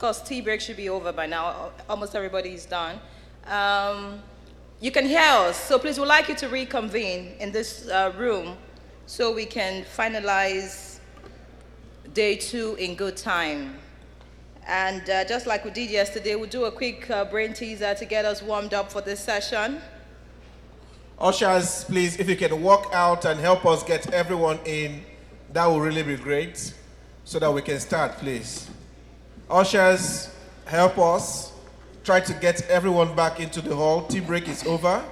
course, tea break should be over by now. Almost everybody is done. You can hear us, so please, we'd like you to reconvene in this room so we can finalize day 2 in good time. And just like we did yesterday, we'll do a quick brain teaser to get us warmed up for this session. Ushers, please, if you can walk out and help us get everyone in, that will really be great, so that we can start, please. Ushers, help us. Try to get everyone back into the hall. Tea break is over.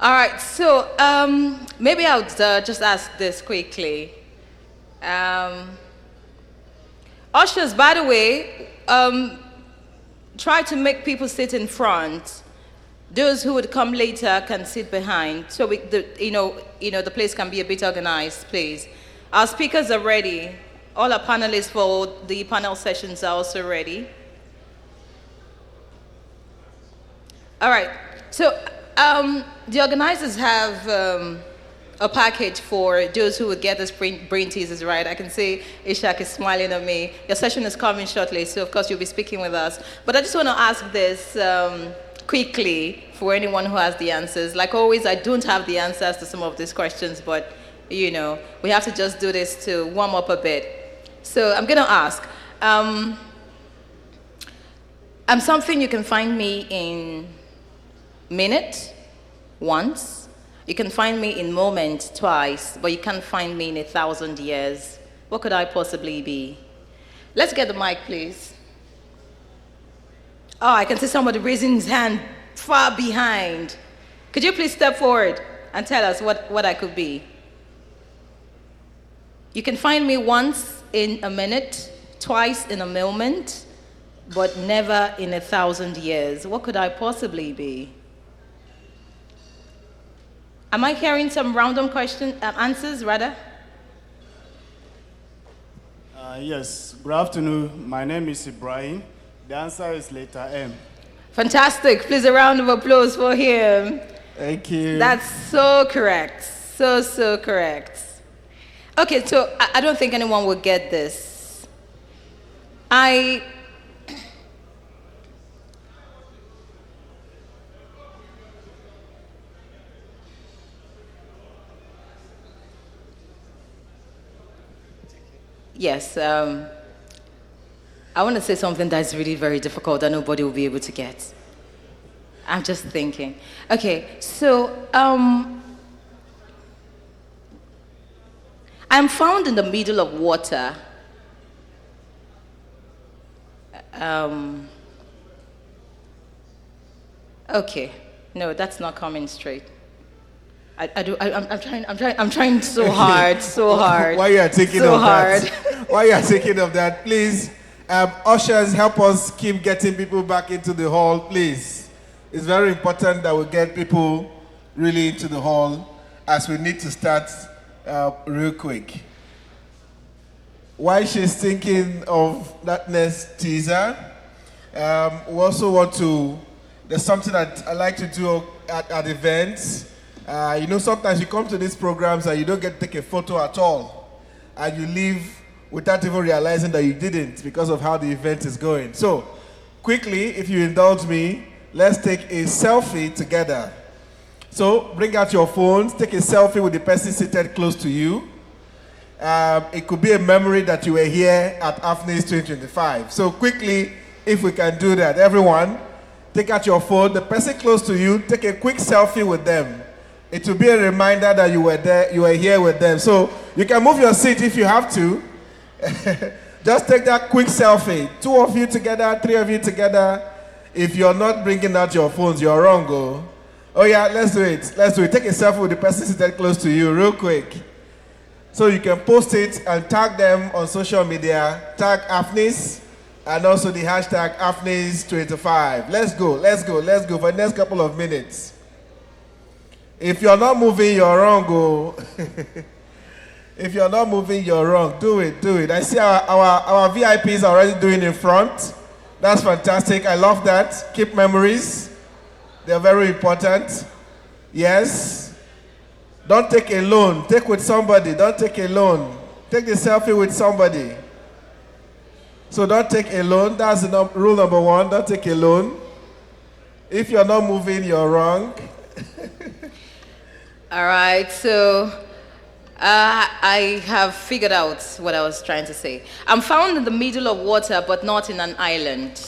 All right, so maybe I'll just ask this quickly. Ushers, by the way, try to make people sit in front. Those who would come later can sit behind, so the place can be a bit organized, please. Our speakers are ready. All our panelists for the panel sessions are also ready. All right, so the organizers have a package for those who would get this brain teasers right. I can see Ishak is smiling at me. Your session is coming shortly, so of course you'll be speaking with us. But I just want to ask this quickly for anyone who has the answers. Like always, I don't have the answers to some of these questions, but we have to just do this to warm up a bit. So I'm going to ask. I'm something you can find me in minute, once. You can find me in moment, twice, but you can't find me in 1,000 years. What could I possibly be? Let's get the mic, please. Oh, I can see somebody raising his hand far behind. Could you please step forward and tell us what I could be? You can find me once in a minute, twice in a moment, but never in 1,000 years. What could I possibly be? Am I hearing some random answers, rather? Yes. Good afternoon. My name is Ibrahim. The answer is letter M. Fantastic. Please, a round of applause for him. Thank you. That's so correct. So correct. Okay, so I don't think anyone will get this. Yes, I want to say something that's really very difficult that nobody will be able to get. I'm just thinking. Okay, so I'm found in the middle of water. Okay, no, that's not coming straight. I'm trying so hard, so hard. While you are thinking so of hard. that, while you are thinking of that, please, ushers, help us keep getting people back into the hall, please. It's very important that we get people really into the hall, as we need to start real quick. While she's thinking of that next teaser, we also want to, there's something that I like to do at events. Sometimes you come to these programs and you don't get to take a photo at all, and you leave without even realizing that you didn't because of how the event is going. So, quickly, if you indulge me, let's take a selfie together. So, bring out your phones, take a selfie with the person seated close to you. It could be a memory that you were here at Afnis 2025. So, quickly, if we can do that, everyone, take out your phone, the person close to you, take a quick selfie with them. It will be a reminder that you were there, you were here with them. So you can move your seat if you have to. Just take that quick selfie. 2 of you together, 3 of you together. If you're not bringing out your phones, you're wrong. Oh yeah, let's do it. Let's do it. Take a selfie with the person seated close to you real quick. So you can post it and tag them on social media. Tag Afnis and also the hashtag Afnis25. Let's go for the next couple of minutes. If you're not moving, you're wrong. If you're not moving, you're wrong. Do it. I see our VIPs are already doing in front. That's fantastic. I love that. Keep memories. They're very important. Yes. Don't take a loan. Take with somebody. Don't take a loan. take the selfie with somebody. So don't take alone. That's the rule number one. Don't take alone. If you're not moving, you're wrong. All right, so I have figured out what I was trying to say. I'm found in the middle of water, but not in an island.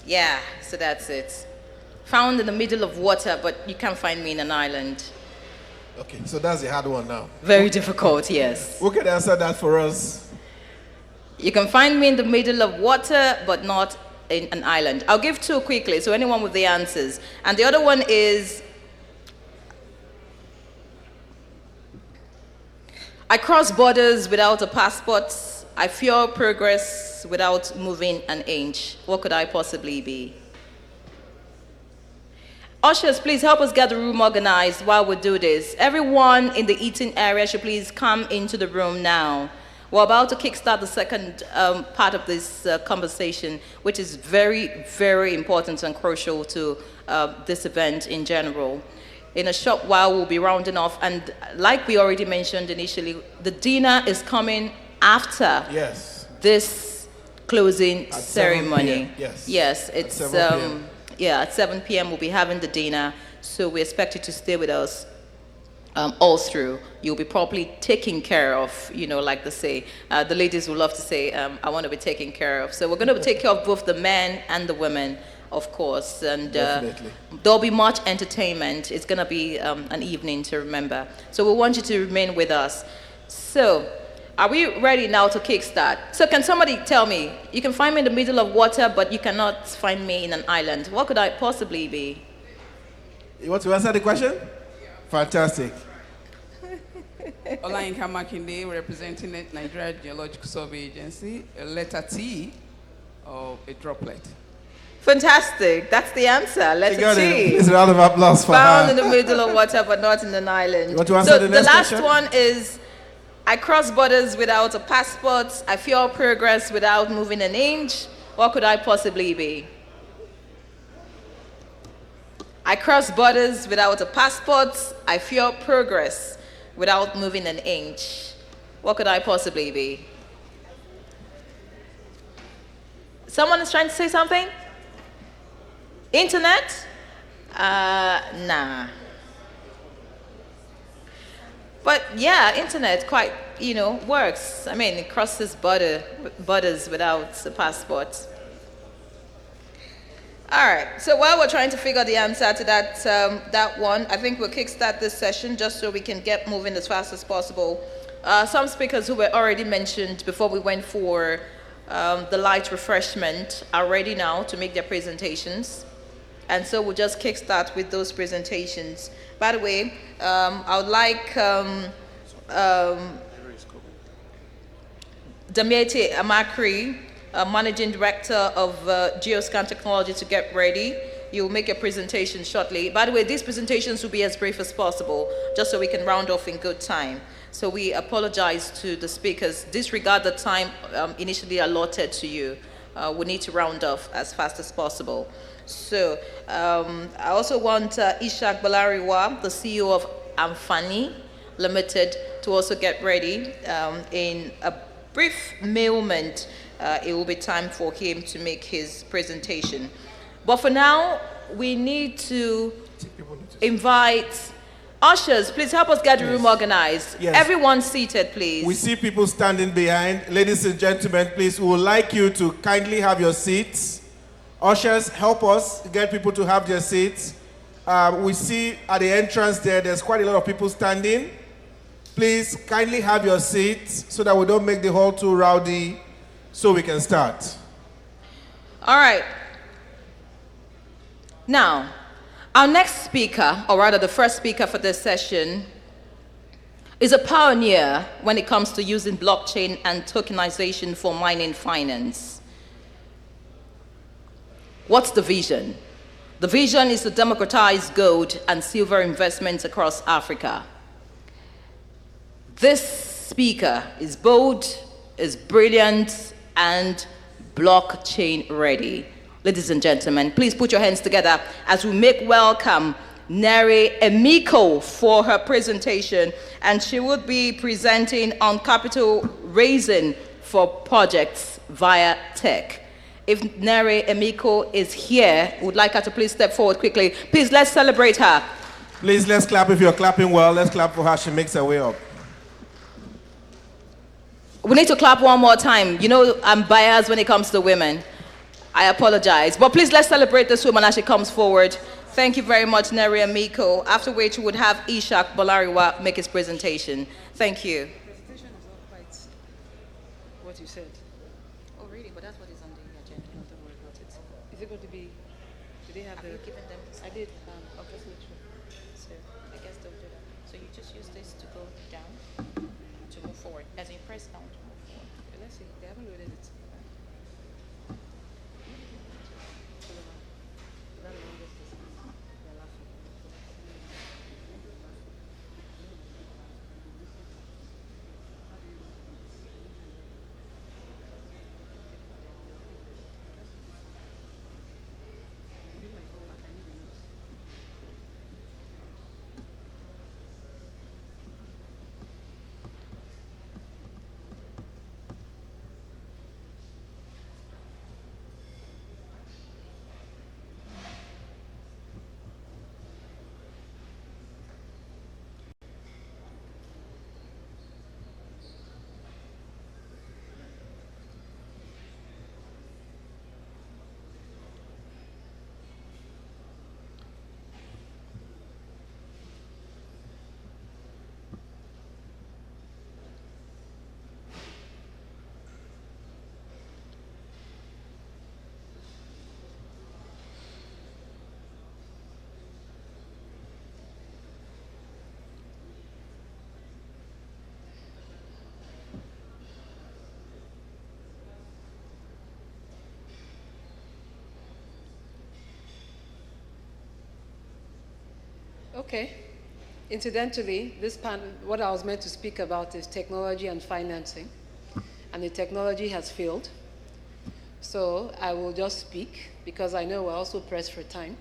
Yeah, so that's it. Found in the middle of water, but you can't find me in an island. Okay, so that's the hard one now. Very difficult, yes. Who can answer that for us? You can find me in the middle of water, but not in an island. I'll give two quickly, so anyone with the answers. And the other one is, I cross borders without a passport. I fear progress without moving an inch. What could I possibly be? Ushers, please help us get the room organized while we do this. Everyone in the eating area should please come into the room now. We're about to kickstart the second part of this conversation, which is very, very important and crucial to this event in general. In a short while, we'll be rounding off, and like we already mentioned initially, the dinner is coming after this closing at ceremony. 7 p.m. Yes, it's at 7 p.m. Yeah, at 7 p.m. we'll be having the dinner, so we expect you to stay with us all through. You'll be properly taken care of, you know, like they say. The ladies will love to say, I want to be taken care of. So we're going to take care of both the men and the women, of course. And there'll be much entertainment. It's going to be an evening to remember. So we want you to remain with us. So are we ready now to kickstart? So can somebody tell me, you can find me in the middle of water, but you cannot find me in an island. What could I possibly be? You want to answer the question? Fantastic. Olayinka Makinde, representing the Nigeria Geological Survey Agency, a letter T or a droplet. Fantastic. That's the answer. Letter T. Please, a round of applause for Found her. in the middle of water, but not in an island. You want to answer the next last question? one is, I cross borders without a passport. I fear progress without moving an inch. What could I possibly be? I cross borders without a passport. I fear progress without moving an inch. What could I possibly be? Someone is trying to say something? Internet? Nah. But yeah, internet quite, works. I mean, it crosses borders without a passport. All right, so while we're trying to figure the answer to that one, I think we'll kickstart this session just so we can get moving as fast as possible. Some speakers who were already mentioned before we went for the light refreshment are ready now to make their presentations. And so we'll just kickstart with those presentations. By the way, I would like Damiete Amakri, Managing Director of Geoscan Technology, to get ready. You'll make a presentation shortly. By the way, these presentations will be as brief as possible, just so we can round off in good time. So we apologize to the speakers. Disregard the time initially allotted to you. We need to round off as fast as possible. So I also want Ishak Balariwa, the CEO of Amfani Limited, to also get ready. In a brief moment, it will be time for him to make his presentation. But for now, we need to invite ushers. Please help us get the room organized. Yes. Everyone seated, please. We see people standing behind. Ladies and gentlemen, please, we would like you to kindly have your seats. Ushers, help us get people to have their seats. We see at the entrance there's quite a lot of people standing. Please kindly have your seats so that we don't make the hall too rowdy, so we can start. All right. Now, our next speaker, or rather the first speaker for this session, is a pioneer when it comes to using blockchain and tokenization for mining finance. What's the vision? The vision is to democratize gold and silver investments across Africa. This speaker is bold, is brilliant, and blockchain ready. Ladies and gentlemen, please put your hands together as we make welcome Neri Emiko for her presentation, and she would be presenting on capital raising for projects via tech. If Neri Emiko is here, would like her to please step forward quickly. Please, let's celebrate her. Please, let's clap. If you're clapping well, let's clap for her. She makes her way up. We need to clap one more time. You know, I'm biased when it comes to women. I apologize. But please, let's celebrate this woman as she comes forward. Thank you very much, Neri Emiko. After which, we would have Ishak Bolariwa make his presentation. Thank you. The presentation is not quite what you said. Oh, really? But that's what is on the agenda. No, don't worry about it. Is it going to be, do they have Have the... you given them? I did. I'll just make sure. So I guess they'll do that. So you just use this to go down to move forward. As in press down to move forward. Okay, let's see. They haven't loaded it. Okay. Incidentally, what I was meant to speak about is technology and financing, and the technology has failed. So I will just speak because I know we're also pressed for time.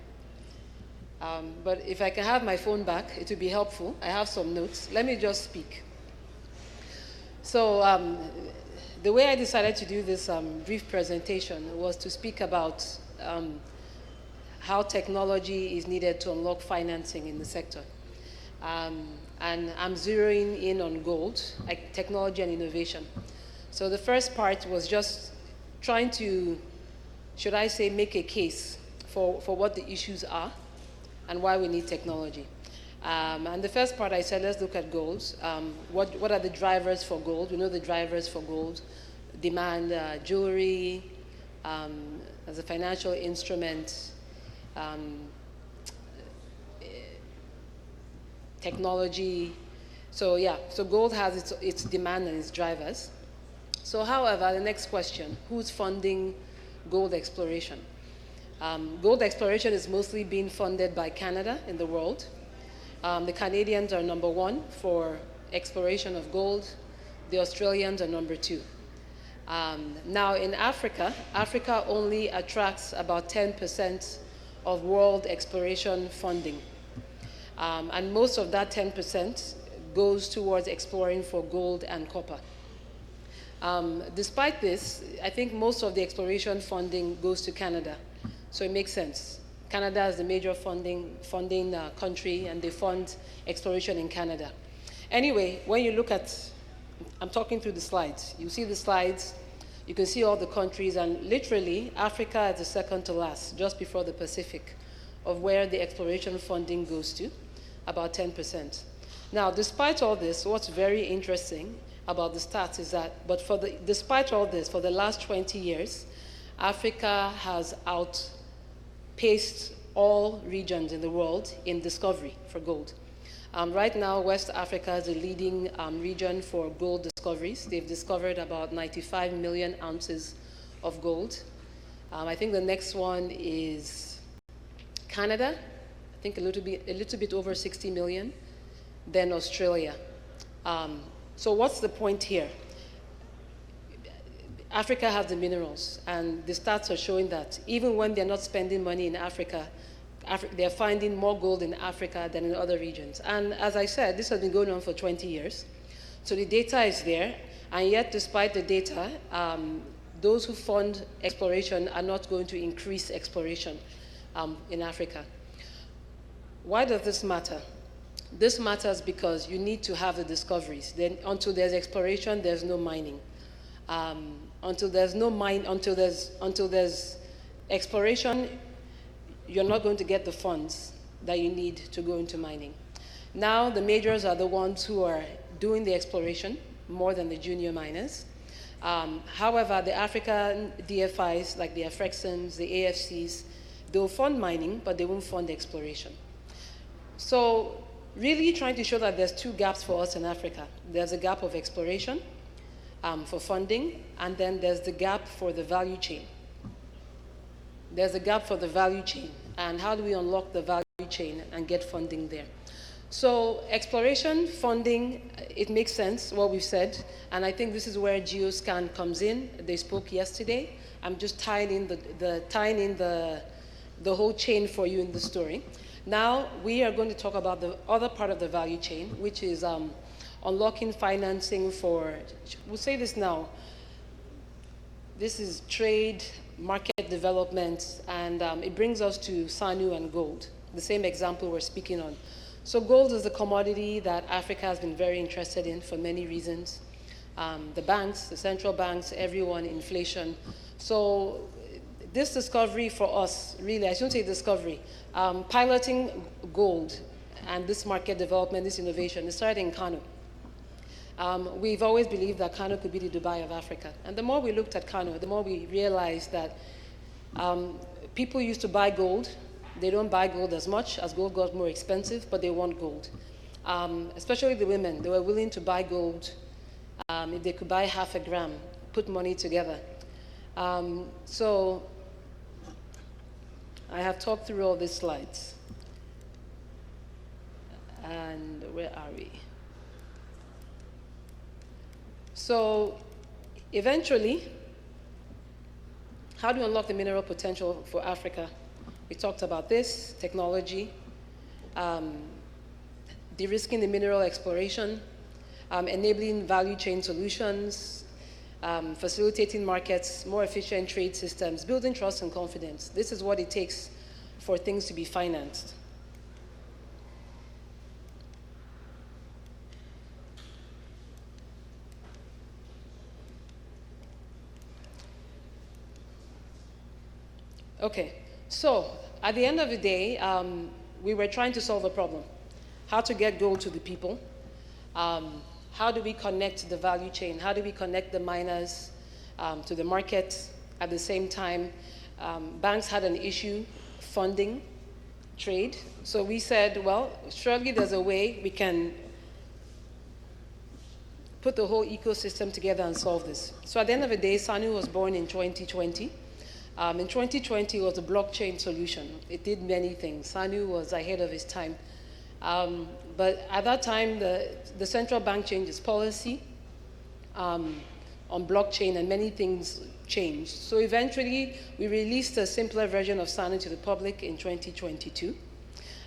But if I can have my phone back, it would be helpful. I have some notes. Let me just speak. So the way I decided to do this brief presentation was to speak about how technology is needed to unlock financing in the sector. And I'm zeroing in on gold, like technology and innovation. So the first part was just trying to, should I say, make a case for what the issues are and why we need technology. And the first part I said, let's look at gold. What are the drivers for gold? We know the drivers for gold: demand, jewelry, as a financial instrument, technology. So yeah, so gold has its demand and its drivers. So however, the next question, who's funding gold exploration? Gold exploration is mostly being funded by Canada in the world. The Canadians are number one for exploration of gold. The Australians are number two. Now in Africa, Africa only attracts about 10% of world exploration funding. And most of that 10% goes towards exploring for gold and copper. Despite this, I think most of the exploration funding goes to Canada. So it makes sense. Canada is the major funding country, and they fund exploration in Canada. Anyway, when you look at, I'm talking through the slides. You see the slides, you can see all the countries, and literally, Africa is the second to last, just before the Pacific, of where the exploration funding goes to, about 10%. Now, despite all this, what's very interesting about the stats is that, despite all this, for the last 20 years, Africa has outpaced all regions in the world in discovery for gold. Right now, West Africa is the leading region for gold discoveries. They've discovered about 95 million ounces of gold. I think the next one is Canada. I think a little bit over 60 million. Then Australia. So what's the point here? Africa has the minerals, and the stats are showing that even when they're not spending money in Africa, they're finding more gold in Africa than in other regions. And as I said, this has been going on for 20 years. So the data is there, and yet despite the data, those who fund exploration are not going to increase exploration in Africa. Why does this matter? This matters because you need to have the discoveries. Then, until there's exploration, there's no mining. Until there's exploration, you're not going to get the funds that you need to go into mining. Now, the majors are the ones who are doing the exploration more than the junior miners. However, the African DFIs, like the Afrexins, the AFCs, they'll fund mining, but they won't fund exploration. So, really trying to show that there's two gaps for us in Africa. There's a gap of exploration for funding, and then there's the gap for the value chain. There's a gap for the value chain, and how do we unlock the value chain and get funding there? So exploration, funding, it makes sense, what we've said, and I think this is where Geoscan comes in. They spoke yesterday. I'm just tying in the whole chain for you in the story. Now, we are going to talk about the other part of the value chain, which is unlocking financing for, we'll say this now, this is trade, market development, and it brings us to SANU and gold, the same example we're speaking on. So gold is a commodity that Africa has been very interested in for many reasons. The banks, the central banks, everyone, inflation. So this discovery for us, really, I shouldn't say discovery, piloting gold and this market development, this innovation, it started in Kano. We've always believed that Kano could be the Dubai of Africa. And the more we looked at Kano, the more we realized that people used to buy gold. They don't buy gold as much as gold got more expensive, but they want gold. Especially the women, they were willing to buy gold if they could buy half a gram, put money together. So I have talked through all these slides. And where are we? So eventually, how do we unlock the mineral potential for Africa? We talked about this, technology, de-risking the mineral exploration, enabling value chain solutions, facilitating markets, more efficient trade systems, building trust and confidence. This is what it takes for things to be financed. Okay, so at the end of the day, we were trying to solve a problem. How to get gold to the people. How do we connect the value chain? How do we connect the miners to the market? At the same time, banks had an issue funding trade. So we said, well, surely there's a way we can put the whole ecosystem together and solve this. So at the end of the day, SANU was born in 2020. In 2020, it was a blockchain solution. It did many things. SANU was ahead of its time. But at that time, the central bank changed its policy on blockchain, and many things changed. So eventually, we released a simpler version of SANU to the public in 2022.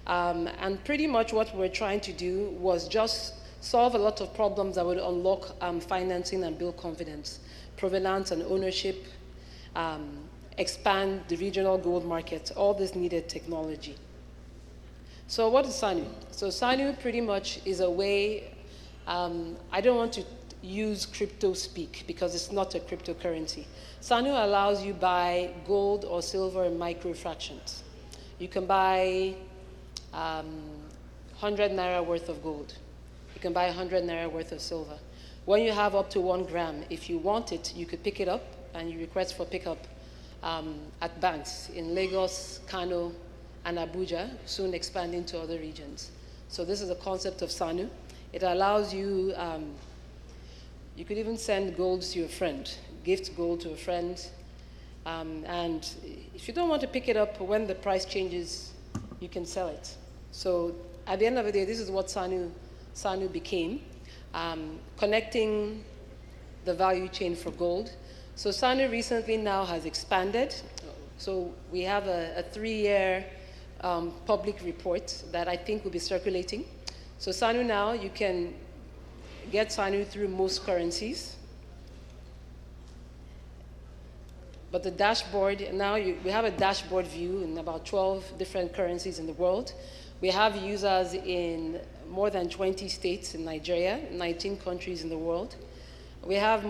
And pretty much what we're trying to do was just solve a lot of problems that would unlock financing and build confidence, provenance and ownership, expand the regional gold market. All this needed technology. So what is SANU? So SANU pretty much is a way, I don't want to use crypto speak because it's not a cryptocurrency. SANU allows you buy gold or silver in micro fractions. You can buy 100 naira worth of gold. You can buy 100 naira worth of silver. When you have up to 1 gram, if you want it, you could pick it up and you request for pickup at banks in Lagos, Kano, and Abuja, soon expanding to other regions. So this is a concept of SANU. It allows you, you could even send gold to your friend, gift gold to a friend, and if you don't want to pick it up when the price changes, you can sell it. So at the end of the day, this is what SANU became, connecting the value chain for gold. So SANU recently now has expanded. So we have a 3-year public report that I think will be circulating. So SANU now, you can get SANU through most currencies. But the dashboard, now we have a dashboard view in about 12 different currencies in the world. We have users in more than 20 states in Nigeria, 19 countries in the world. We have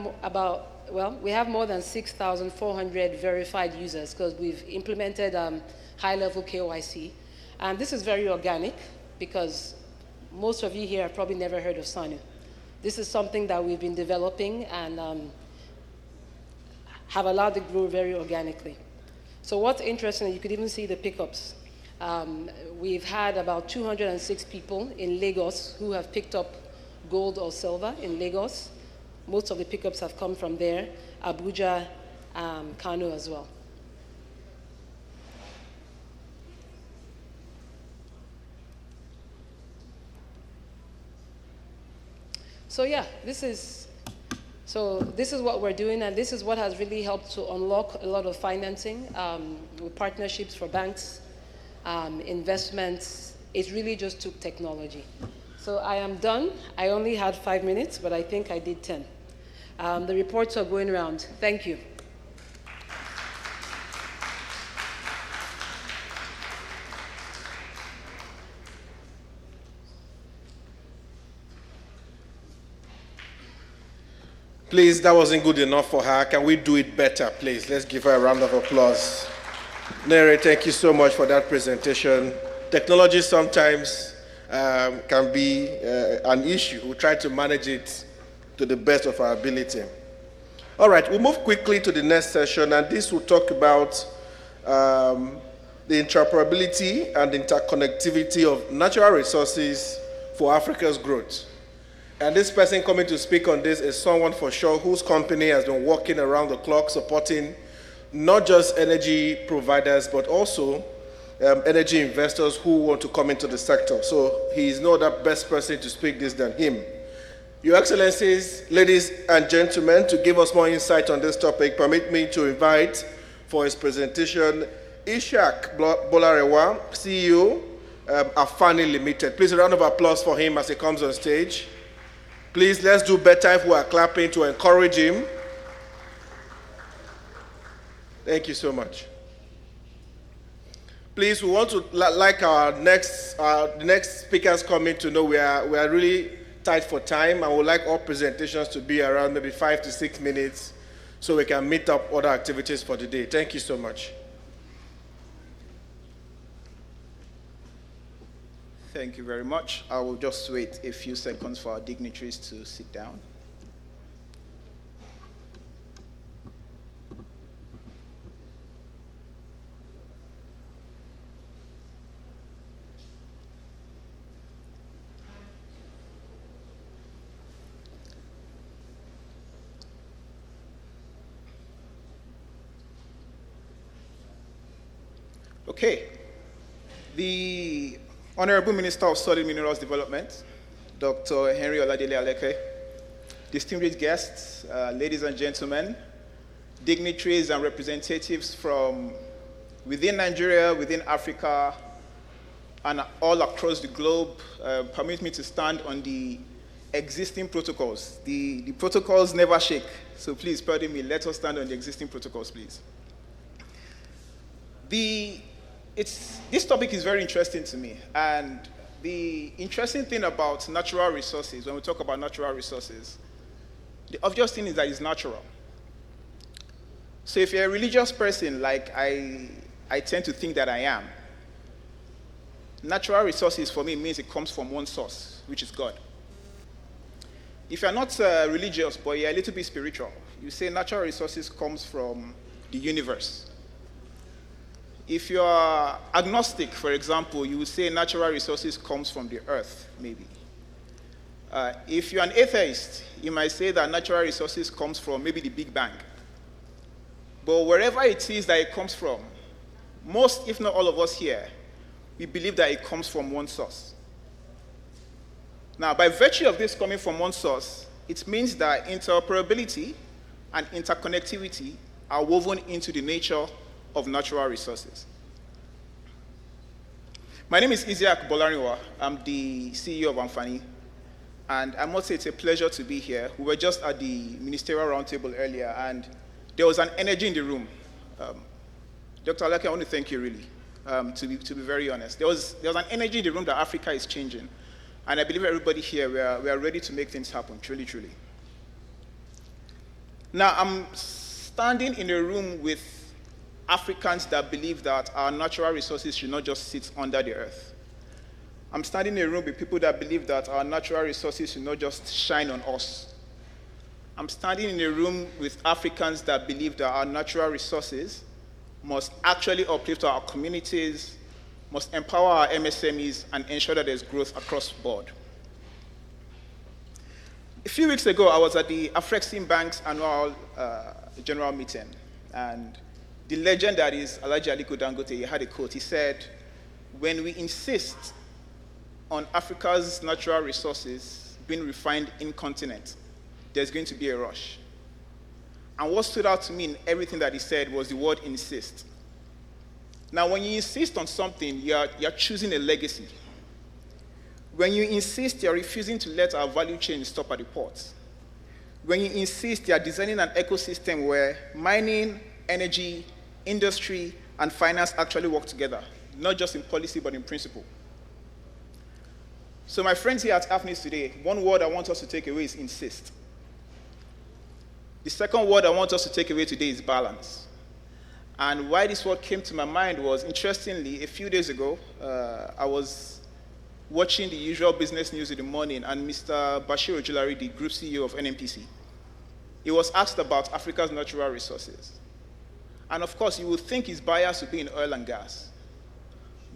we have more than 6,400 verified users because we've implemented high-level KYC. And this is very organic because most of you here have probably never heard of SANU. This is something that we've been developing and have allowed it to grow very organically. So what's interesting, you could even see the pickups. We've had about 206 people in Lagos who have picked up gold or silver in Lagos. Most of the pickups have come from there, Abuja, Kano as well. So yeah, this is what we're doing, and this is what has really helped to unlock a lot of financing with partnerships for banks, investments. It really just took technology. So I am done. I only had 5 minutes, but I think I did 10. The reports are going around. Thank you. Please, that wasn't good enough for her. Can we do it better, please? Let's give her a round of applause. Nere, thank you so much for that presentation. Technology sometimes can be an issue. We try to manage it to the best of our ability. All right, we'll move quickly to the next session, and this will talk about the interoperability and interconnectivity of natural resources for Africa's growth. And this person coming to speak on this is someone for sure whose company has been working around the clock supporting not just energy providers, but also energy investors who want to come into the sector. So he is no other best person to speak this than him. Your Excellencies, ladies and gentlemen, to give us more insight on this topic, permit me to invite for his presentation Ishak Bolarewa, CEO, Afnis Limited. Please a round of applause for him as he comes on stage. Please, let's do better if we are clapping to encourage him. Thank you so much. Please, we want to, like our the next speakers coming to know we are really tight for time, and we'd like all presentations to be around maybe 5 to 6 minutes so we can meet up other activities for the day. Thank you so much. Thank you very much. I will just wait a few seconds for our dignitaries to sit down. Okay. The Honorable Minister of Solid Minerals Development, Dr. Henry Oladele Aleke, distinguished guests, ladies and gentlemen, dignitaries and representatives from within Nigeria, within Africa, and all across the globe, permit me to stand on the existing protocols. The protocols never shake, so please pardon me, let us stand on the existing protocols, please. This topic is very interesting to me, and the interesting thing about natural resources, when we talk about natural resources, the obvious thing is that it's natural. So if you're a religious person, like I tend to think that I am, natural resources for me means it comes from one source, which is God. If you're not religious, but you're a little bit spiritual, you say natural resources comes from the universe. If you're agnostic, for example, you would say natural resources comes from the earth, maybe. If you're an atheist, you might say that natural resources comes from maybe the Big Bang. But wherever it is that it comes from, most, if not all of us here, we believe that it comes from one source. Now, by virtue of this coming from one source, it means that interoperability and interconnectivity are woven into the nature of natural resources. My name is Isiaq Bolariwa. I'm the CEO of Amfani. And I must say it's a pleasure to be here. We were just at the ministerial roundtable earlier, and there was an energy in the room. Dr. Alaki, I want to thank you really, to be very honest. There was an energy in the room that Africa is changing. And I believe everybody here, we are ready to make things happen, truly, truly. Now, I'm standing in a room with Africans that believe that our natural resources should not just sit under the earth. I'm standing in a room with people that believe that our natural resources should not just shine on us. I'm standing in a room with Africans that believe that our natural resources must actually uplift our communities, must empower our MSMEs, and ensure that there's growth across the board. A few weeks ago, I was at the Afrexim Bank's annual general meeting, and the legend that is Alhaji Aliko Dangote, he had a quote. He said, "When we insist on Africa's natural resources being refined in continent, there's going to be a rush." And what stood out to me in everything that he said was the word insist. Now, when you insist on something, you're choosing a legacy. When you insist, you're refusing to let our value chain stop at the port. When you insist, you're designing an ecosystem where mining, energy, industry, and finance actually work together, not just in policy, but in principle. So my friends here at Afnis today, one word I want us to take away is insist. The second word I want us to take away today is balance. And why this word came to my mind was, interestingly, a few days ago, I was watching the usual business news in the morning, and Mr. Bashir Ojulari, the group CEO of NNPC, he was asked about Africa's natural resources. And of course, you would think his bias would be in oil and gas.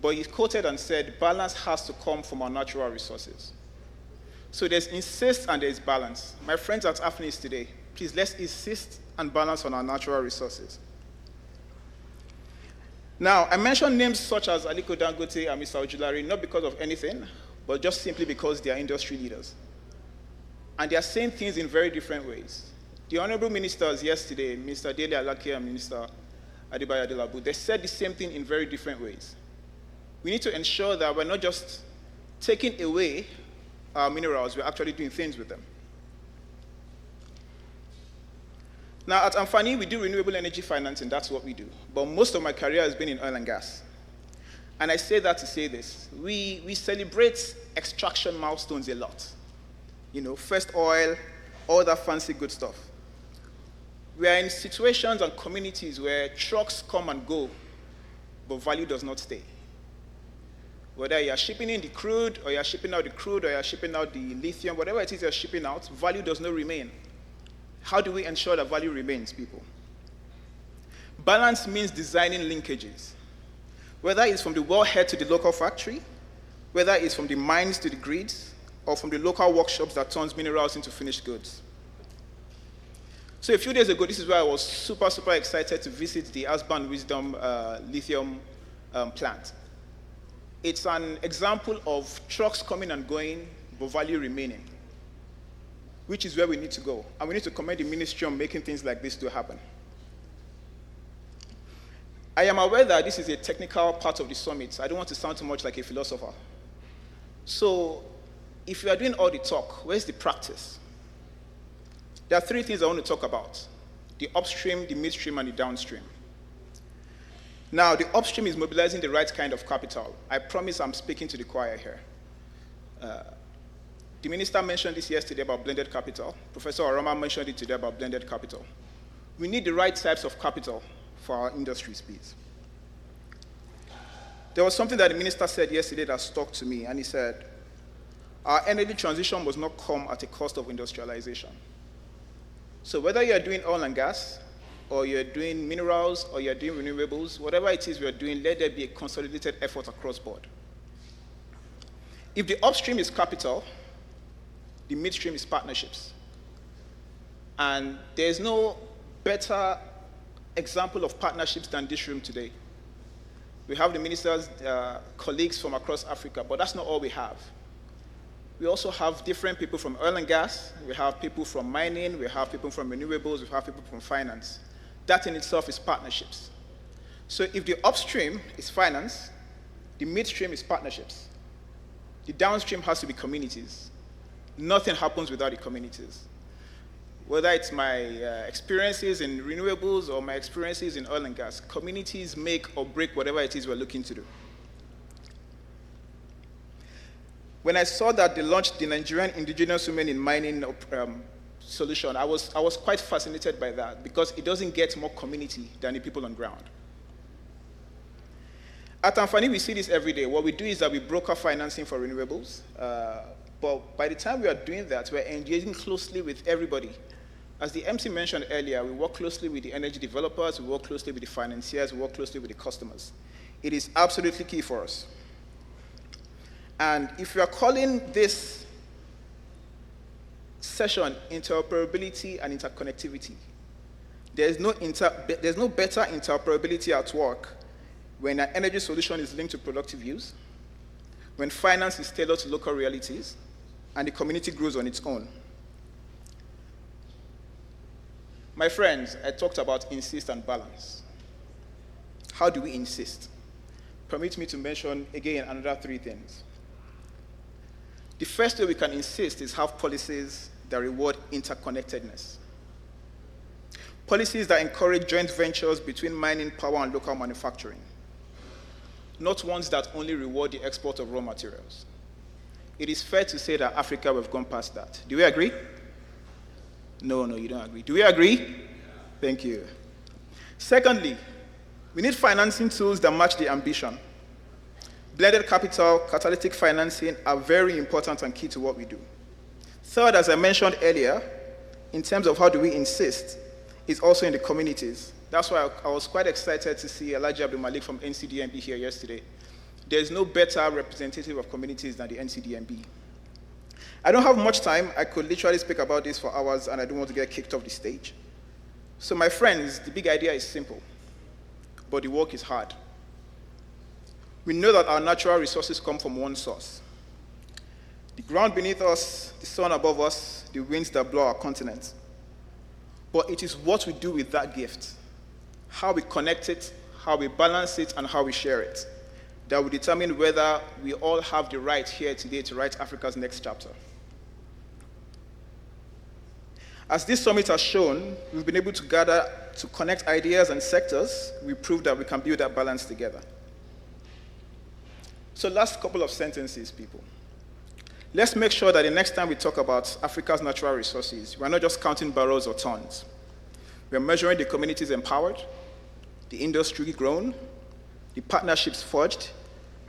But he quoted and said, balance has to come from our natural resources. So there's insist and there's balance. My friends at Afnis today, please let's insist and balance on our natural resources. Now, I mentioned names such as Aliko Dangote and Mr. Ojulari not because of anything, but just simply because they are industry leaders. And they are saying things in very different ways. The honorable ministers yesterday, Mr. Dele Alake and Minister Adebayo Adelabu, they said the same thing in very different ways. We need to ensure that we're not just taking away our minerals, we're actually doing things with them. Now, at Amfani, we do renewable energy financing, that's what we do. But most of my career has been in oil and gas. And I say that to say this. We celebrate extraction milestones a lot. You know, first oil, all that fancy good stuff. We are in situations and communities where trucks come and go, but value does not stay. Whether you're shipping in the crude, or you're shipping out the crude, or you're shipping out the lithium, whatever it is you're shipping out, value does not remain. How do we ensure that value remains, people? Balance means designing linkages. Whether it's from the wellhead to the local factory, whether it's from the mines to the grids, or from the local workshops that turns minerals into finished goods. So a few days ago, this is where I was super, super excited to visit the Asban Wisdom lithium plant. It's an example of trucks coming and going, but value remaining, which is where we need to go. And we need to commend the ministry on making things like this to happen. I am aware that this is a technical part of the summit. I don't want to sound too much like a philosopher. So if you are doing all the talk, where's the practice? There are three things I want to talk about: the upstream, the midstream, and the downstream. Now, the upstream is mobilizing the right kind of capital. I promise I'm speaking to the choir here. The minister mentioned this yesterday about blended capital. Professor Oroma mentioned it today about blended capital. We need the right types of capital for our industries, please. There was something that the minister said yesterday that stuck to me, and he said, our energy transition must not come at a cost of industrialization. So whether you're doing oil and gas, or you're doing minerals, or you're doing renewables, whatever it is we're doing, let there be a consolidated effort across board. If the upstream is capital, the midstream is partnerships. And there's no better example of partnerships than this room today. We have the minister's colleagues from across Africa, but that's not all we have. We also have different people from oil and gas, we have people from mining, we have people from renewables, we have people from finance. That in itself is partnerships. So if the upstream is finance, The midstream is partnerships. The downstream has to be communities. Nothing happens without the communities. Whether it's my experiences in renewables or my experiences in oil and gas, communities make or break whatever it is we're looking to do. When I saw that they launched the Nigerian Indigenous Women in Mining solution, I was quite fascinated by that because it doesn't get more community than the people on ground. At Amfani, we see this every day. What we do is that we broker financing for renewables, but by the time we are doing that, we're engaging closely with everybody. As the MC mentioned earlier, we work closely with the energy developers, we work closely with the financiers, we work closely with the customers. It is absolutely key for us. And if you are calling this session interoperability and interconnectivity, there's no better interoperability at work when an energy solution is linked to productive use, when finance is tailored to local realities, and the community grows on its own. My friends, I talked about insist and balance. How do we insist? Permit me to mention again another 3 things. The first way we can insist is have policies that reward interconnectedness. Policies that encourage joint ventures between mining, power, and local manufacturing. Not ones that only reward the export of raw materials. It is fair to say that Africa, we've gone past that. Do we agree? No, you don't agree. Do we agree? Thank you. Secondly, we need financing tools that match the ambition. Blended capital, catalytic financing are very important and key to what we do. Third, as I mentioned earlier, in terms of how do we insist, is also in the communities. That's why I was quite excited to see Alhaji Abdul Malik from NCDMB here yesterday. There's no better representative of communities than the NCDMB. I don't have much time. I could literally speak about this for hours, and I don't want to get kicked off the stage. So my friends, the big idea is simple, but the work is hard. We know that our natural resources come from one source. The ground beneath us, the sun above us, the winds that blow our continent. But it is what we do with that gift, how we connect it, how we balance it, and how we share it, that will determine whether we all have the right here today to write Africa's next chapter. As this summit has shown, we've been able to gather, to connect ideas and sectors. We proved that we can build that balance together. So last couple of sentences, people. Let's make sure that the next time we talk about Africa's natural resources, we're not just counting barrels or tons. We're measuring the communities empowered, the industry grown, the partnerships forged,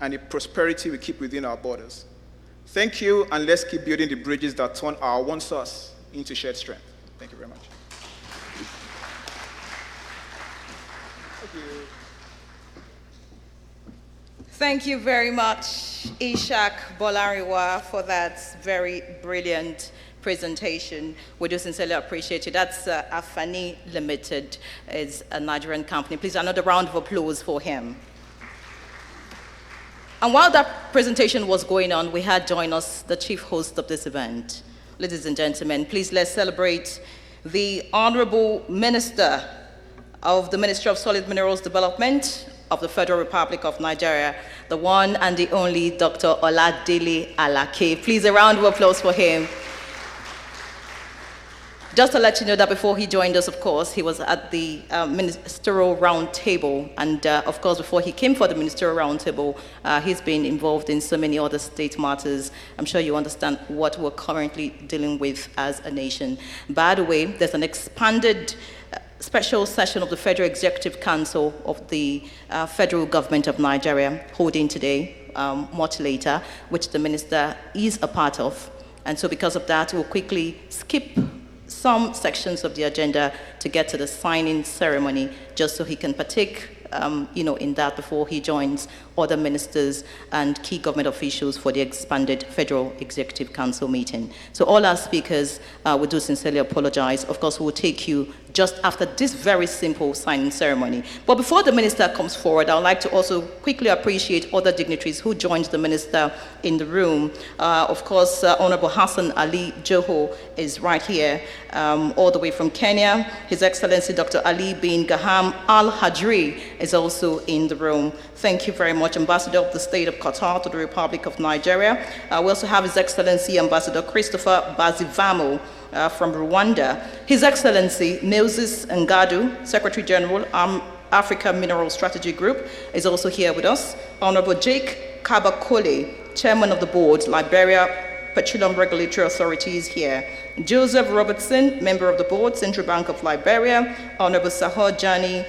and the prosperity we keep within our borders. Thank you, and let's keep building the bridges that turn our one source into shared strength. Thank you very much. Thank you. Thank you very much, Ishak Bolariwa, for that very brilliant presentation. We do sincerely appreciate you. That's Afani Limited, is a Nigerian company. Please, another round of applause for him. And while that presentation was going on, we had join us the chief host of this event. Ladies and gentlemen, please let's celebrate the Honorable Minister of the Ministry of Solid Minerals Development of the Federal Republic of Nigeria, the one and the only Dr. Oladele Alake. Please, a round of applause for him. Just to let you know that before he joined us, of course, he was at the ministerial roundtable, and of course, before he came for the ministerial roundtable, he's been involved in so many other state matters. I'm sure you understand what we're currently dealing with as a nation. By the way, there's an expanded special session of the Federal Executive Council of the Federal Government of Nigeria holding today, much later, which the minister is a part of. And so because of that, we'll quickly skip some sections of the agenda to get to the signing ceremony, just so he can partake in that before he joins other ministers and key government officials for the expanded Federal Executive Council meeting. So all our speakers, we do sincerely apologize. Of course, we'll take you just after this very simple signing ceremony. But before the minister comes forward, I would like to also quickly appreciate other dignitaries who joined the minister in the room. Of course, Honorable Hassan Ali Joho is right here, all the way from Kenya. His Excellency Dr. Ali bin Gaham Al Hadri is also in the room. Thank you very much, Ambassador of the State of Qatar to the Republic of Nigeria. We also have His Excellency Ambassador Christopher Bazivamo from Rwanda. His Excellency Moses Ngadu, Secretary General, Africa Mineral Strategy Group, is also here with us. Honorable Jake Kabakole, Chairman of the Board, Liberia Petroleum Regulatory Authority, is here. Joseph Robertson, Member of the Board, Central Bank of Liberia. Honorable Sahar Jani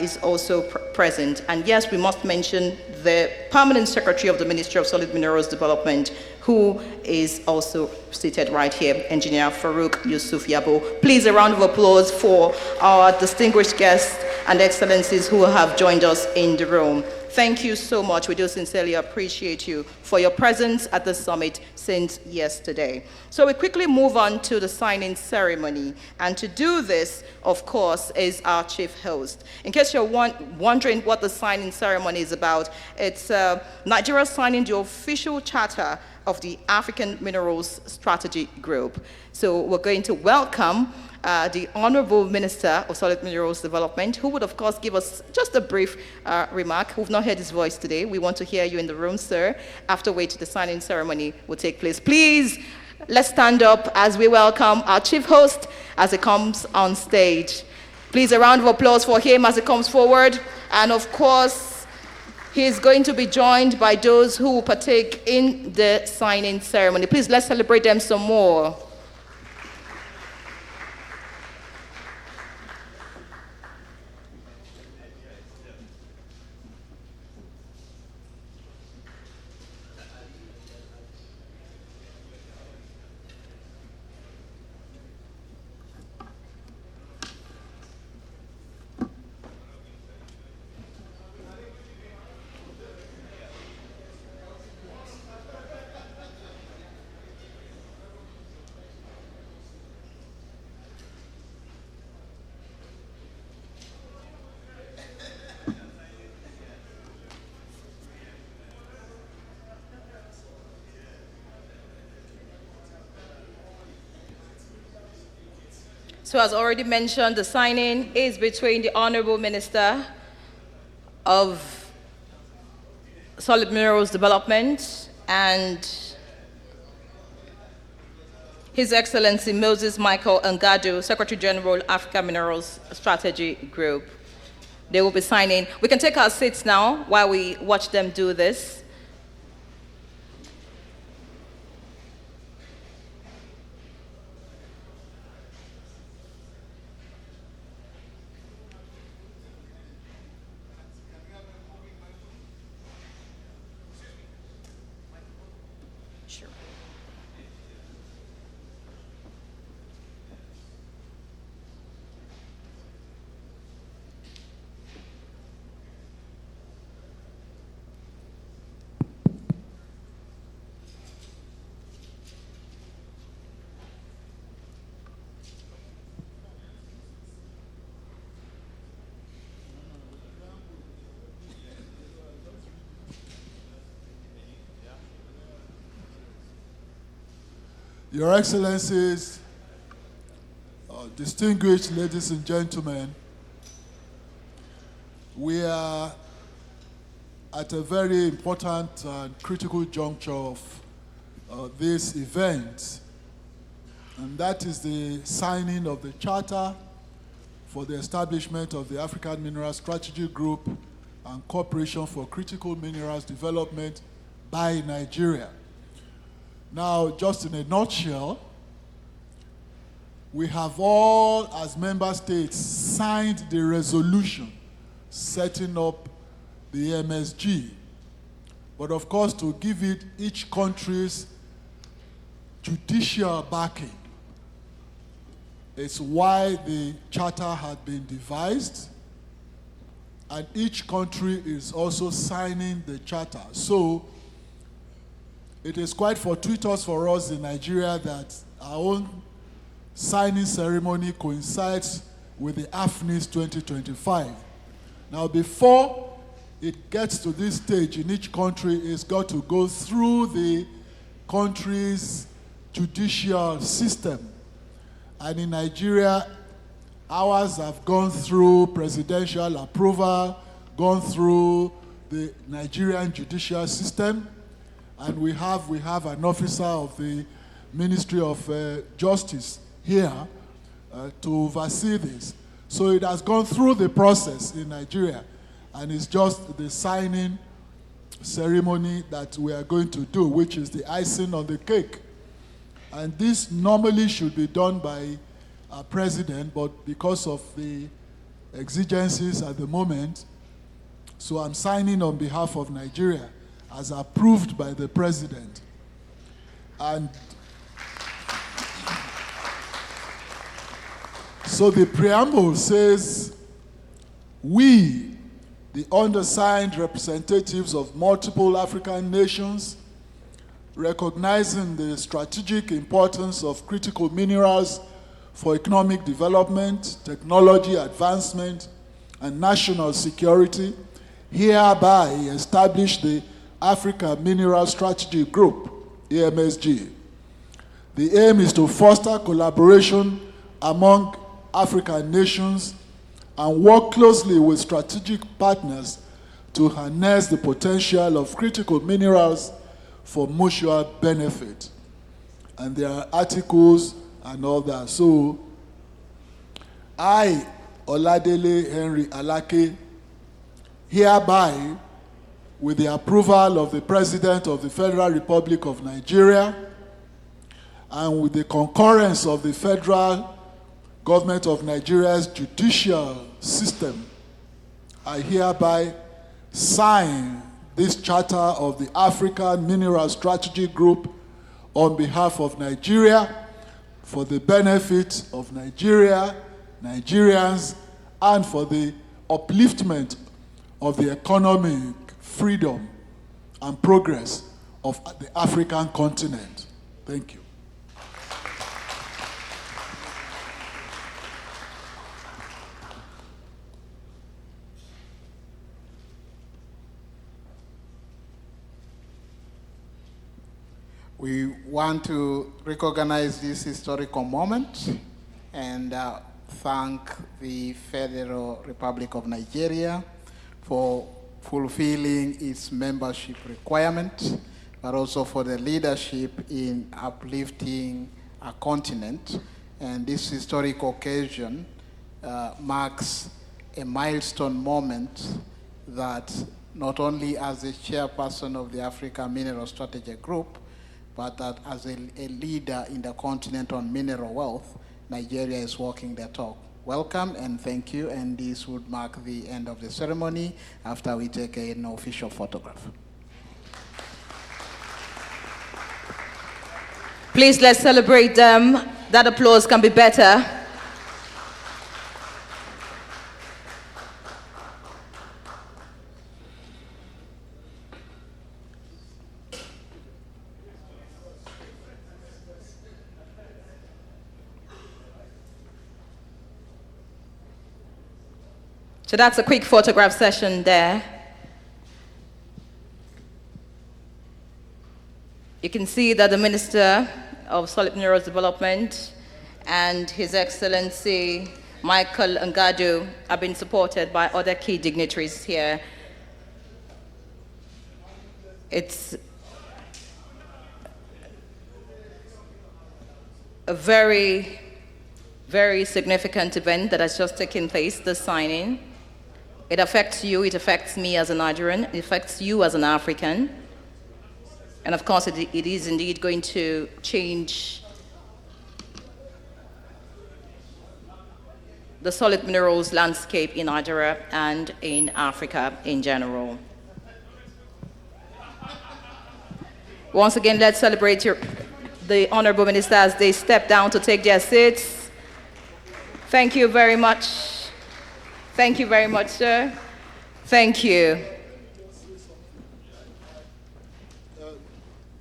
is also present. And yes, we must mention the Permanent Secretary of the Ministry of Solid Minerals Development, who is also seated right here, Engineer Farouk Yusuf Yabo. Please, a round of applause for our distinguished guests and excellencies who have joined us in the room. Thank you so much. We do sincerely appreciate you for your presence at the summit since yesterday. So we quickly move on to the signing ceremony. And to do this, of course, is our chief host. In case you're wondering what the signing ceremony is about, it's Nigeria signing the official charter of the African Minerals Strategy Group. So we're going to welcome the Honorable Minister of Solid Minerals Development, who would, of course, give us just a brief remark. We've not heard his voice today. We want to hear you in the room, sir, after which the signing ceremony will take place. Please, let's stand up as we welcome our chief host as he comes on stage. Please, a round of applause for him as he comes forward. And, of course, he is going to be joined by those who will partake in the signing ceremony. Please, let's celebrate them some more. So as already mentioned, the signing is between the Honorable Minister of Solid Minerals Development and His Excellency Moses Michael Ngadu, Secretary General, Africa Minerals Strategy Group. They will be signing. We can take our seats now while we watch them do this. Your Excellencies, distinguished ladies and gentlemen, we are at a very important and critical juncture of this event, and that is the signing of the charter for the establishment of the African Mineral Strategy Group and Corporation for Critical Minerals Development by Nigeria. Now, just in a nutshell, we have all, as member states, signed the resolution setting up the MSG. But of course, to give it each country's judicial backing is why the charter had been devised, and each country is also signing the charter. So it is quite fortuitous for us in Nigeria that our own signing ceremony coincides with the Afnis 2025. Now, before it gets to this stage in each country, it's got to go through the country's judicial system. And in Nigeria, ours have gone through presidential approval, gone through the Nigerian judicial system, and we have an officer of the Ministry of Justice here to oversee this. So it has gone through the process in Nigeria, and it's just the signing ceremony that we are going to do, which is the icing on the cake. And this normally should be done by our president, but because of the exigencies at the moment, so I'm signing on behalf of Nigeria as approved by the president. And so the preamble says, we, the undersigned representatives of multiple African nations, recognizing the strategic importance of critical minerals for economic development, technology advancement, and national security, hereby establish the Africa Mineral Strategy Group, AMSG. The aim is to foster collaboration among African nations and work closely with strategic partners to harness the potential of critical minerals for mutual benefit. And there are articles and all that. So, I, Oladele Henry Alake, hereby, with the approval of the President of the Federal Republic of Nigeria, and with the concurrence of the Federal Government of Nigeria's judicial system, I hereby sign this charter of the African Mineral Strategy Group on behalf of Nigeria for the benefit of Nigeria, Nigerians, and for the upliftment of the economic freedom and progress of the African continent. Thank you. We want to recognize this historical moment and thank the Federal Republic of Nigeria for fulfilling its membership requirement, but also for the leadership in uplifting our continent. And this historical occasion marks a milestone moment that not only as the chairperson of the Africa Mineral Strategy Group, but that as a leader in the continent on mineral wealth, Nigeria is walking the talk. Welcome and thank you, and this would mark the end of the ceremony after we take an official photograph. Please, let's celebrate them. That applause can be better. So that's a quick photograph session there. You can see that the Minister of Solid Minerals Development and His Excellency Michael Ngadu have been supported by other key dignitaries here. It's a very, very significant event that has just taken place, the signing. It affects you, it affects me as a Nigerian, it affects you as an African. And of course, it is indeed going to change the solid minerals landscape in Nigeria and in Africa in general. Once again, let's celebrate the Honorable Minister as they step down to take their seats. Thank you very much. Thank you very much, sir. Thank you.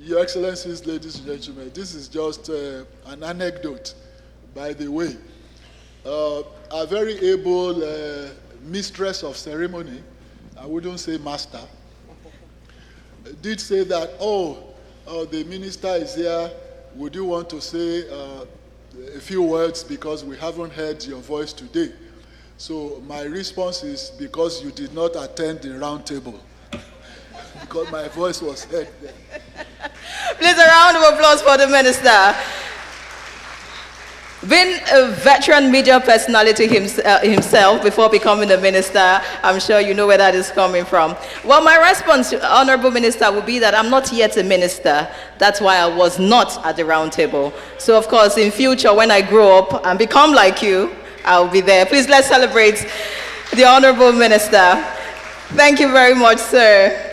Your Excellencies, ladies and gentlemen, this is just an anecdote, by the way. our very able mistress of ceremony, I wouldn't say master, did say that, the minister is here, would you want to say a few words because we haven't heard your voice today? So my response is because you did not attend the round table, because my voice was heard there. Please, a round of applause for the minister. Being a veteran media personality himself before becoming a minister, I'm sure you know where that is coming from. Well, my response, Honorable Minister, would be that I'm not yet a minister. That's why I was not at the round table. So, of course, in future, when I grow up and become like you, I'll be there. Please, let's celebrate the Honorable Minister. Thank you very much, sir.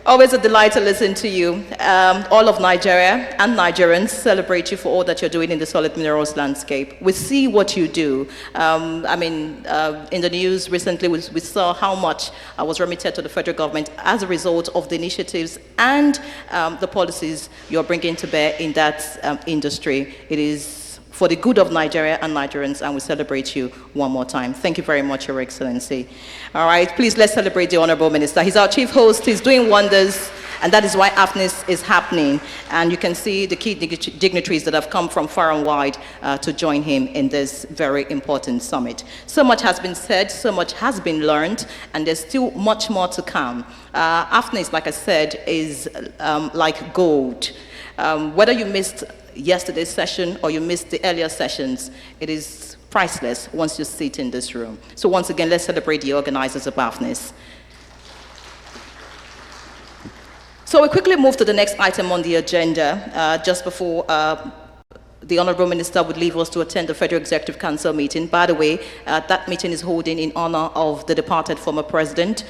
Always a delight to listen to you. All of Nigeria and Nigerians celebrate you for all that you're doing in the solid minerals landscape. We see what you do. In the news recently, we saw how much was remitted to the federal government as a result of the initiatives and the policies you're bringing to bear in that industry. It is for the good of Nigeria and Nigerians, and we celebrate you one more time. Thank you very much, Your Excellency. All right, please let's celebrate the Honorable Minister. He's our chief host, he's doing wonders, and that is why Afnis is happening. And you can see the key dignitaries that have come from far and wide to join him in this very important summit. So much has been said, so much has been learned, and there's still much more to come. Afnis, like I said, is like gold. Whether you missed yesterday's session or you missed the earlier sessions, it is priceless once you sit in this room. So once again, let's celebrate the organizers of Afnis. So we quickly move to the next item on the agenda, just before the Honorable Minister would leave us to attend the Federal Executive Council meeting. By the way, that meeting is holding in honor of the departed former President,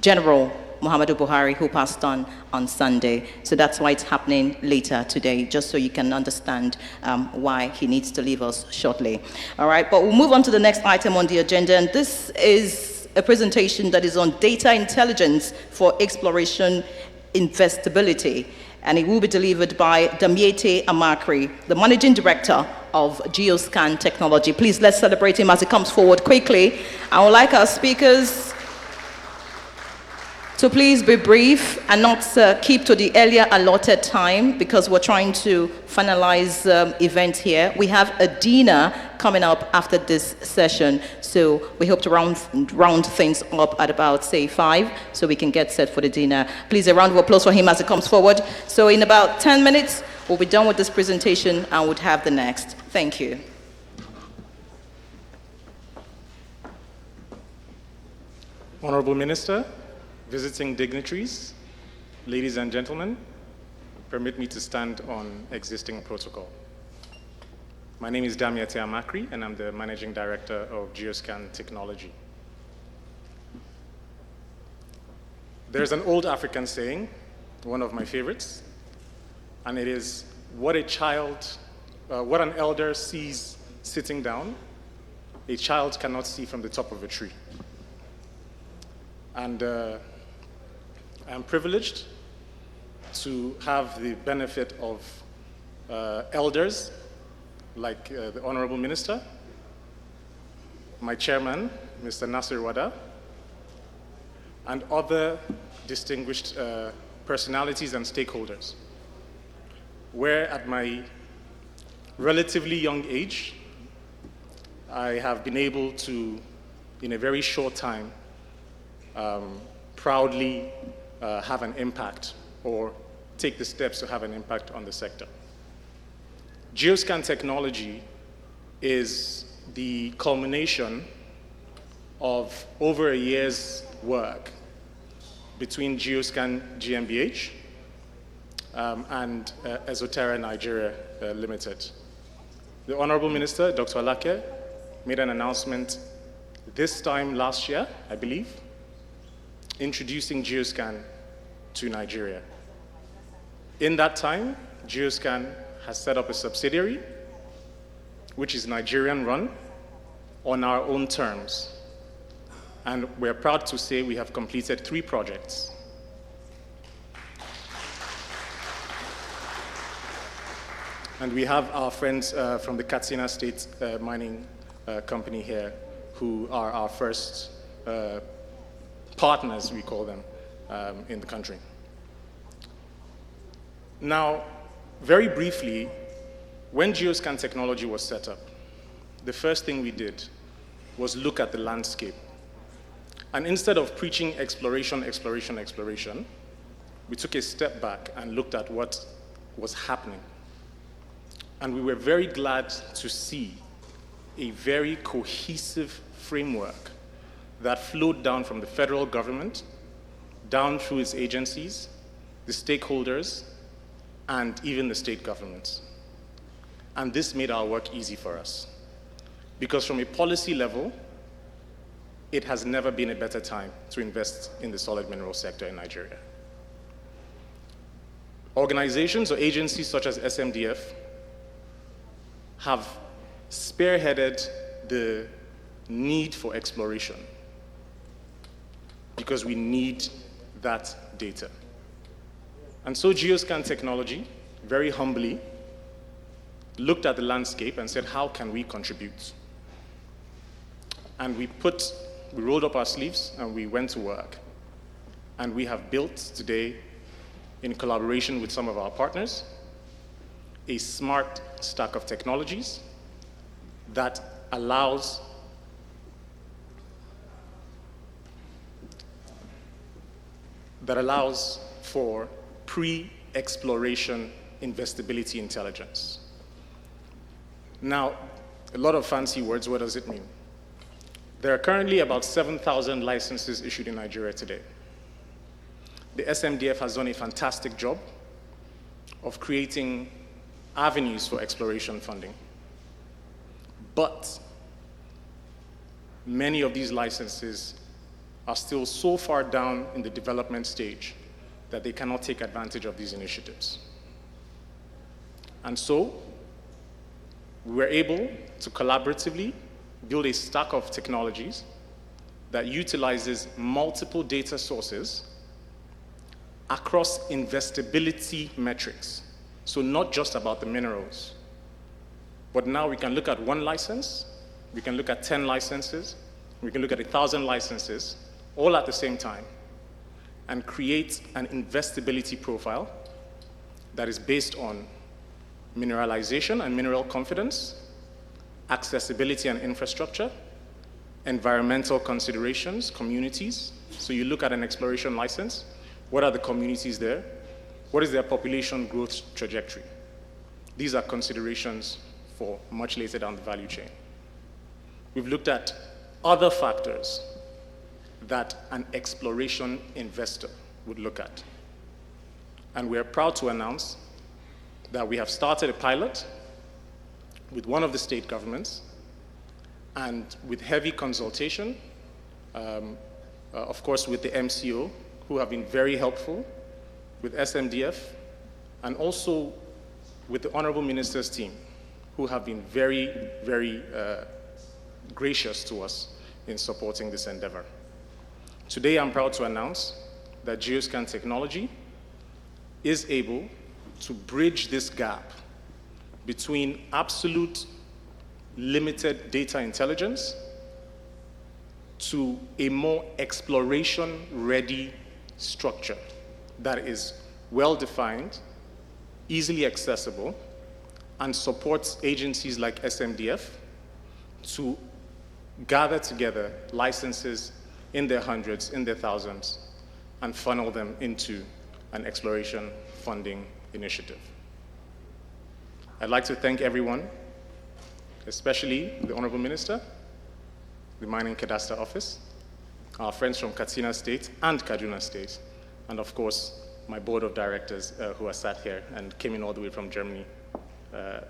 General Muhammadu Buhari, who passed on Sunday. So that's why it's happening later today, just so you can understand why he needs to leave us shortly. All right, but we'll move on to the next item on the agenda, and this is a presentation that is on data intelligence for exploration investability, and it will be delivered by Damiete Amakri, the Managing Director of Geoscan Technology. Please, let's celebrate him as he comes forward quickly. I would like our speakers so please be brief and not keep to the earlier allotted time, because we're trying to finalize event here. We have a dinner coming up after this session, so we hope to round things up at about, say, 5, so we can get set for the dinner. Please, a round of applause for him as he comes forward. So in about 10 minutes, we'll be done with this presentation and we'll have the next. Thank you. Honorable Minister, visiting dignitaries, ladies and gentlemen, permit me to stand on existing protocol. My name is Damiete Amakri, and I'm the Managing Director of Geoscan Technology. There's an old African saying, one of my favorites, and it is, what an elder sees sitting down, a child cannot see from the top of a tree. And I'm privileged to have the benefit of elders like the Honorable Minister, my chairman, Mr. Nasir Wada, and other distinguished personalities and stakeholders, where at my relatively young age, I have been able to, in a very short time, proudly have an impact or take the steps to have an impact on the sector. Geoscan Technology is the culmination of over a year's work between Geoscan GmbH and Esoterra Nigeria Limited. The Honorable Minister, Dr. Alake, made an announcement this time last year, I believe, introducing Geoscan to Nigeria. In that time, Geoscan has set up a subsidiary, which is Nigerian run, on our own terms. And we're proud to say we have completed 3 projects. And we have our friends from the Katsina State Mining company here, who are our first partners, we call them, in the country. Now, very briefly, when Geoscan technology was set up, the first thing we did was look at the landscape. And instead of preaching exploration, exploration, exploration, we took a step back and looked at what was happening. And we were very glad to see a very cohesive framework that flowed down from the federal government, down through its agencies, the stakeholders, and even the state governments. And this made our work easy for us. Because from a policy level, it has never been a better time to invest in the solid mineral sector in Nigeria. Organizations or agencies such as SMDF have spearheaded the need for exploration because we need that data. And so Geoscan technology, very humbly, looked at the landscape and said, how can we contribute? And we rolled up our sleeves and we went to work. And we have built today, in collaboration with some of our partners, a smart stack of technologies that allows for pre-exploration investibility intelligence. Now, a lot of fancy words, what does it mean? There are currently about 7,000 licenses issued in Nigeria today. The SMDF has done a fantastic job of creating avenues for exploration funding. But many of these licenses are still so far down in the development stage that they cannot take advantage of these initiatives. And so, we were able to collaboratively build a stack of technologies that utilizes multiple data sources across investability metrics. So not just about the minerals, but now we can look at one license, we can look at 10 licenses, we can look at 1,000 licenses, all at the same time, and create an investability profile that is based on mineralization and mineral confidence, accessibility and infrastructure, environmental considerations, communities. So you look at an exploration license, what are the communities there? What is their population growth trajectory? These are considerations for much later down the value chain. We've looked at other factors that an exploration investor would look at. And we're proud to announce that we have started a pilot with one of the state governments and with heavy consultation, of course with the MCO, who have been very helpful, with SMDF, and also with the Honorable Minister's team, who have been very, very gracious to us in supporting this endeavor. Today, I'm proud to announce that Geoscan technology is able to bridge this gap between absolute limited data intelligence to a more exploration-ready structure that is well-defined, easily accessible, and supports agencies like SMDF to gather together licenses in their hundreds, in their thousands, and funnel them into an exploration funding initiative. I'd like to thank everyone, especially the Honorable Minister, the Mining Cadastre Office, our friends from Katsina State and Kaduna State, and of course, my board of directors who are sat here and came in all the way from Germany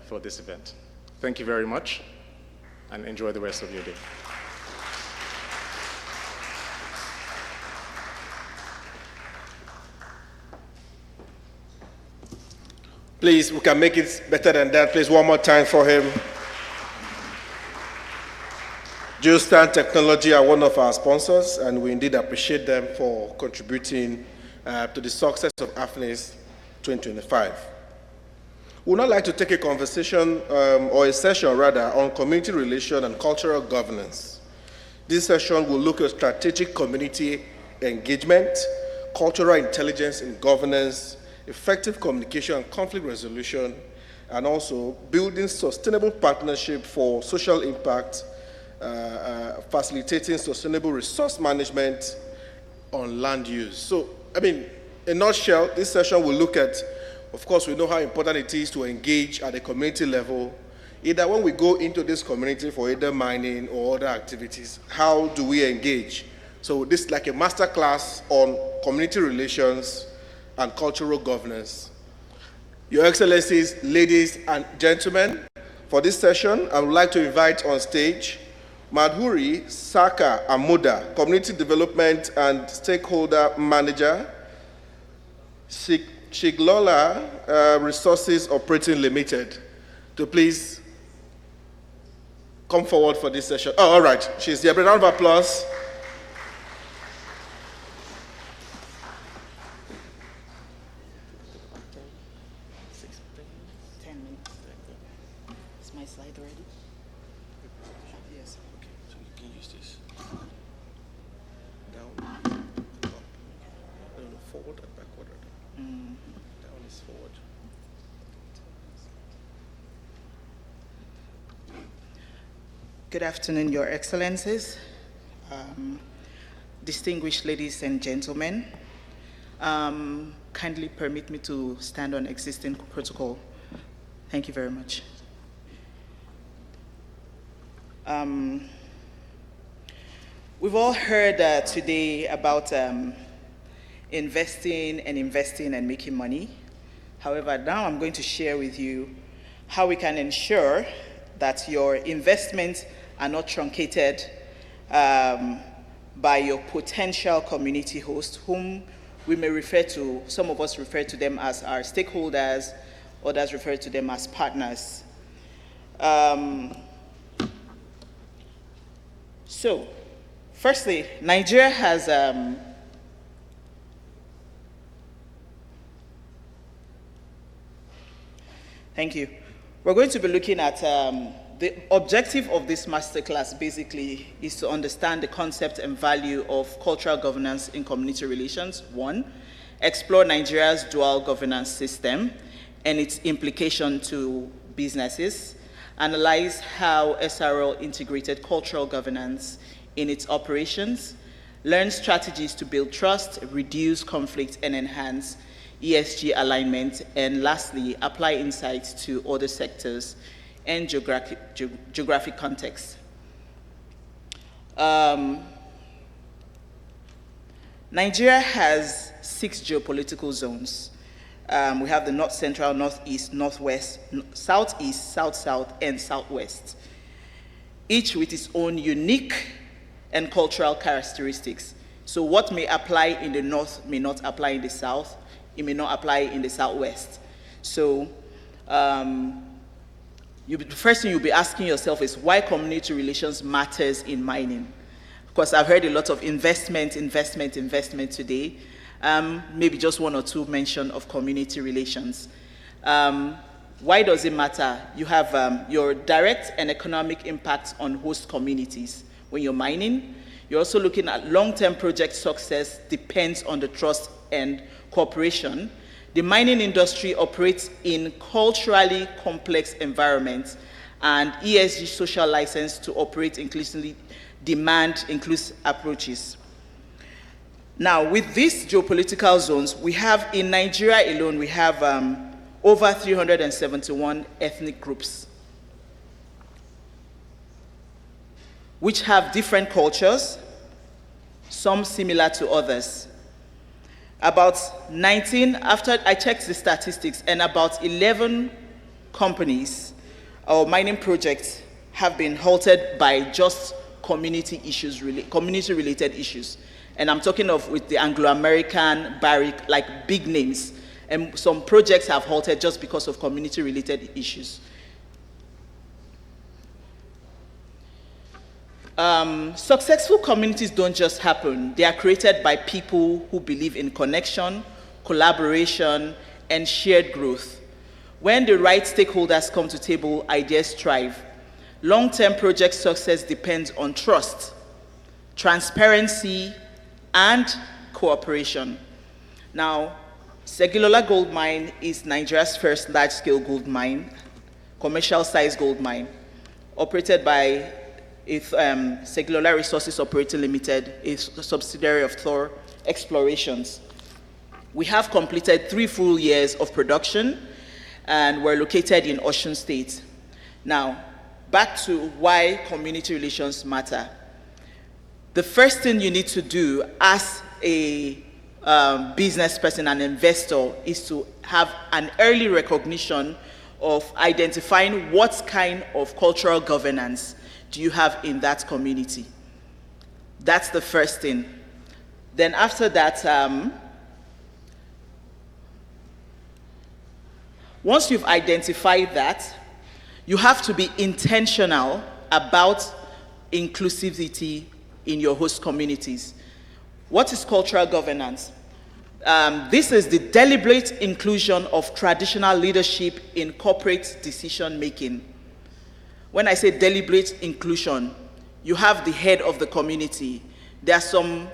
for this event. Thank you very much, and enjoy the rest of your day. Please, we can make it better than that. Please, one more time for him. Geoscan Technology are one of our sponsors, and we indeed appreciate them for contributing to the success of Afnis 2025. We would now like to take a conversation, or a session rather, on community relation and cultural governance. This session will look at strategic community engagement, cultural intelligence in governance, effective communication and conflict resolution, and also building sustainable partnership for social impact, facilitating sustainable resource management on land use. So, in a nutshell, this session will look at, of course, we know how important it is to engage at the community level, either when we go into this community for either mining or other activities, how do we engage? So this is like a master class on community relations and cultural governance. Your Excellencies, ladies and gentlemen, for this session, I would like to invite on stage Madhuri Saka Amuda, Community Development and Stakeholder Manager, Shiglola Resources Operating Limited, to please come forward for this session. Oh, all right, she's here. A round of applause. Good afternoon, Your Excellencies, distinguished ladies and gentlemen. Kindly permit me to stand on existing protocol. Thank you very much. We've all heard today about investing and making money. However, now I'm going to share with you how we can ensure that your investments are not truncated by your potential community host, whom we may refer to, some of us refer to them as our stakeholders, others refer to them as partners. So, firstly, Nigeria has thank you. We're going to be looking at the objective of this masterclass basically is to understand the concept and value of cultural governance in community relations. One, explore Nigeria's dual governance system and its implication to businesses. Analyze how SRL integrated cultural governance in its operations. Learn strategies to build trust, reduce conflict, and enhance ESG alignment. And lastly, apply insights to other sectors and geographic context. Nigeria has 6 geopolitical zones. We have the North Central, Northeast, Northwest, Southeast, South-South, and Southwest, each with its own unique and cultural characteristics. So what may apply in the North may not apply in the South, it may not apply in the Southwest. So the first thing you'll be asking yourself is why community relations matters in mining. Because I've heard a lot of investment today. Maybe just one or two mention of community relations. Why does it matter? You have your direct and economic impact on host communities. When you're mining, you're also looking at long-term project success depends on the trust and cooperation. The mining industry operates in culturally complex environments, and ESG social license to operate inclusively demand inclusive approaches. Now, with these geopolitical zones, we have in Nigeria alone, we have over 371 ethnic groups, which have different cultures, some similar to others. About 19, after I checked the statistics, and about 11 companies or mining projects have been halted by just community-related issues. And I'm talking of with the Anglo-American, Barrick, like big names. And some projects have halted just because of community-related issues. Successful communities don't just happen. They are created by people who believe in connection, collaboration, and shared growth. When the right stakeholders come to table, ideas thrive. Long-term project success depends on trust, transparency, and cooperation. Now, Segilola Gold Mine is Nigeria's first large-scale gold mine, commercial-sized gold mine, operated by Segilola Resources Operating Limited, a subsidiary of Thor Explorations. We have completed 3 full years of production, and we're located in Osun State. Now, back to why community relations matter. The first thing you need to do as a business person and investor is to have an early recognition of identifying what kind of cultural governance do you have in that community. That's the first thing. Then after that, once you've identified that, you have to be intentional about inclusivity in your host communities. What is cultural governance? This is the deliberate inclusion of traditional leadership in corporate decision making. When I say deliberate inclusion, you have the head of the community. There are some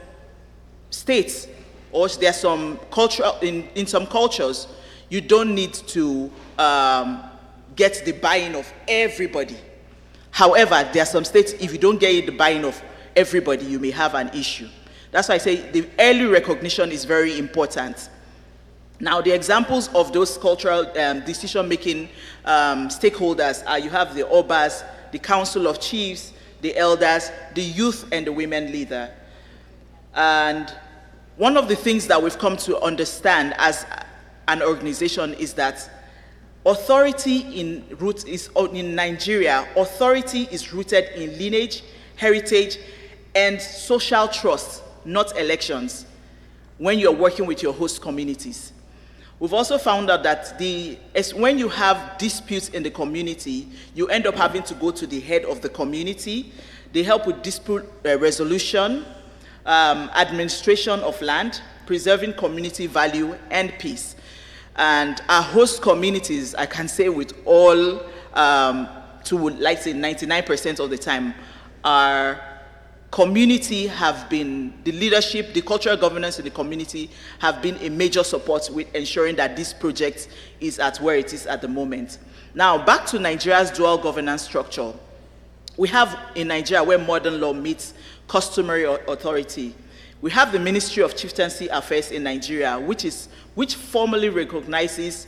states, or there are some cultural, in some cultures, you don't need to get the buy-in of everybody. However, there are some states, if you don't get the buy-in of everybody, you may have an issue. That's why I say the early recognition is very important. Now, the examples of those cultural decision-making stakeholders are, you have the Obas, the Council of Chiefs, the elders, the youth, and the women leader. And one of the things that we've come to understand as an organization is that authority in Nigeria, authority is rooted in lineage, heritage, and social trust, not elections, when you're working with your host communities. We've also found out that when you have disputes in the community, you end up having to go to the head of the community. They help with dispute resolution, administration of land, preserving community value, and peace. And our host communities, I can say with all, like say 99% of the time, our community have been, the leadership, the cultural governance in the community have been a major support with ensuring that this project is at where it is at the moment. Now, back to Nigeria's dual governance structure. We have in Nigeria where modern law meets customary authority. We have the Ministry of Chieftaincy Affairs in Nigeria, which formally recognizes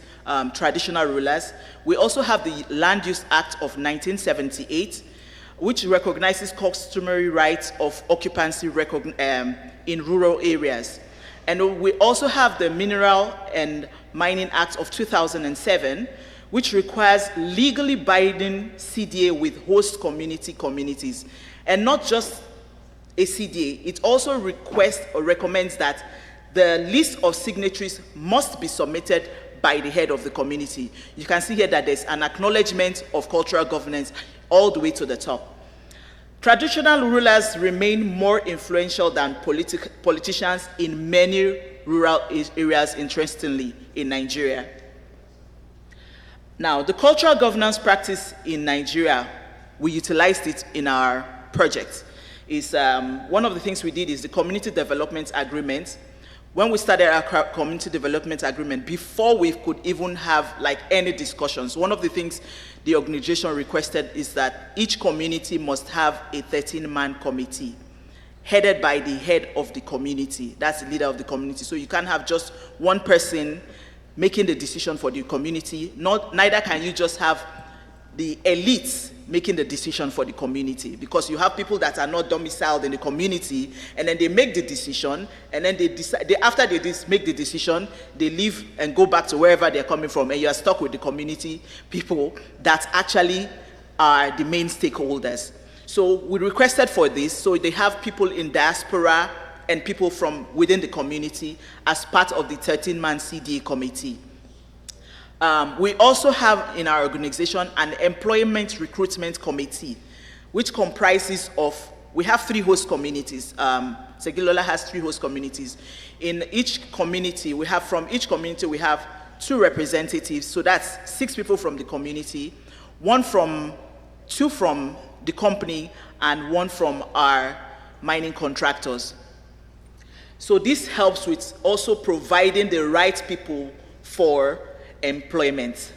traditional rulers. We also have the Land Use Act of 1978, which recognizes customary rights of occupancy in rural areas. And we also have the Mineral and Mining Act of 2007, which requires legally binding CDA with host communities. And not just a CDA, it also requests or recommends that the list of signatories must be submitted by the head of the community. You can see here that there's an acknowledgement of cultural governance all the way to the top. Traditional rulers remain more influential than politicians in many rural areas, interestingly, in Nigeria. Now, the cultural governance practice in Nigeria, we utilized it in our project. One of the things we did is the community development agreement. When we started our community development agreement, before we could even have like any discussions, one of the things the organization requested is that each community must have a 13-man committee headed by the head of the community. That's the leader of the community. So you can't have just one person making the decision for the community. Neither can you just have the elites making the decision for the community, because you have people that are not domiciled in the community, and then they make the decision, and then after they make the decision, they leave and go back to wherever they're coming from, and you're stuck with the community people that actually are the main stakeholders. So we requested for this, so they have people in diaspora and people from within the community as part of the 13-man CDA committee. We also have in our organization an employment recruitment committee, which comprises of, we have 3 host communities. Segilola has 3 host communities. In each community, from each community, we have 2 representatives, so that's 6 people from the community, 2 from the company, and 1 from our mining contractors. So this helps with also providing the right people for employment.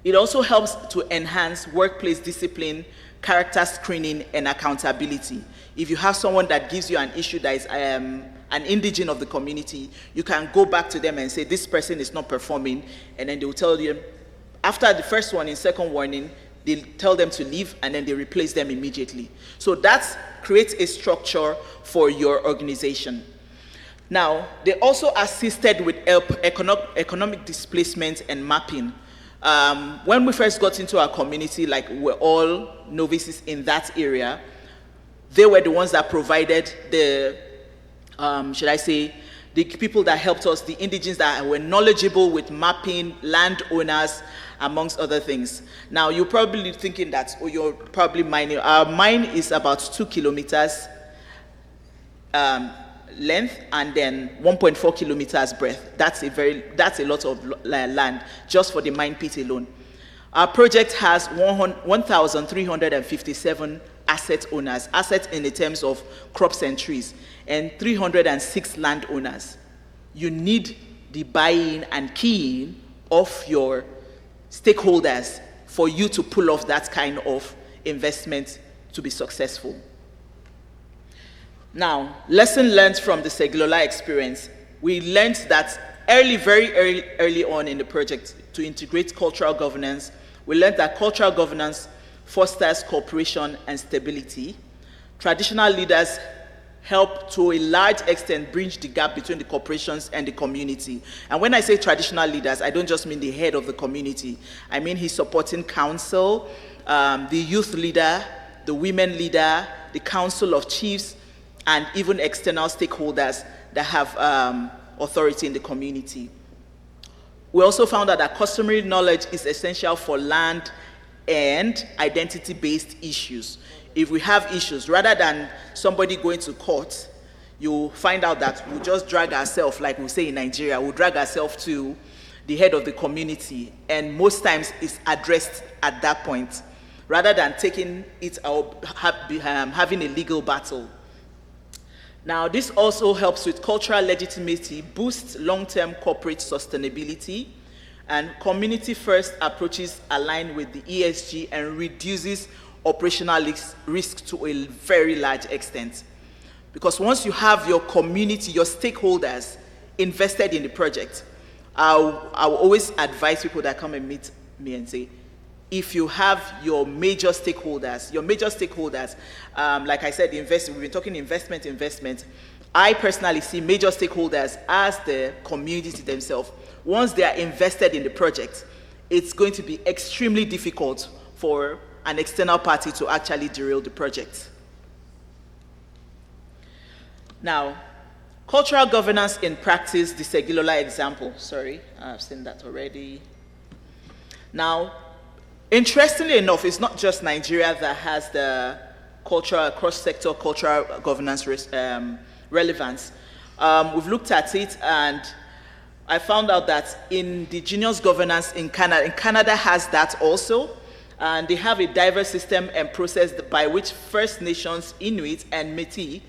It also helps to enhance workplace discipline, character screening, and accountability. If you have someone that gives you an issue that is an indigene of the community, you can go back to them and say, this person is not performing, and then they will tell you, after the first warning, second warning, they tell them to leave, and then they replace them immediately. So that creates a structure for your organization. Now, they also assisted with economic displacement and mapping. When we first got into our community, like we're all novices in that area, they were the ones that provided the, the people that helped us, the indigenes that were knowledgeable with mapping, landowners, amongst other things. Now, you're probably thinking that, oh, you're probably mining. Our mine is about 2 kilometers length and then 1.4 kilometers breadth. That's a lot of land just for the mine pit alone. Our project has 1,357 asset owners, assets in the terms of crops and trees, and 306 landowners. You need the buy-in and key-in of your stakeholders for you to pull off that kind of investment to be successful. Now, lesson learned from the Segilola experience. We learned that very early on in the project to integrate cultural governance. We learned that cultural governance fosters cooperation and stability. Traditional leaders help to a large extent bridge the gap between the corporations and the community. And when I say traditional leaders, I don't just mean the head of the community. I mean his supporting council, the youth leader, the women leader, the council of chiefs, and even external stakeholders that have authority in the community. We also found out that customary knowledge is essential for land and identity-based issues. If we have issues, rather than somebody going to court, you find out that we'll just drag ourselves, like we say in Nigeria, we'll drag ourselves to the head of the community, and most times it's addressed at that point, rather than taking it out, having a legal battle. Now, this also helps with cultural legitimacy, boosts long-term corporate sustainability, and community-first approaches align with the ESG and reduces operational risk to a very large extent. Because once you have your community, your stakeholders invested in the project, I will always advise people that come and meet me and say, if you have your major stakeholders, like I said, we've been talking investment. I personally see major stakeholders as the community themselves. Once they are invested in the project, it's going to be extremely difficult for an external party to actually derail the project. Now, cultural governance in practice, the Segilola example. Sorry, I've seen that already. Now, interestingly enough, it's not just Nigeria that has the cultural, cross-sector cultural governance relevance. We've looked at it, and I found out that indigenous governance in Canada has that also. And they have a diverse system and process by which First Nations, Inuit, and Métis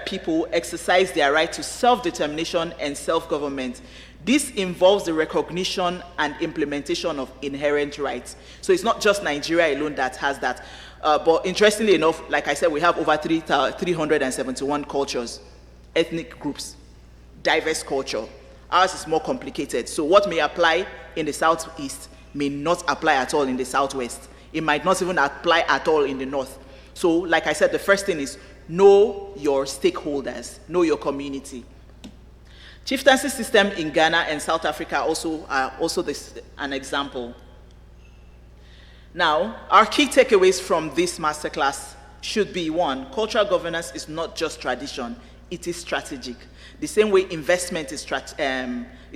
people exercise their right to self-determination and self-government. This involves the recognition and implementation of inherent rights. So it's not just Nigeria alone that has that. But interestingly enough, like I said, we have over 371 cultures, ethnic groups, diverse culture. Ours is more complicated. So what may apply in the Southeast may not apply at all in the Southwest. It might not even apply at all in the North. So, like I said, the first thing is know your stakeholders, know your community. Chieftaincy system in Ghana and South Africa are also an example. Now, our key takeaways from this masterclass should be: 1, cultural governance is not just tradition, it is strategic. The same way investment is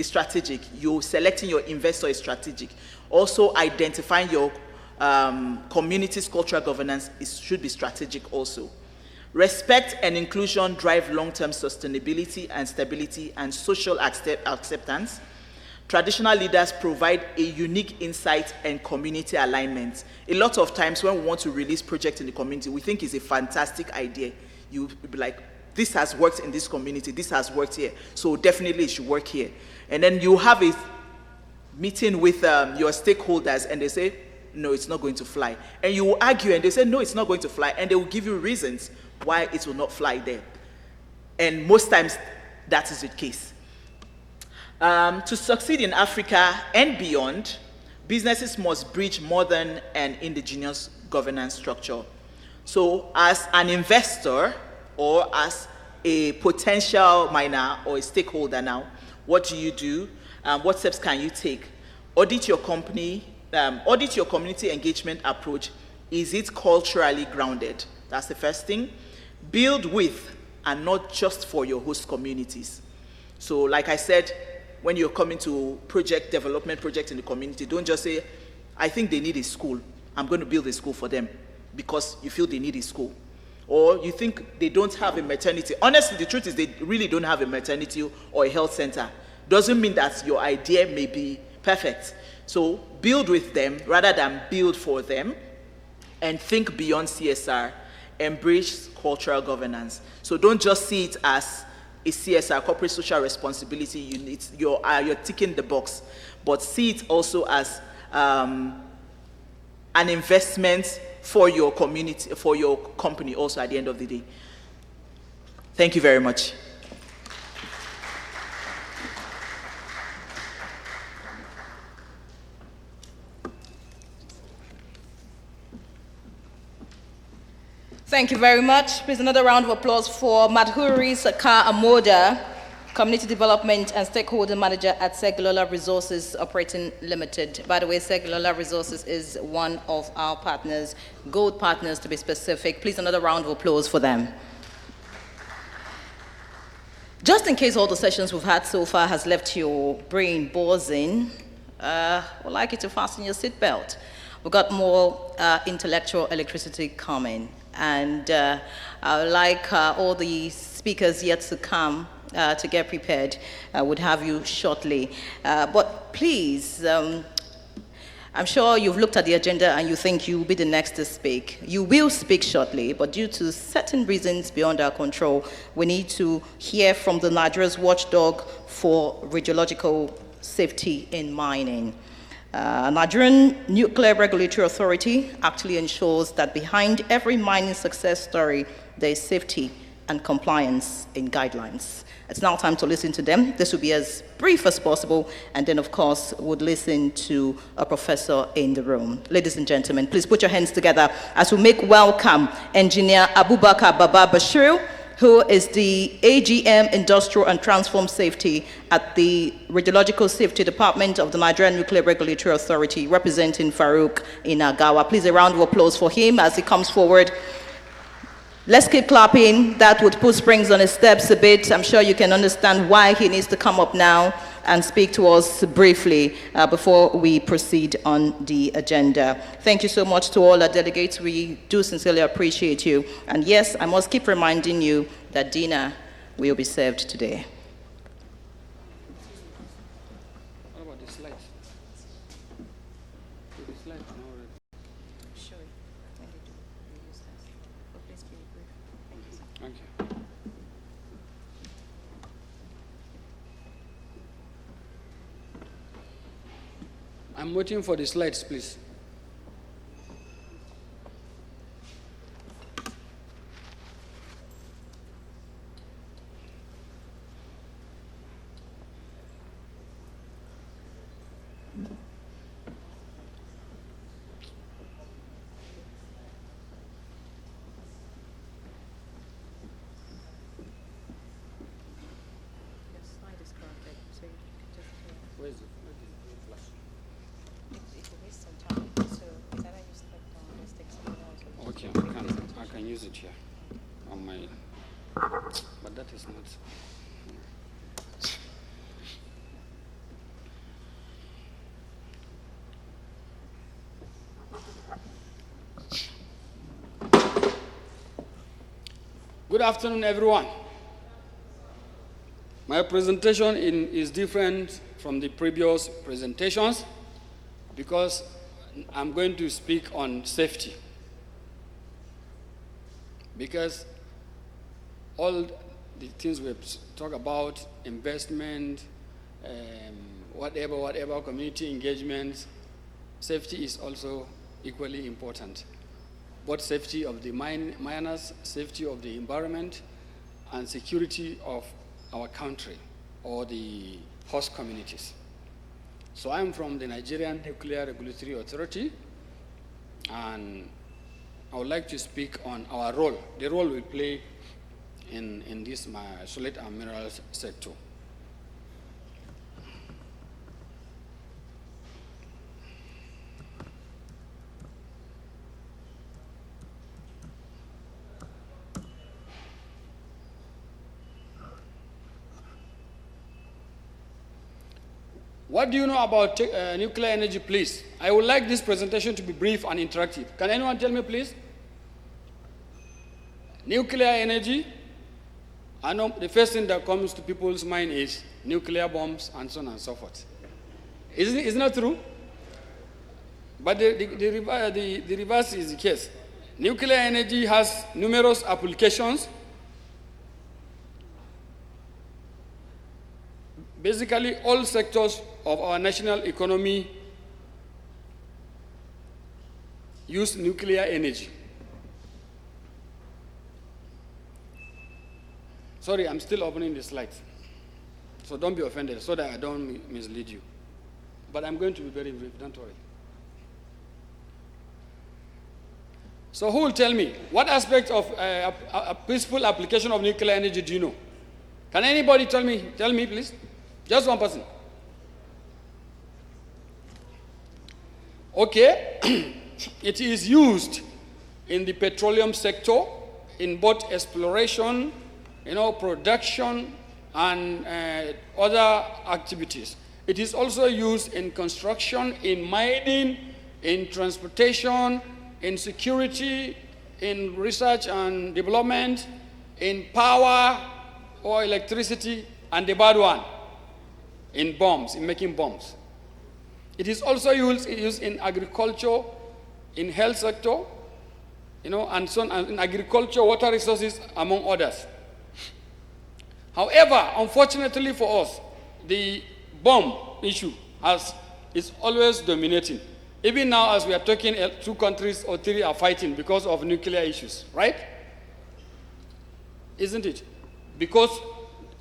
strategic, you selecting your investor is strategic. Also, identifying your community's cultural governance should be strategic also. Respect and inclusion drive long-term sustainability and stability and social acceptance. traditional leaders provide a unique insight and community alignment. A lot of times when we want to release projects in the community, we think it's a fantastic idea. You be like, this has worked in this community, this has worked here, so definitely it should work here. And then you have a meeting with your stakeholders and they say, no, it's not going to fly. And you will argue and they say, no, it's not going to fly. And they will give you reasons why it will not fly there. And most times, that is the case. To succeed in Africa and beyond, businesses must bridge modern and indigenous governance structure. So as an investor or as a potential miner or a stakeholder now, what do you do? What steps can you take? Audit your company, audit your community engagement approach. Is it culturally grounded? That's the first thing. Build with and not just for your host communities. So like I said, when you're coming to development project in the community, don't just say, I think they need a school. I'm going to build a school for them because you feel they need a school. Or you think they don't have a maternity. Honestly, the truth is they really don't have a maternity or a health center. Doesn't mean that your idea may be perfect. So build with them rather than build for them, and think beyond CSR. Embrace cultural governance. So don't just see it as a CSR, corporate social responsibility unit. You're ticking the box, but see it also as an investment for your community, for your company also at the end of the day. Thank you very much. Thank you very much. Please another round of applause for Madhuri Saka Amoda, Community Development and Stakeholder Manager at Segulola Resources Operating Limited. By the way, Segulola Resources is one of our partners, gold partners to be specific. Please another round of applause for them. Just in case all the sessions we've had so far has left your brain buzzing, I'd like you to fasten your seatbelt. We've got more intellectual electricity coming. And I would like all the speakers yet to come to get prepared. I would have you shortly. But please, I'm sure you've looked at the agenda and you think you will be the next to speak. You will speak shortly, but due to certain reasons beyond our control, we need to hear from the Nigeria's watchdog for radiological safety in mining. Nigerian Nuclear Regulatory Authority actually ensures that behind every mining success story, there is safety and compliance in guidelines. It's now time to listen to them. This will be as brief as possible, and then, of course, we'll listen to a professor in the room. Ladies and gentlemen, please put your hands together as we make welcome Engineer Abubakar Baba Bashir, who is the AGM Industrial and Transform Safety at the Radiological Safety Department of the Nigerian Nuclear Regulatory Authority, representing Farouk in Agawa. Please, a round of applause for him as he comes forward. Let's keep clapping. That would put springs on his steps a bit. I'm sure you can understand why he needs to come up now and speak to us briefly before we proceed on the agenda. Thank you so much to all our delegates. We do sincerely appreciate you. And yes, I must keep reminding you that dinner will be served today. What about the slides? The slides are not ready. Sure. When they do, we use that. But please be brief. Thank you, sir. Thank you. I'm waiting for the slides, please. Your slide is corrected, so you can just Where is it? Flash. it will waste some time. So it's either you step down or just take something else. Okay, I can use it here on my, but that is not. Good afternoon, everyone. My presentation is different from the previous presentations because I'm going to speak on safety. Because all the things we've talked about, investment, whatever, community engagement, safety is also equally important. Both safety of the miners, safety of the environment, and security of our country or the host communities. So I'm from the Nigerian Nuclear Regulatory Authority, and I would like to speak on our role, the role we play in this solid and minerals sector. What do you know about nuclear energy, please? I would like this presentation to be brief and interactive. Can anyone tell me, please? Nuclear energy, I know the first thing that comes to people's mind is nuclear bombs and so on and so forth. Isn't it not true? But the reverse is the case. Nuclear energy has numerous applications. Basically, all sectors of our national economy use nuclear energy. Sorry, I'm still opening the slides. So don't be offended so that I don't mislead you. But I'm going to be very brief, don't worry. So who will tell me, what aspect of a peaceful application of nuclear energy do you know? Can anybody tell me please? Just one person. Okay, it is used in the petroleum sector, in both exploration, production, and other activities. It is also used in construction, in mining, in transportation, in security, in research and development, in power or electricity, and the bad one, in bombs, in making bombs. It is also used in agriculture, in health sector, and so on, in agriculture, water resources, among others. However, unfortunately for us, the bomb issue is always dominating. Even now, as we are talking, 2 countries or 3 are fighting because of nuclear issues, right? Isn't it? Because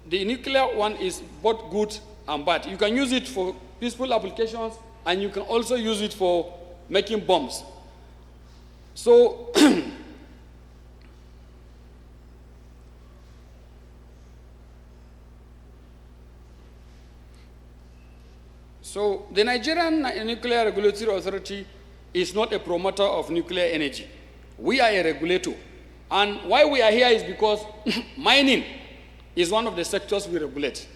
the nuclear one is both good and bad. You can use it for peaceful applications, and you can also use it for making bombs. So, so the Nigerian Nuclear Regulatory Authority is not a promoter of nuclear energy. We are a regulator. And why we are here is because mining is one of the sectors we regulate.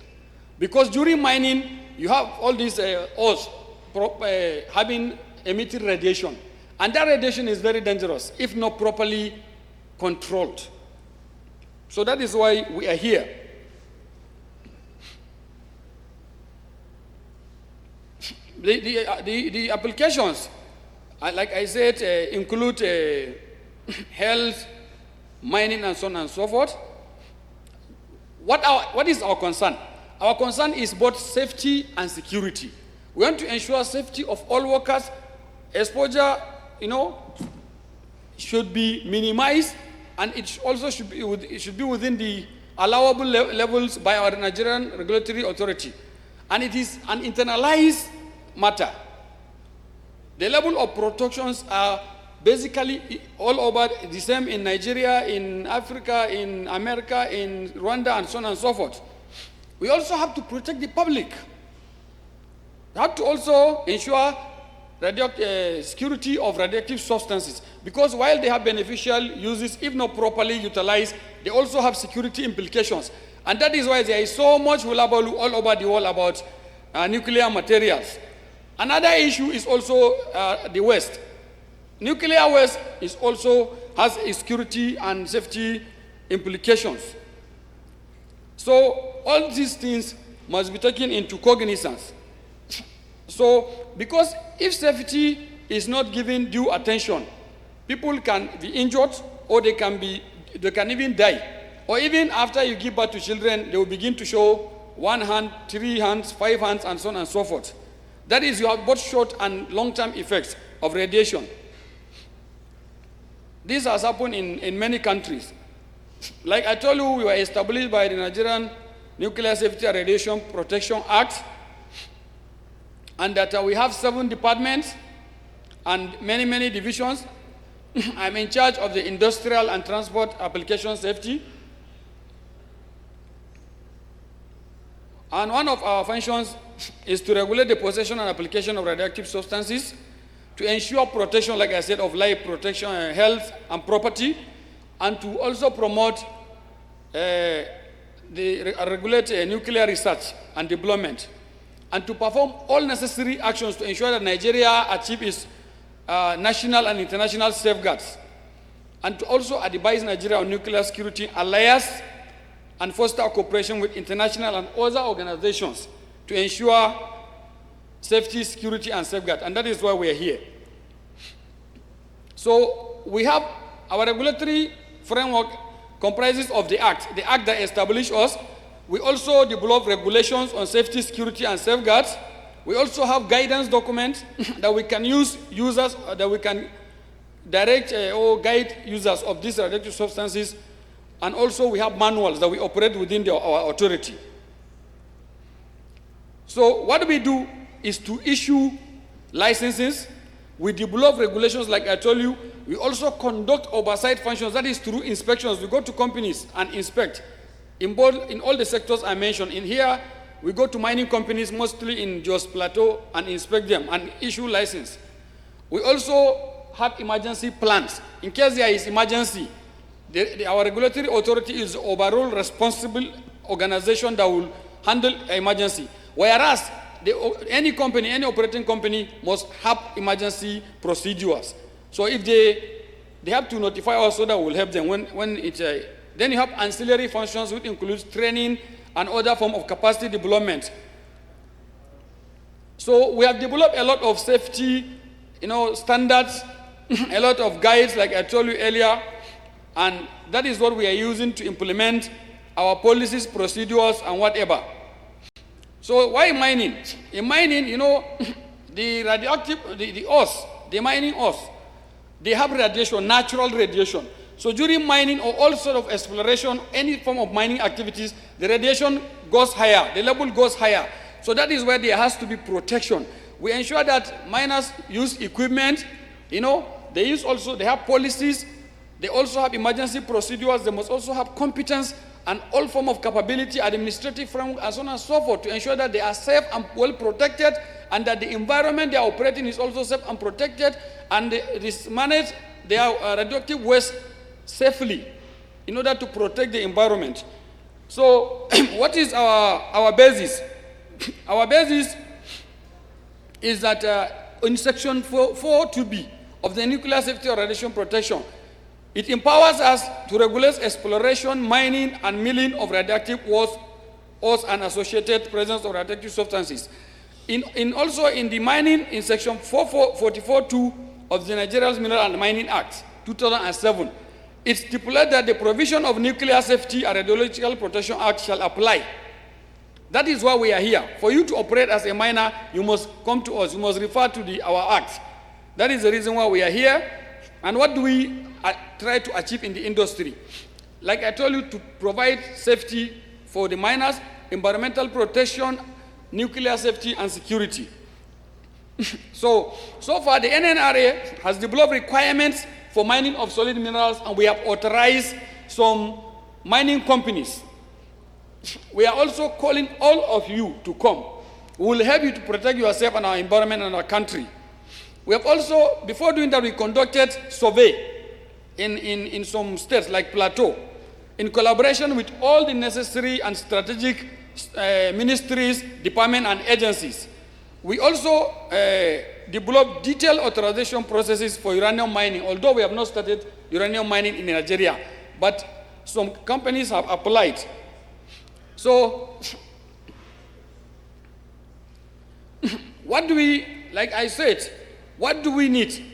Because during mining, you have all these ores emitting radiation. And that radiation is very dangerous if not properly controlled. So that is why we are here. The applications, like I said, include health, mining, and so on and so forth. What is our concern? Our concern is both safety and security. We want to ensure safety of all workers. Exposure, should be minimized, and it also should be within the allowable levels by our Nigerian Regulatory Authority. And it is an internalized matter. The level of protections are basically all over the same in Nigeria, in Africa, in America, in Rwanda, and so on and so forth. We also have to protect the public. We have to also ensure security of radioactive substances, because while they have beneficial uses, if not properly utilized, they also have security implications. And that is why there is so much hullabaloo all over the world about nuclear materials. Another issue is also the waste. Nuclear waste has security and safety implications. So all these things must be taken into cognizance. So, because if safety is not given due attention, people can be injured, or they can even die. Or even after you give birth to children, they will begin to show 1 hand, 3 hands, 5 hands, and so on and so forth. That is, you have both short and long-term effects of radiation. This has happened in many countries. Like I told you, we were established by the Nigerian Nuclear Safety and Radiation Protection Act, and that we have 7 departments and many, many divisions. I'm in charge of the industrial and transport application safety. And one of our functions is to regulate the possession and application of radioactive substances, to ensure protection, like I said, of life, protection, health, and property, and to also promote regulate nuclear research and development, and to perform all necessary actions to ensure that Nigeria achieves its national and international safeguards, and to also advise Nigeria on nuclear security alliance and foster cooperation with international and other organizations to ensure safety, security, and safeguard. And that is why we are here. So we have our regulatory framework comprises of the act that establishes us. We also develop regulations on safety, security, and safeguards. We also have guidance documents that we can use users, that we can direct or guide users of these radioactive substances. And also we have manuals that we operate within our authority. So what we do is to issue licenses. We develop regulations, like I told you. We also conduct oversight functions, that is through inspections. We go to companies and inspect in all the sectors I mentioned. In here, we go to mining companies, mostly in Jos Plateau, and inspect them and issue license. We also have emergency plans. In case there is emergency, our regulatory authority is overall responsible organization that will handle emergency. Whereas any company, any operating company must have emergency procedures. So if they have to notify us so that we'll help them when it's then you have ancillary functions, which includes training and other form of capacity development. So we have developed a lot of safety, standards, a lot of guides, like I told you earlier, and that is what we are using to implement our policies, procedures, and whatever. So why mining? In mining, the radioactive, the ores, the mining ores, they have radiation, natural radiation. So during mining or all sort of exploration, any form of mining activities, the radiation goes higher, the level goes higher. So that is where there has to be protection. We ensure that miners use equipment, they have policies, they also have emergency procedures, they must also have competence and all form of capability, administrative framework, and so on and so forth, to ensure that they are safe and well protected, and that the environment they are operating is also safe and protected, and they manage their radioactive waste safely in order to protect the environment. So what is our basis? Our basis is that in section 4.2b of the Nuclear Safety and Radiation Protection, it empowers us to regulate exploration, mining, and milling of radioactive ores and associated presence of radioactive substances. Also in the mining, in section 44.2 of the Nigerian Mineral and Mining Act, 2007, it stipulates that the provision of Nuclear Safety and Radiological Protection Act shall apply. That is why we are here. For you to operate as a miner, you must come to us. You must refer to our act. That is the reason why we are here. And what do we try to achieve in the industry? Like I told you, to provide safety for the miners, environmental protection, nuclear safety, and security. So far the NNRA has developed requirements for mining of solid minerals, and we have authorized some mining companies. We are also calling all of you to come. We will help you to protect yourself and our environment and our country. We have also, before doing that, we conducted survey in some states like Plateau, in collaboration with all the necessary and strategic ministries, departments, and agencies. We also developed detailed authorization processes for uranium mining, although we have not started uranium mining in Nigeria, but some companies have applied. So what do we, like I said, what do we need?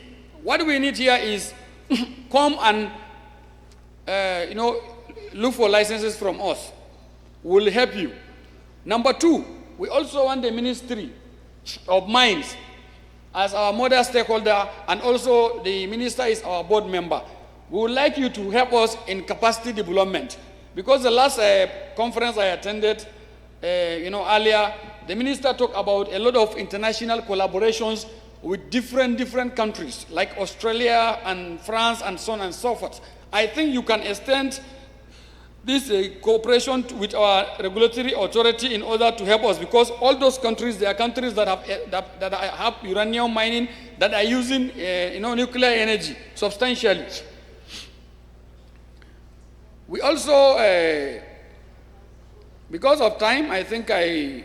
What we need here is come and, look for licenses from us. We'll help you. Number two, we also want the Ministry of Mines as our mother stakeholder, and also the minister is our board member. We would like you to help us in capacity development, because the last conference I attended, earlier, the minister talked about a lot of international collaborations with different countries like Australia and France and so on and so forth. I think you can extend this cooperation with our regulatory authority in order to help us, because all those countries, they are countries that have uranium mining, that are using nuclear energy substantially. We also, because of time, I think this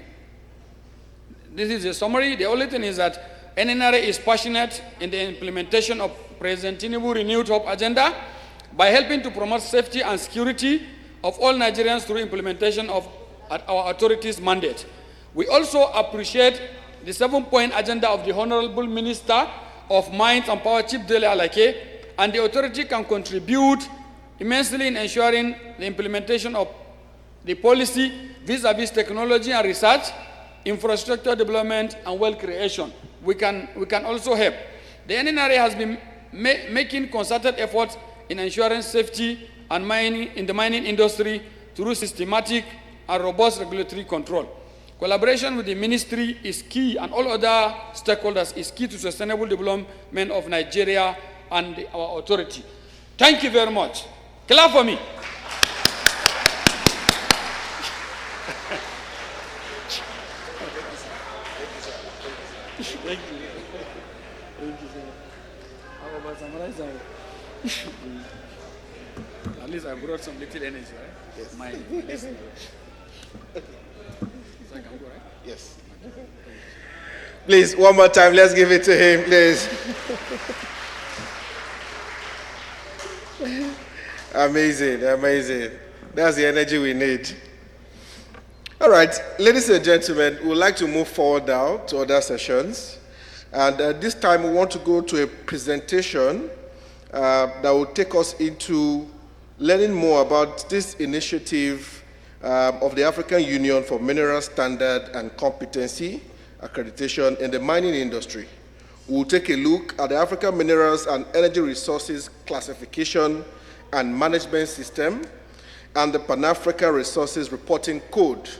is a summary. The only thing is that NNRA is passionate in the implementation of President Tinubu Renewed Hope agenda by helping to promote safety and security of all Nigerians through implementation of our authorities' mandate. We also appreciate the 7-point agenda of the Honorable Minister of Mines and Power, Chief Dele Alake, and the authority can contribute immensely in ensuring the implementation of the policy vis-a-vis technology and research, infrastructure development, and wealth creation. We can also help. The NNRA has been making concerted efforts in ensuring safety and mining in the mining industry through systematic and robust regulatory control. Collaboration with the ministry is key, and all other stakeholders is key to sustainable development of Nigeria and our authority. Thank you very much. Clap for me. Thank you. Thank you, sir. How about summarize? At least I brought some little energy, right? Yes. My listener. So I can go, right? Yes. Please, one more time, let's give it to him, please. Amazing, amazing. That's the energy we need. All right, ladies and gentlemen, we would like to move forward now to other sessions. And this time we want to go to a presentation that will take us into learning more about this initiative of the African Union for Mineral Standard and Competency Accreditation in the mining industry. We'll take a look at the African Minerals and Energy Resources Classification and Management System and the Pan-African Resources Reporting Code,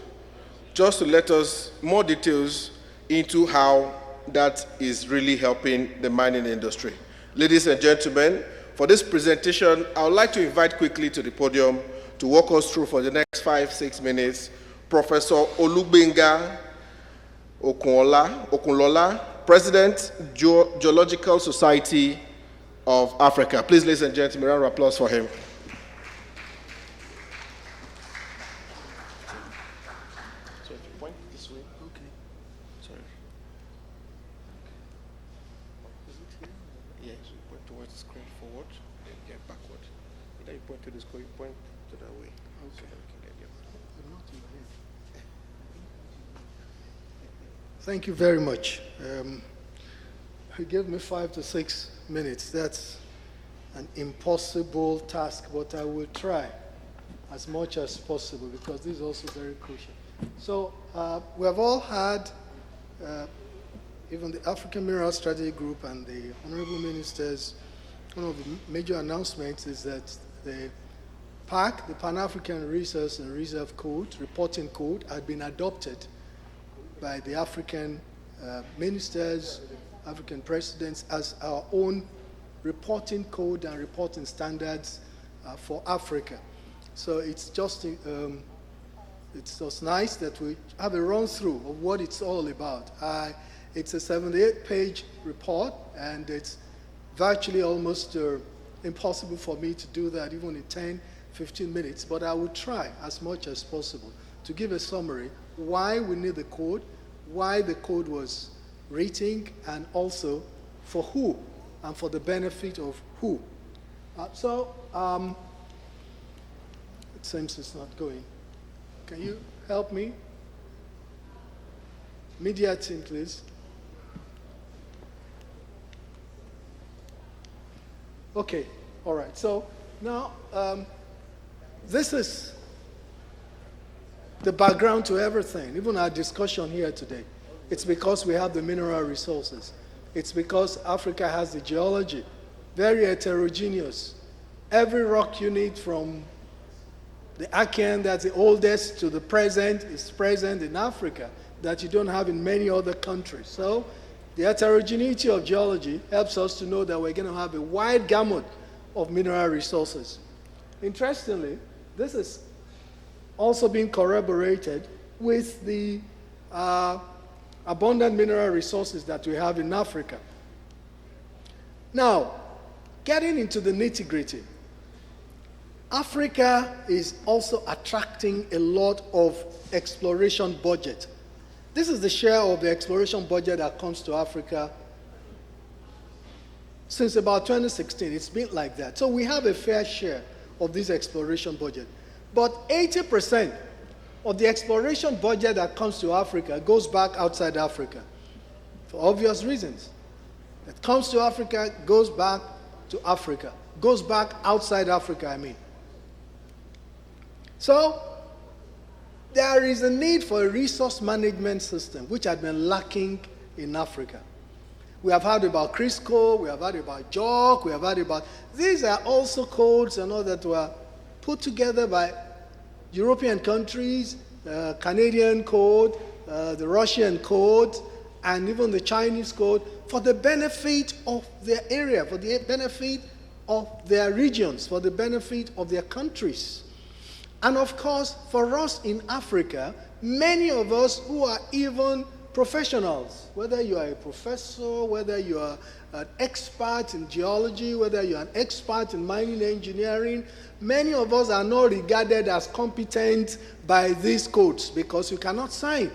just to let us more details into how that is really helping the mining industry. Ladies and gentlemen, for this presentation, I would like to invite quickly to the podium to walk us through for the next 5-6 minutes, Professor Olugbenga Okunlola, President, Geological Society of Africa. Please, ladies and gentlemen, a round of applause for him. So if you point this way, okay. Sorry. Is it here? Yes, you point towards the screen forward, then get backward. Then you point to the screen, you point to that way. Okay. So that we can get you. Thank you very much. You gave me 5 to 6 minutes. That's an impossible task, but I will try as much as possible because this is also very crucial. So we have all had, even the African Mineral Strategy Group and the Honorable Ministers, one of the major announcements is that the PAC, the Pan-African Resource and Reserve Code, Reporting Code, had been adopted by the African ministers, African presidents, as our own reporting code and reporting standards for Africa. So it's just nice that we have a run-through of what it's all about. It's a 78-page report, and it's virtually almost impossible for me to do that even in 10, 15 minutes, but I will try as much as possible to give a summary why we need the code, why the code was written, and also for who and for the benefit of who. It seems it's not going. Can you help me? Media team, please. Okay, all right. So now, this is the background to everything, even our discussion here today. It's because we have the mineral resources. It's because Africa has the geology, very heterogeneous. Every rock unit from the Achaean, that's the oldest, to the present, is present in Africa that you don't have in many other countries. So the heterogeneity of geology helps us to know that we're going to have a wide gamut of mineral resources. Interestingly, this is also being corroborated with the abundant mineral resources that we have in Africa. Now, getting into the nitty-gritty, Africa is also attracting a lot of exploration budget. This is the share of the exploration budget that comes to Africa since about 2016. It's been like that. So we have a fair share of this exploration budget. But 80% of the exploration budget that comes to Africa goes back outside Africa for obvious reasons. That comes to Africa, goes back to Africa, goes back outside Africa, I mean. So there is a need for a resource management system which had been lacking in Africa. We have heard about Crisco, we have heard about JOC, we have heard about, these are also codes and all that were put together by European countries, Canadian code, the Russian code, and even the Chinese code for the benefit of their area, for the benefit of their regions, for the benefit of their countries. And of course, for us in Africa, many of us who are even professionals, whether you are a professor, whether you are an expert in geology, whether you are an expert in mining engineering, many of us are not regarded as competent by these codes because you cannot sign.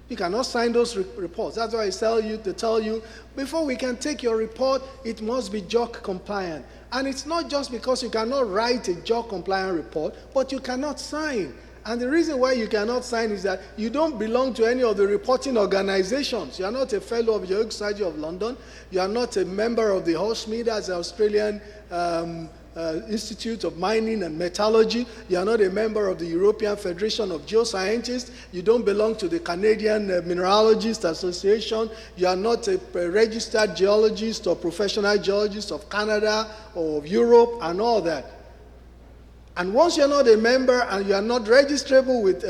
You cannot sign those reports. That's why I tell you, before we can take your report, it must be JOC compliant. And it's not just because you cannot write a JOC compliant report, but you cannot sign. And the reason why you cannot sign is that you don't belong to any of the reporting organizations. You are not a fellow of the Geological Society of London. You are not a member of the HOSMI, that's the Australian Institute of Mining and Metallurgy. You are not a member of the European Federation of Geoscientists. You don't belong to the Canadian Mineralogist Association. You are not a registered geologist or professional geologist of Canada or of Europe and all that. And once you're not a member and you are not registrable with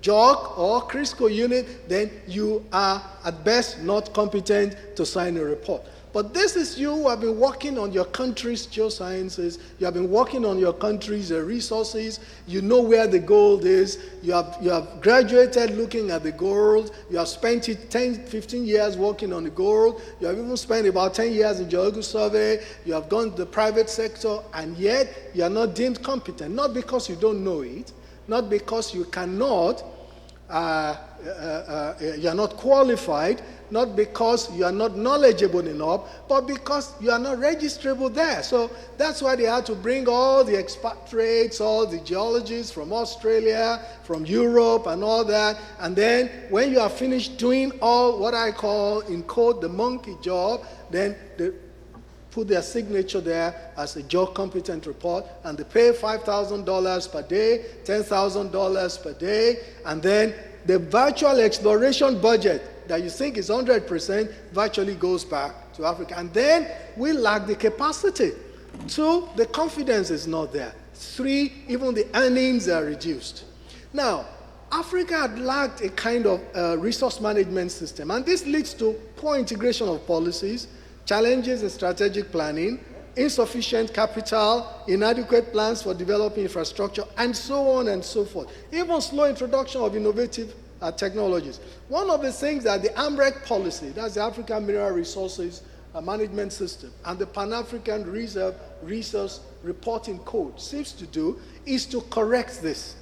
JOC or Crisco unit, then you are at best not competent to sign a report. But this is you who have been working on your country's geosciences, you have been working on your country's resources, you know where the gold is, you have graduated looking at the gold, you have spent 10, 15 years working on the gold, you have even spent about 10 years in geological survey, you have gone to the private sector, and yet you are not deemed competent, not because you don't know it, not because you cannot, you are not qualified, not because you are not knowledgeable enough, but because you are not registrable there. So that's why they had to bring all the expatriates, all the geologists from Australia, from Europe, and all that. And then when you are finished doing all what I call, in code, the monkey job, then they put their signature there as a JOC competent report, and they pay $5,000 per day, $10,000 per day, and then the virtual exploration budget that you think is 100% virtually goes back to Africa. And then we lack the capacity. 2, the confidence is not there. 3, even the earnings are reduced. Now, Africa had lacked a kind of resource management system, and this leads to poor integration of policies, challenges in strategic planning, insufficient capital, inadequate plans for developing infrastructure, and so on and so forth. Even slow introduction of innovative technologies. One of the things that the AMREC policy, that's the African Mineral Resources Management System, and the Pan-African Resource Reporting Code seems to do, is to correct this.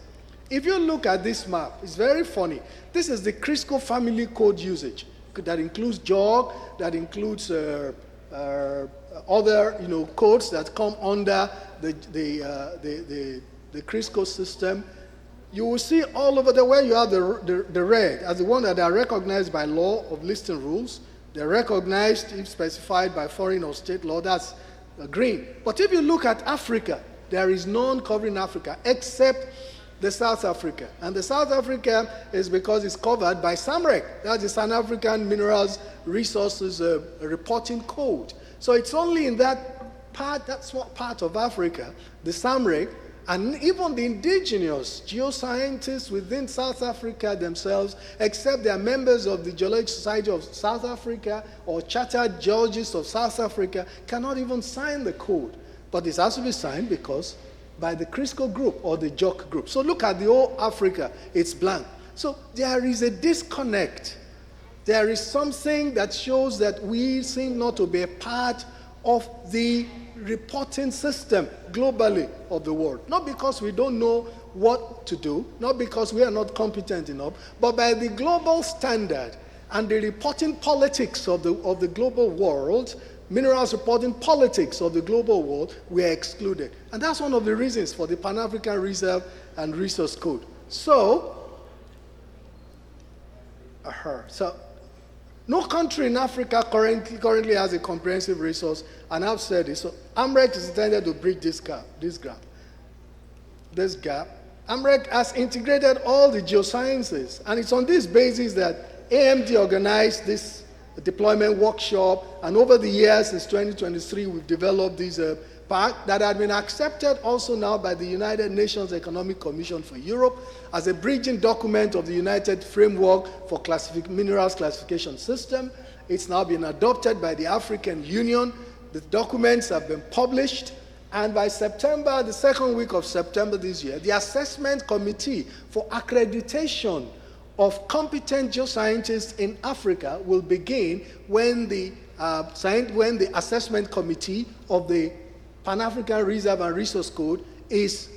If you look at this map, it's very funny. This is the Crisco family code usage. That includes JOG, that includes other codes that come under the Crisco system. you will see all over where you have the red as the one that are recognized by law of listing rules. They're recognized if specified by foreign or state law. That's green. But if you look at Africa, there is none covering Africa except the South Africa. And the South Africa is because it's covered by SAMREC. That's the South African Minerals Resources Reporting Code. So it's only in that part, that's what part of Africa, the SAMREC, and even the indigenous geoscientists within South Africa themselves, except they are members of the Geological Society of South Africa or Chartered Geologists of South Africa, cannot even sign the code. But it has to be signed because by the Crisco group or the JOC group. So look at the whole Africa, it's blank. So there is a disconnect. There is something that shows that we seem not to be a part of the reporting system globally of the world. Not because we don't know what to do, not because we are not competent enough, but by the global standard and the reporting politics of the global world, minerals reporting politics of the global world, we are excluded. And that's one of the reasons for the Pan-African Reserve and Resource Code. So no country in Africa currently has a comprehensive resource, and I've said this. So AMREC is intended to bridge this gap. AMREC has integrated all the geosciences, and it's on this basis that AMD organized this deployment workshop, and over the years, since 2023, we've developed this pact that had been accepted also now by the United Nations Economic Commission for Europe as a bridging document of the United Framework for Minerals Classification System. It's now been adopted by the African Union. The documents have been published, and by September, the second week of September this year, the Assessment Committee for Accreditation of Competent Geoscientists in Africa will begin when the Assessment Committee of the Pan-African Reserve and Resource Code is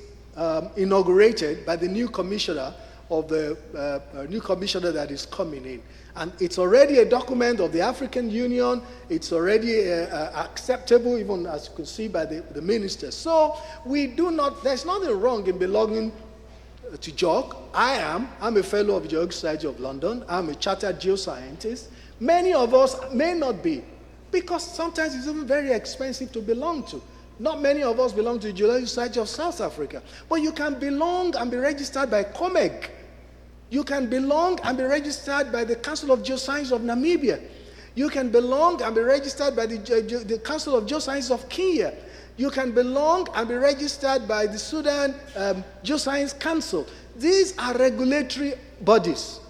inaugurated by the new commissioner that is coming in. And it's already a document of the African Union. It's already acceptable, even as you can see by the ministers. So there's nothing wrong in belonging to JOC. I'm a fellow of the Geological Society of London. I'm a chartered geoscientist. Many of us may not be, because sometimes it's even very expensive to belong to. Not many of us belong to the Geological Society of South Africa. But you can belong and be registered by COMEG. You can belong and be registered by the Council of Geoscience of Namibia. You can belong and be registered by the Council of Geoscience of Kenya. You can belong and be registered by the Sudan Geoscience Council. These are regulatory bodies.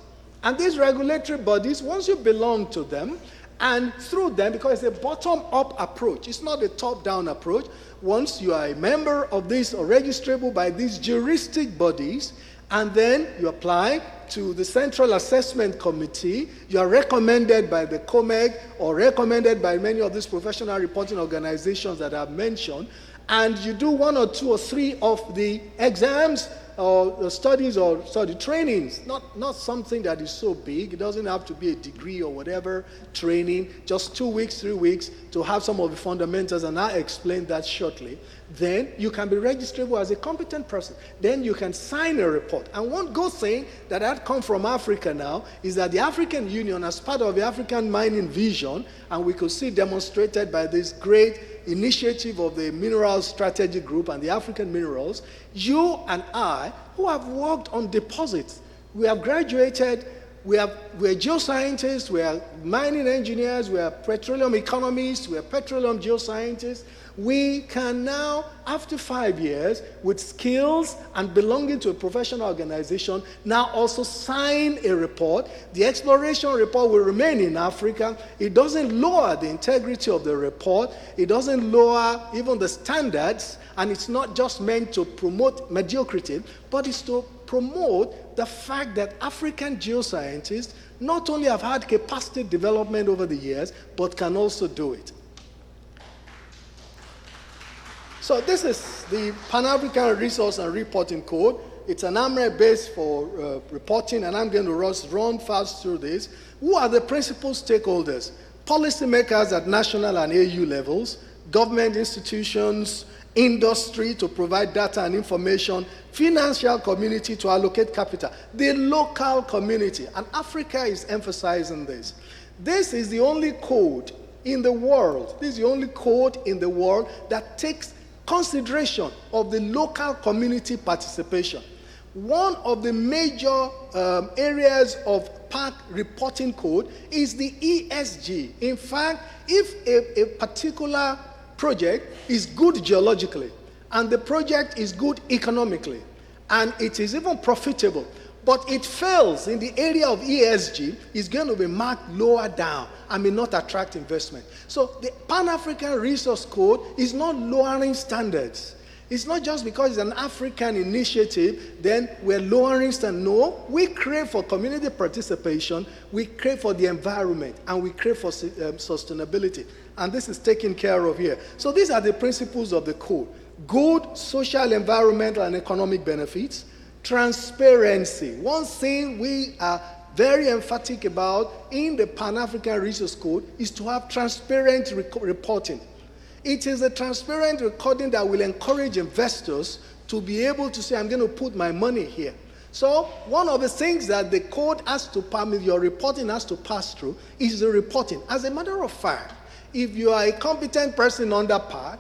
And these regulatory bodies, once you belong to them, and through them, because it's a bottom-up approach, it's not a top-down approach. Once you are a member of this or registrable by these juristic bodies, and then you apply to the Central Assessment Committee, you are recommended by the COMEG or recommended by many of these professional reporting organizations that I've mentioned, and you do one or two or three of the exams or studies or study trainings, not something that is so big. It doesn't have to be a degree or whatever training, just 2 weeks, 3 weeks to have some of the fundamentals, and I'll explain that shortly. Then you can be registrable as a competent person. Then you can sign a report. And one good thing that had come from Africa now is that the African Union, as part of the African Mining Vision, and we could see demonstrated by this great initiative of the Minerals Strategy Group and the African Minerals, you and I, who have worked on deposits, we have graduated, we're geoscientists, we are mining engineers, we are petroleum economists, we are petroleum geoscientists. We can now, after 5 years, with skills and belonging to a professional organization, now also sign a report. The exploration report will remain in Africa. It doesn't lower the integrity of the report. It doesn't lower even the standards. And it's not just meant to promote mediocrity, but it's to promote the fact that African geoscientists not only have had capacity development over the years, but can also do it. So this is the Pan-African Resource and Reporting Code. It's an AMRE base for reporting, and I'm going to run fast through this. Who are the principal stakeholders? Policymakers at national and AU levels, government institutions, industry to provide data and information, financial community to allocate capital, the local community. And Africa is emphasizing this. This is the only code in the world, that takes consideration of the local community participation. One of the major areas of park reporting code is the ESG. In fact, if a particular project is good geologically, and the project is good economically, and it is even profitable, but it fails in the area of ESG, it's going to be marked lower down and may not attract investment. So the Pan-African Resource Code is not lowering standards. It's not just because it's an African initiative, then we're lowering standards. No, we crave for community participation, we crave for the environment, and we crave for sustainability. And this is taken care of here. So these are the principles of the code. Good social, environmental, and economic benefits. Transparency. One thing we are very emphatic about in the Pan-African Resource Code is to have transparent reporting. It is a transparent recording that will encourage investors to be able to say, I'm going to put my money here. So one of the things that the code has to permit, your reporting has to pass through, is the reporting. As a matter of fact, if you are a competent person on that park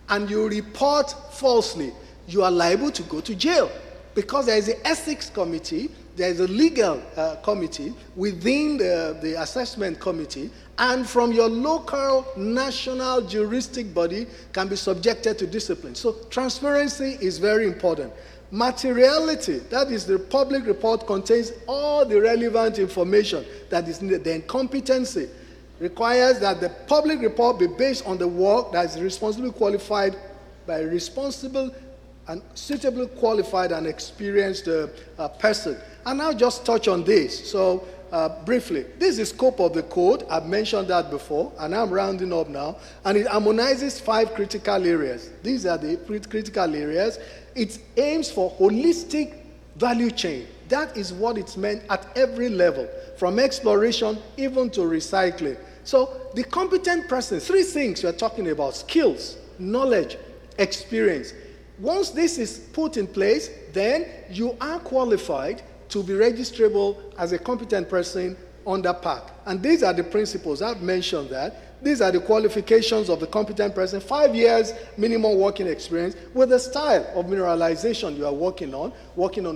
and you report falsely, you are liable to go to jail, because there is an ethics committee, there is a legal committee within the assessment committee, and from your local national juristic body can be subjected to discipline. So transparency is very important. Materiality, that is, the public report contains all the relevant information that is needed. Then competency requires that the public report be based on the work that is responsibly qualified by a responsible and suitably qualified and experienced person. And I'll just touch on this. So briefly, this is the scope of the code. I've mentioned that before, and I'm rounding up now. And it harmonizes 5 critical areas. These are the critical areas. It aims for holistic value chain. That is what it's meant at every level, from exploration even to recycling. So the competent person, 3 things we're talking about: skills, knowledge, experience. Once this is put in place, then you are qualified to be registrable as a competent person on that park. And these are the principles. I've mentioned that. These are the qualifications of the competent person: 5 years minimum working experience with the style of mineralization you are working on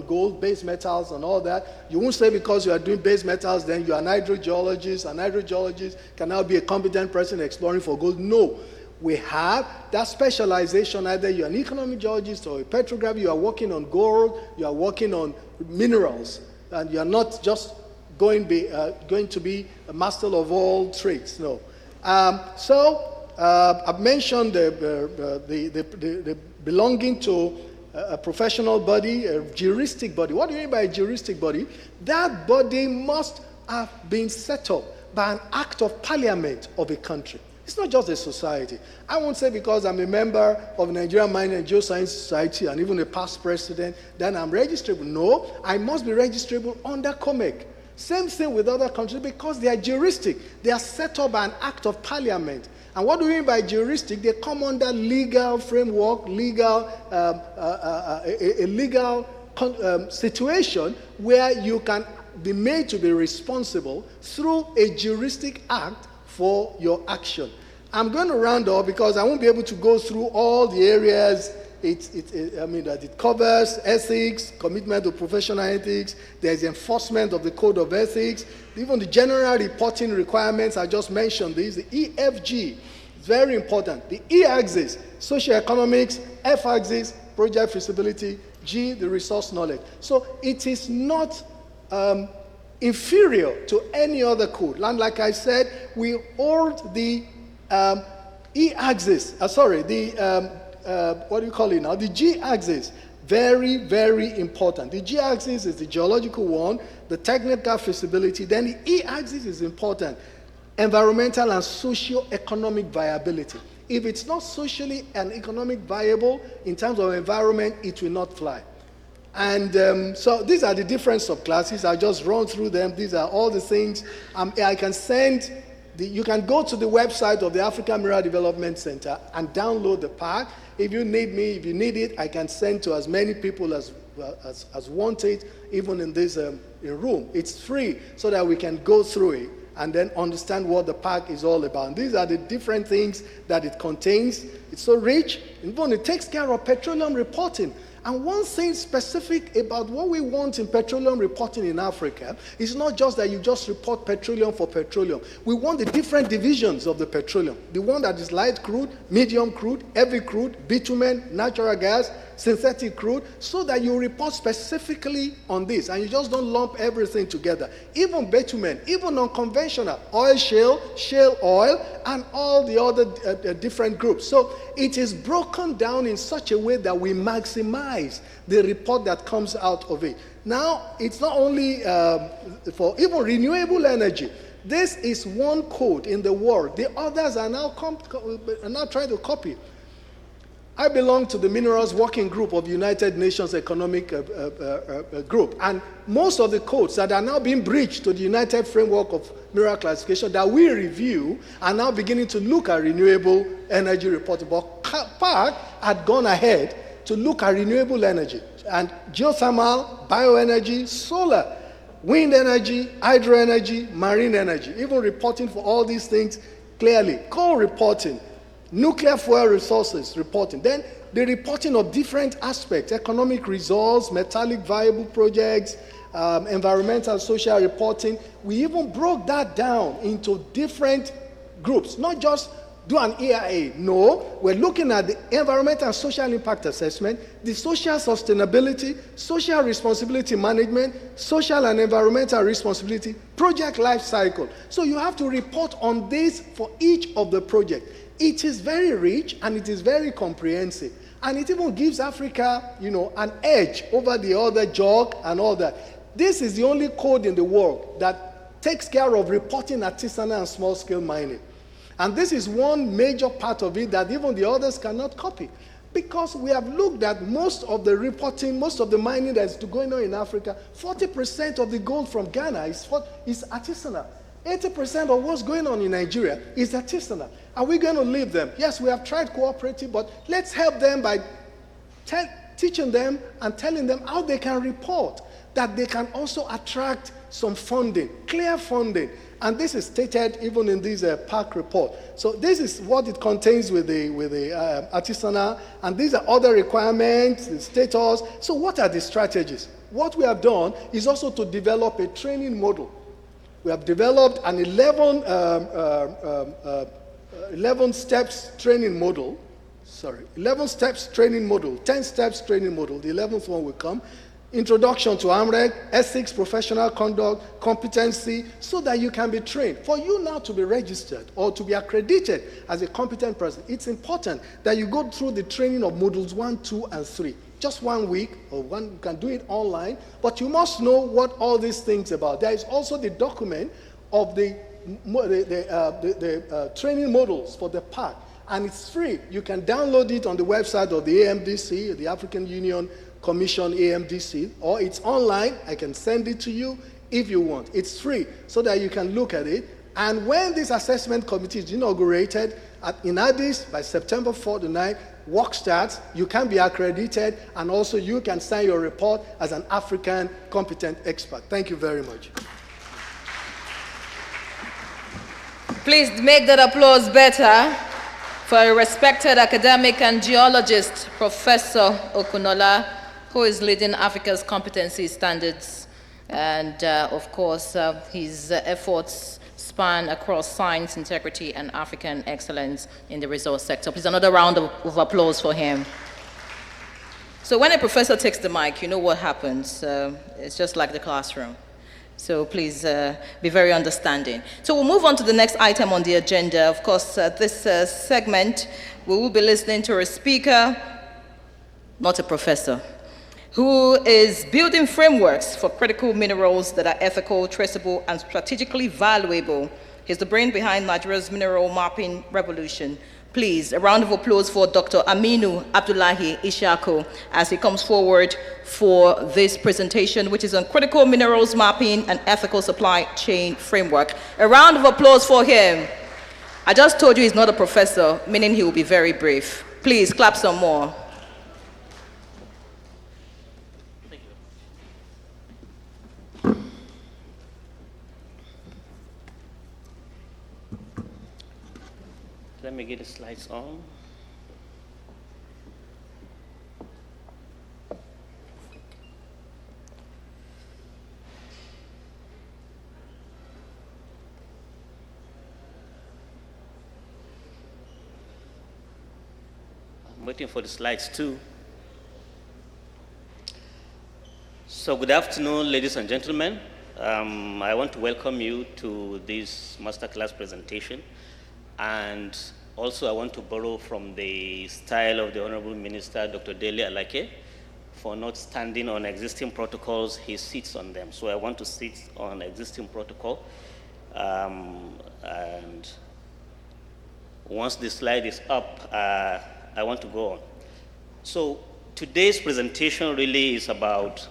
gold, base metals, and all that. You won't say because you are doing base metals, then you are an hydrogeologist. An hydrogeologist can now be a competent person exploring for gold. No. We have that specialization. Either you're an economic geologist or a petrographer, you are working on gold, you are working on minerals, and you're not just going to be a master of all trades. No. I've mentioned the belonging to a professional body, a juristic body. What do you mean by a juristic body? That body must have been set up by an act of parliament of a country. It's not just a society. I won't say because I'm a member of the Nigerian Mining and Geoscience Society and even a past president, then I'm registrable. No, I must be registrable under COMEC. Same thing with other countries, because they are juristic. They are set up by an act of parliament. And what do we mean by juristic? They come under legal framework, a legal situation where you can be made to be responsible through a juristic act for your action. I'm going to round up because I won't be able to go through all the areas that it covers: ethics, commitment to professional ethics, there's enforcement of the code of ethics, even the general reporting requirements. I just mentioned these. The EFG is very important. The E-axis, socioeconomics; F-axis, project feasibility; G, the resource knowledge. So it is not inferior to any other code. And like I said, we hold the E-axis, the G-axis, very, very important. The G-axis is the geological one, the technical feasibility. Then the E-axis is important: environmental and socio-economic viability. If it's not socially and economic viable in terms of environment, it will not fly. And so these are the different subclasses. I'll just run through them. These are all the things. I can send. You can go to the website of the African Mineral Development Center and download the park. If you need me, if you need it, I can send to as many people as want it, even in this room. It's free so that we can go through it and then understand what the park is all about. And these are the different things that it contains. It's so rich. Even it takes care of petroleum reporting. And one thing specific about what we want in petroleum reporting in Africa is not just that you just report petroleum for petroleum. We want the different divisions of the petroleum. The one that is light crude, medium crude, heavy crude, bitumen, natural gas, synthetic crude, so that you report specifically on this and you just don't lump everything together. Even bitumen, even unconventional, oil shale oil, and all the other different groups. So it is broken down in such a way that we maximize the report that comes out of it. Now, it's not only for even renewable energy. This is one code in the world. The others are now trying to copy. I belong to the Minerals Working Group of the United Nations Economic Group, and most of the codes that are now being breached to the United Framework of Mineral Classification that we review are now beginning to look at renewable energy reporting. But PAC had gone ahead to look at renewable energy and geothermal, bioenergy, solar, wind energy, hydro energy, marine energy, even reporting for all these things clearly, coal reporting, nuclear fuel resources reporting. Then the reporting of different aspects, economic results, metallic viable projects, environmental social reporting. We even broke that down into different groups, not just do an EIA. No, we're looking at the environmental and social impact assessment, the social sustainability, social responsibility management, social and environmental responsibility, project life cycle. So you have to report on this for each of the projects. It is very rich and it is very comprehensive. And it even gives Africa, an edge over the other JOG and all that. This is the only code in the world that takes care of reporting artisanal and small-scale mining. And this is one major part of it that even the others cannot copy. Because we have looked at most of the reporting, most of the mining that's going on in Africa, 40% of the gold from Ghana is artisanal. 80% of what's going on in Nigeria is artisanal. Are we going to leave them? Yes, we have tried cooperative, but let's help them by teaching them and telling them how they can report, that they can also attract some funding, clear funding. And this is stated even in this PAC report. So this is what it contains with the artisanal, and these are other requirements, the status. So what are the strategies? What we have done is also to develop a training model. We have developed an 11 steps training model. 11 steps training model, 10 steps training model. The 11th one will come. Introduction to AMREG, ethics, professional conduct, competency, so that you can be trained. For you now to be registered or to be accredited as a competent person, it's important that you go through the training of modules 1, 2, and 3. Just 1 week, or you can do it online, but you must know what all these things about. There is also the document of the training models for the PAC, and it's free. You can download it on the website of the AMDC, the African Union Commission AMDC, or it's online. I can send it to you if you want. It's free so that you can look at it. And when this assessment committee is inaugurated in Addis by September 4 to 9, work starts, you can be accredited, and also you can sign your report as an African competent expert. Thank you very much. Please make that applause better for a respected academic and geologist, Professor Okunola, who is leading Africa's competency standards. And of course, his efforts span across science, integrity, and African excellence in the resource sector. Please, another round of applause for him. So when a professor takes the mic, you know what happens. It's just like the classroom. So please be very understanding. So we'll move on to the next item on the agenda. Of course, this segment, we will be listening to a speaker, not a professor, who is building frameworks for critical minerals that are ethical, traceable, and strategically valuable. He's the brain behind Nigeria's mineral mapping revolution. Please, a round of applause for Dr. Aminu Abdullahi Ishaku as he comes forward for this presentation, which is on critical minerals mapping and ethical supply chain framework. A round of applause for him. I just told you he's not a professor, meaning he will be very brief. Please clap some more. Let me get the slides on. I'm waiting for the slides too. So good afternoon, ladies and gentlemen. I want to welcome you to this masterclass presentation. And also I want to borrow from the style of the Honorable Minister, Dr. Dele Alake, for not standing on existing protocols, he sits on them. So I want to sit on existing protocol. And once the slide is up, I want to go on. So today's presentation really is about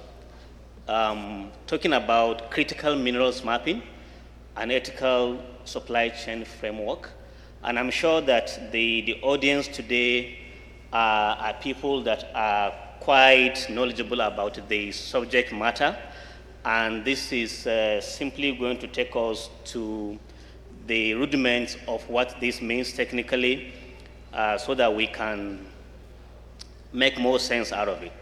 talking about critical minerals mapping and ethical supply chain framework. And I'm sure that the audience today are people that are quite knowledgeable about the subject matter. And this is simply going to take us to the rudiments of what this means technically so that we can make more sense out of it.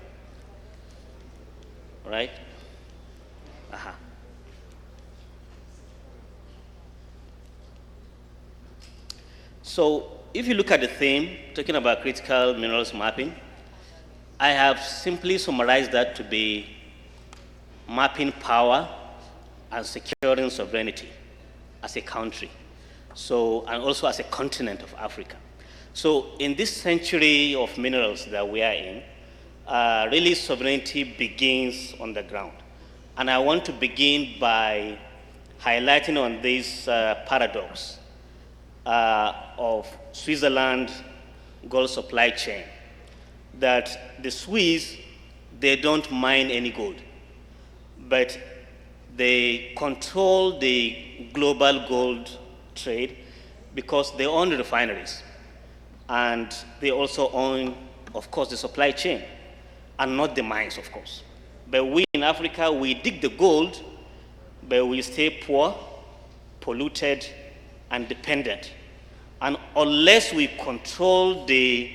All right? Uh-huh. So if you look at the theme, talking about critical minerals mapping, I have simply summarized that to be mapping power and securing sovereignty as a country, so, and also as a continent of Africa. So in this century of minerals that we are in, really sovereignty begins on the ground. And I want to begin by highlighting on this paradox of Switzerland gold supply chain, that the Swiss, they don't mine any gold, but they control the global gold trade because they own the refineries. And they also own, of course, the supply chain, and not the mines, of course. But we in Africa, we dig the gold, but we stay poor, polluted, and dependent. And unless we control the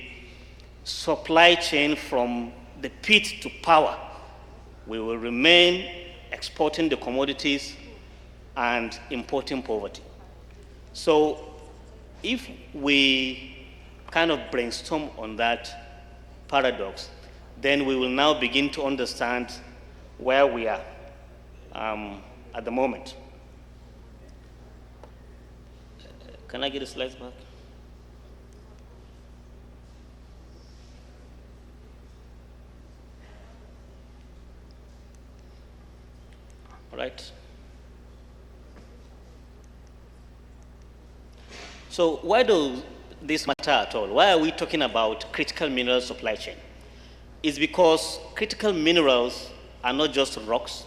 supply chain from the pit to power, we will remain exporting the commodities and importing poverty. So if we kind of brainstorm on that paradox, then we will now begin to understand where we are at the moment. Can I get the slides back? All right. So why does this matter at all? Why are we talking about critical mineral supply chain? It's because critical minerals are not just rocks.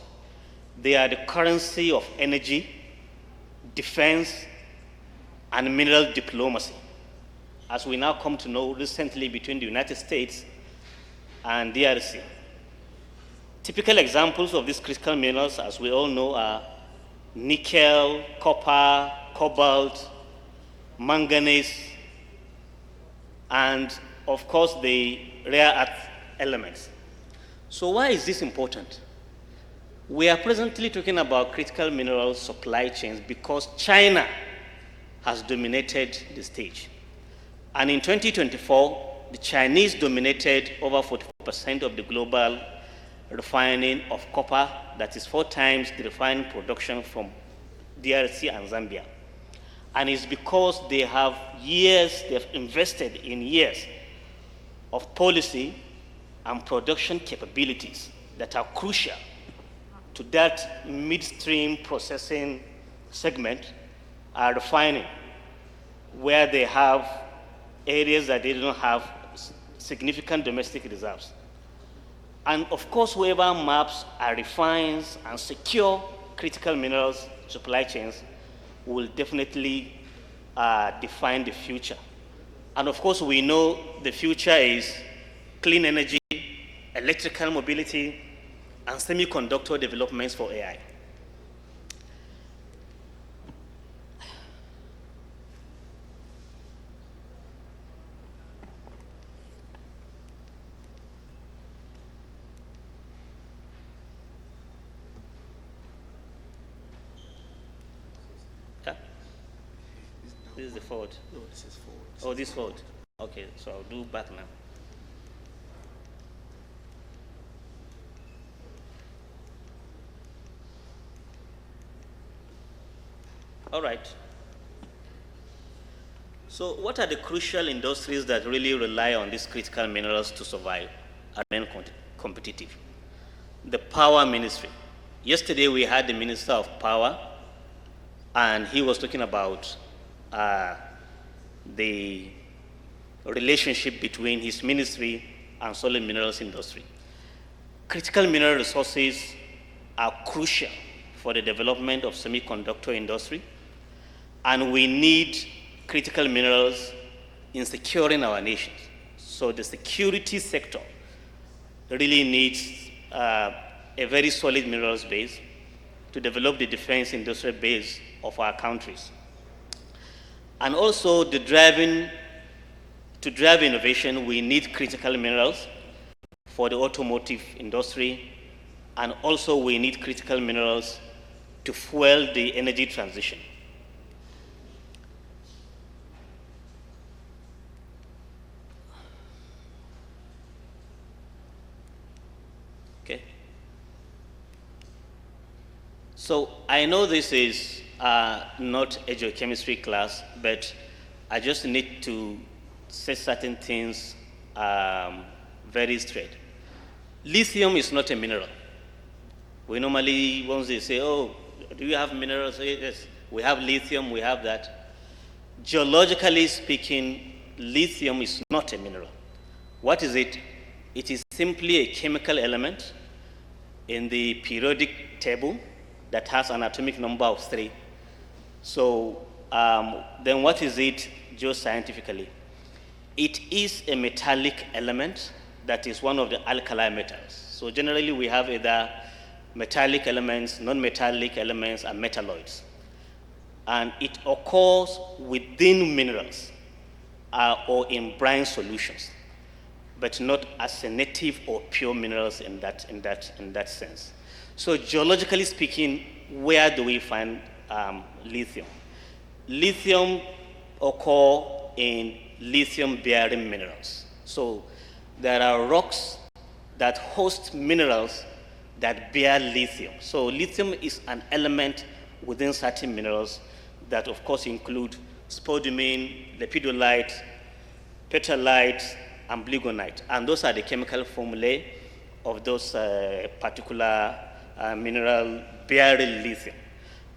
They are the currency of energy, defense, and mineral diplomacy, as we now come to know recently between the United States and DRC. Typical examples of these critical minerals, as we all know, are nickel, copper, cobalt, manganese, and of course the rare earth elements. So why is this important? We are presently talking about critical mineral supply chains because China has dominated the stage. And in 2024, the Chinese dominated over 44% of the global refining of copper. That is 4 times the refining production from DRC and Zambia. And it's because they have they've invested in years of policy and production capabilities that are crucial to that midstream processing segment, refining, where they have areas that they don't have significant domestic reserves. And of course, whoever maps and refines and secure critical minerals supply chains will definitely define the future And of course, we know the future is clean energy, electrical mobility, and semiconductor developments for AI. This is the forward. No, this is forward. Oh, this forward. Okay, so I'll do back now. All right. So what are the crucial industries that really rely on these critical minerals to survive and remain competitive? The power ministry. Yesterday we had the Minister of Power, and he was talking about the relationship between his ministry and solid minerals industry. Critical mineral resources are crucial for the development of semiconductor industry, and we need critical minerals in securing our nations. So the security sector really needs a very solid minerals base to develop the defense industrial base of our countries. And also to drive innovation, we need critical minerals for the automotive industry, and also we need critical minerals to fuel the energy transition. Okay. So I know this is not a geochemistry class, but I just need to say certain things very straight. Lithium is not a mineral. We normally, once they say, oh, do you have minerals? Yes, we have lithium, we have that. Geologically speaking, lithium is not a mineral. What is it? It is simply a chemical element in the periodic table that has an atomic number of 3. So then what is it geoscientifically? It is a metallic element that is one of the alkali metals. So generally we have either metallic elements, non-metallic elements, and metalloids. And it occurs within minerals or in brine solutions, but not as a native or pure minerals in that sense. So geologically speaking, where do we find lithium? Lithium occurs in lithium-bearing minerals. So there are rocks that host minerals that bear lithium. So lithium is an element within certain minerals that of course include spodumene, lepidolite, petalite, and blegonite. And those are the chemical formulae of those particular mineral bearing lithium.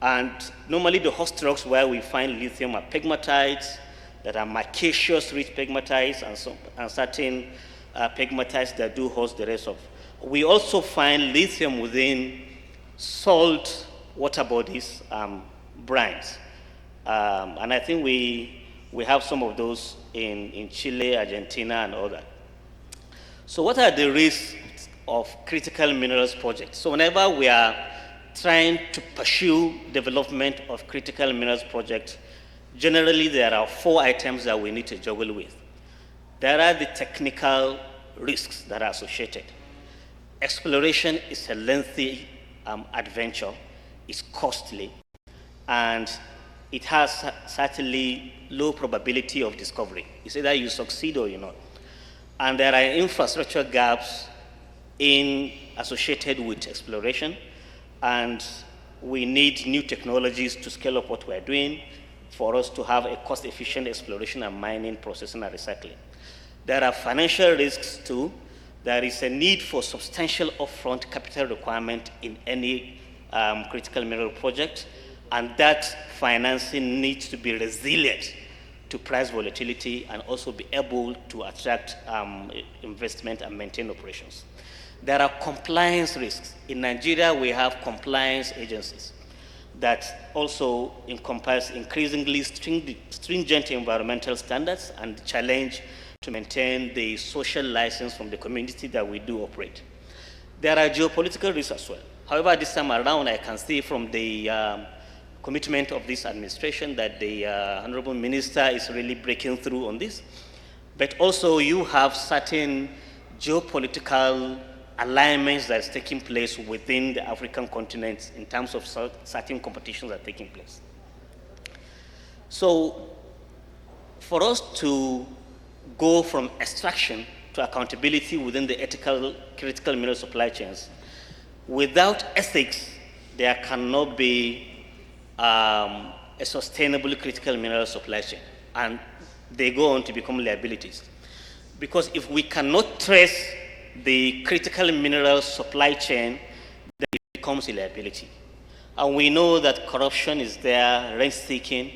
And normally the host rocks where we find lithium are pegmatites, that are micaceous-rich pegmatites, and certain pegmatites that do host the rest of. We also find lithium within salt water bodies, brines. And I think we have some of those in Chile, Argentina, and all that. So what are the risks of critical minerals projects? So whenever we are trying to pursue development of critical minerals projects, generally there are 4 items that we need to juggle with. There are the technical risks that are associated. Exploration is a lengthy adventure, it's costly, and it has certainly low probability of discovery. It's either you succeed or you not. And there are infrastructure gaps associated with exploration, and we need new technologies to scale up what we're doing for us to have a cost-efficient exploration and mining, processing, and recycling. There are financial risks too. There is a need for substantial upfront capital requirement in any critical mineral project, and that financing needs to be resilient to price volatility and also be able to attract investment and maintain operations. There are compliance risks. In Nigeria, we have compliance agencies, that also encompass increasingly stringent environmental standards and the challenge to maintain the social license from the community that we do operate. There are geopolitical risks as well. However, this time around, I can see from the commitment of this administration that the Honorable Minister is really breaking through on this. But also, you have certain geopolitical alignments that is taking place within the African continent in terms of certain competitions that are taking place. So, for us to go from extraction to accountability within the ethical critical mineral supply chains, without ethics, there cannot be a sustainable critical mineral supply chain, and they go on to become liabilities. Because if we cannot trace the critical mineral supply chain, then it becomes a liability. And we know that corruption is there, rent-seeking,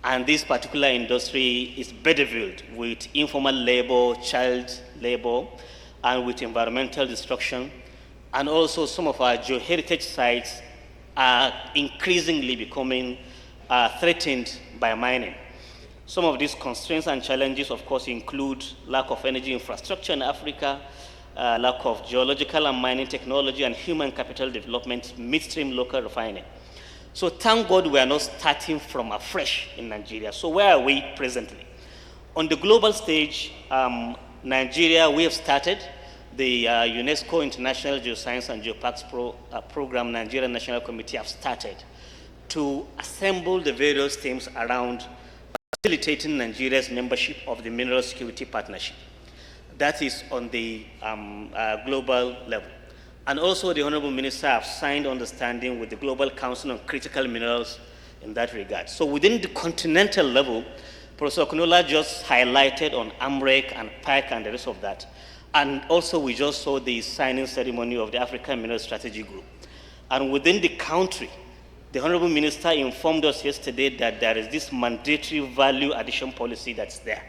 and this particular industry is bedeviled with informal labor, child labor, and with environmental destruction. And also some of our geoheritage sites are increasingly becoming threatened by mining. Some of these constraints and challenges, of course, include lack of energy infrastructure in Africa, lack of geological and mining technology, and human capital development, midstream local refining. So thank God we are not starting from afresh in Nigeria. So where are we presently? On the global stage, Nigeria, we have started the UNESCO International Geoscience and Geoparks Program, Nigerian National Committee have started to assemble the various teams around facilitating Nigeria's membership of the Mineral Security Partnership. That is on the global level. And also the Honorable Minister have signed understanding with the Global Council on Critical Minerals in that regard. So within the continental level, Professor Okunola just highlighted on AMREC and PAC and the rest of that. And also we just saw the signing ceremony of the African Mineral Strategy Group. And within the country, the Honorable Minister informed us yesterday that there is this mandatory value addition policy that's there.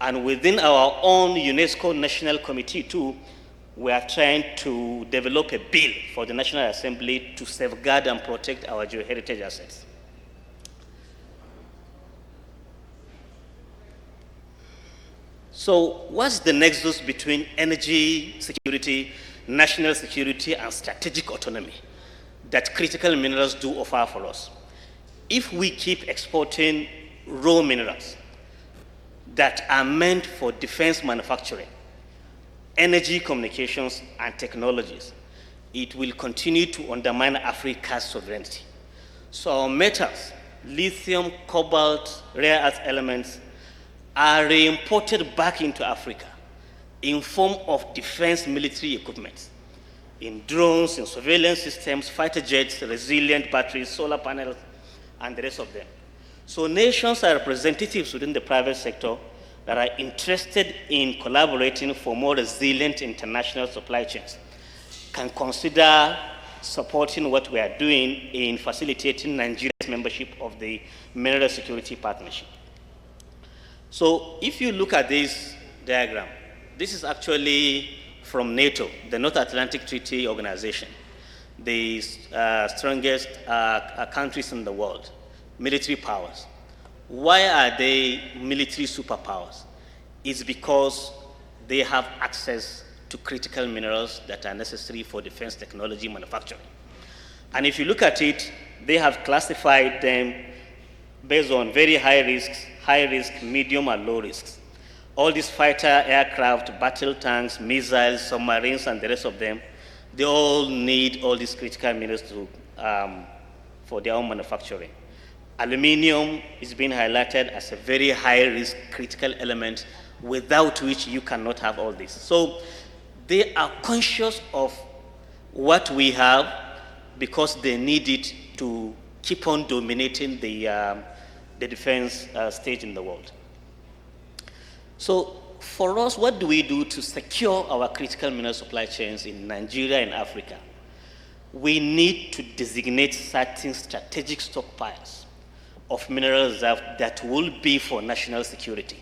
And within our own UNESCO National Committee too, we are trying to develop a bill for the National Assembly to safeguard and protect our geoheritage assets. So what's the nexus between energy security, national security, and strategic autonomy that critical minerals do offer for us? If we keep exporting raw minerals that are meant for defense manufacturing, energy communications, and technologies, it will continue to undermine Africa's sovereignty. So our metals, lithium, cobalt, rare earth elements, are re-imported back into Africa in form of defense military equipment, in drones, in surveillance systems, fighter jets, resilient batteries, solar panels, and the rest of them. So nations are representatives within the private sector that are interested in collaborating for more resilient international supply chains can consider supporting what we are doing in facilitating Nigeria's membership of the Mineral Security Partnership. So if you look at this diagram, this is actually from NATO, the North Atlantic Treaty Organization, the strongest countries in the world, military powers. Why are they military superpowers? It's because they have access to critical minerals that are necessary for defense technology manufacturing. And if you look at it, they have classified them based on very high risk, medium, and low risks. All these fighter aircraft, battle tanks, missiles, submarines, and the rest of them, they all need all these critical minerals for their own manufacturing. Aluminium is being highlighted as a very high-risk critical element without which you cannot have all this. So they are conscious of what we have because they need it to keep on dominating the defense stage in the world. So for us, what do we do to secure our critical mineral supply chains in Nigeria and Africa? We need to designate certain strategic stockpiles of mineral reserve that will be for national security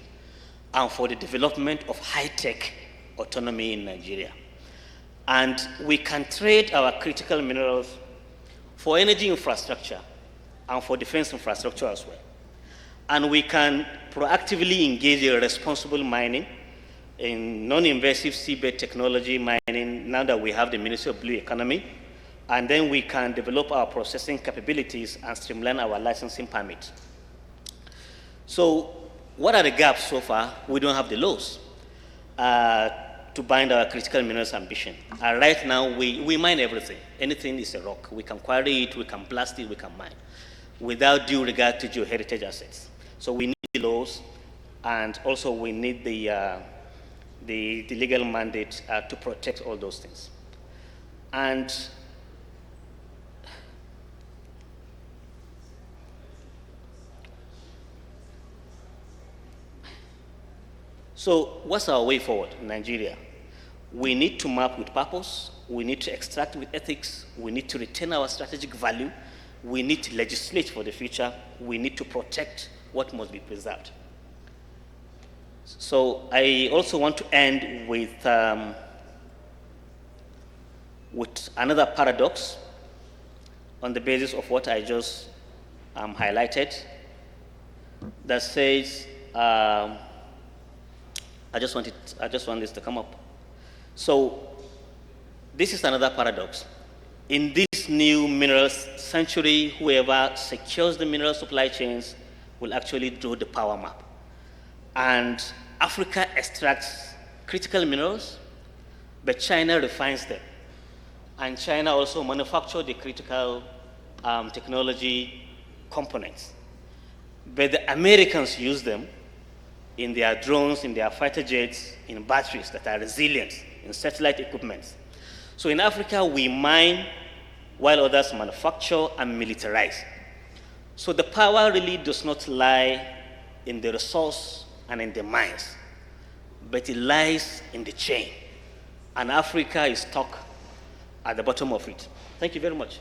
and for the development of high-tech autonomy in Nigeria. And we can trade our critical minerals for energy infrastructure, and for defense infrastructure as well. And we can proactively engage in responsible mining, in non-invasive seabed technology mining, now that we have the Ministry of Blue Economy, and then we can develop our processing capabilities and streamline our licensing permit. So what are the gaps so far? We don't have the laws to bind our critical minerals ambition. And right now, we mine everything. Anything is a rock. We can quarry it, we can blast it, we can mine, without due regard to geoheritage assets. So we need the laws, and also we need the legal mandate to protect all those things. And so what's our way forward in Nigeria? We need to map with purpose. We need to extract with ethics. We need to retain our strategic value. We need to legislate for the future. We need to protect what must be preserved. So I also want to end with another paradox on the basis of what I just highlighted, that says, I just want this to come up. So this is another paradox. In this new minerals century, whoever secures the mineral supply chains will actually draw the power map. And Africa extracts critical minerals, but China refines them. And China also manufactures the critical technology components. But the Americans use them in their drones, in their fighter jets, in batteries that are resilient, in satellite equipment. So in Africa, we mine while others manufacture and militarize. So the power really does not lie in the resource and in the mines, but it lies in the chain. And Africa is stuck at the bottom of it. Thank you very much.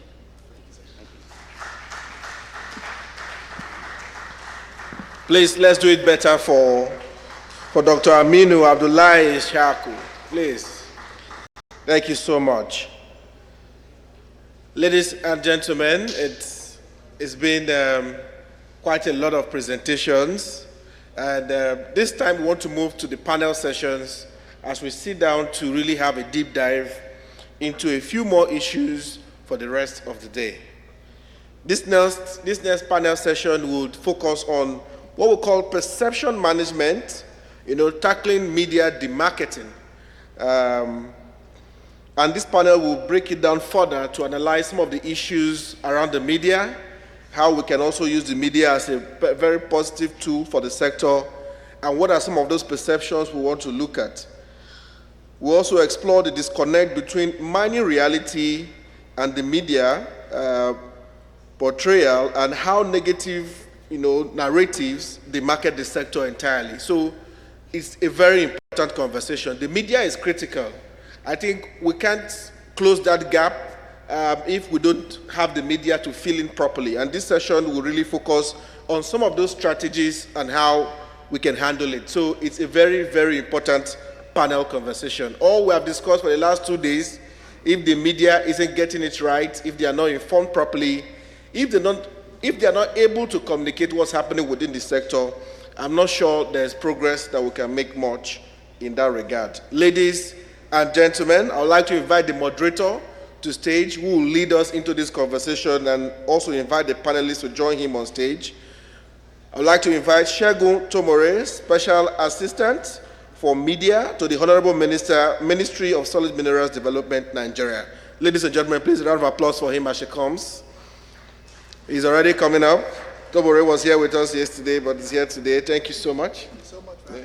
Please, let's do it better for Dr. Aminu Abdullahi Ishaku. Please. Thank you so much. Ladies and gentlemen, it's been quite a lot of presentations. And this time we want to move to the panel sessions as we sit down to really have a deep dive into a few more issues for the rest of the day. This next panel session would focus on what we call perception management, tackling media demarketing. And this panel will break it down further to analyze some of the issues around the media, how we can also use the media as a very positive tool for the sector, and what are some of those perceptions we want to look at. We'll also explore the disconnect between mining reality and the media portrayal, and how negative narratives demarket the sector entirely. So it's a very important conversation. The media is critical. I think we can't close that gap if we don't have the media to fill in properly. And this session will really focus on some of those strategies and how we can handle it. So it's a very, very important panel conversation. All we have discussed for the last 2 days, if the media isn't getting it right, if they are not informed properly, if they are not able to communicate what's happening within the sector, I'm not sure there's progress that we can make much in that regard. Ladies and gentlemen, I would like to invite the moderator to stage, who will lead us into this conversation, and also invite the panelists to join him on stage. I would like to invite Segun Tomore, Special Assistant for Media to the Honorable Ministry of Solid Minerals Development, Nigeria. Ladies and gentlemen, please a round of applause for him as she comes. He's already coming up. Tomore was here with us yesterday, but he's here today. Thank you so much. Thank you so much. Yeah.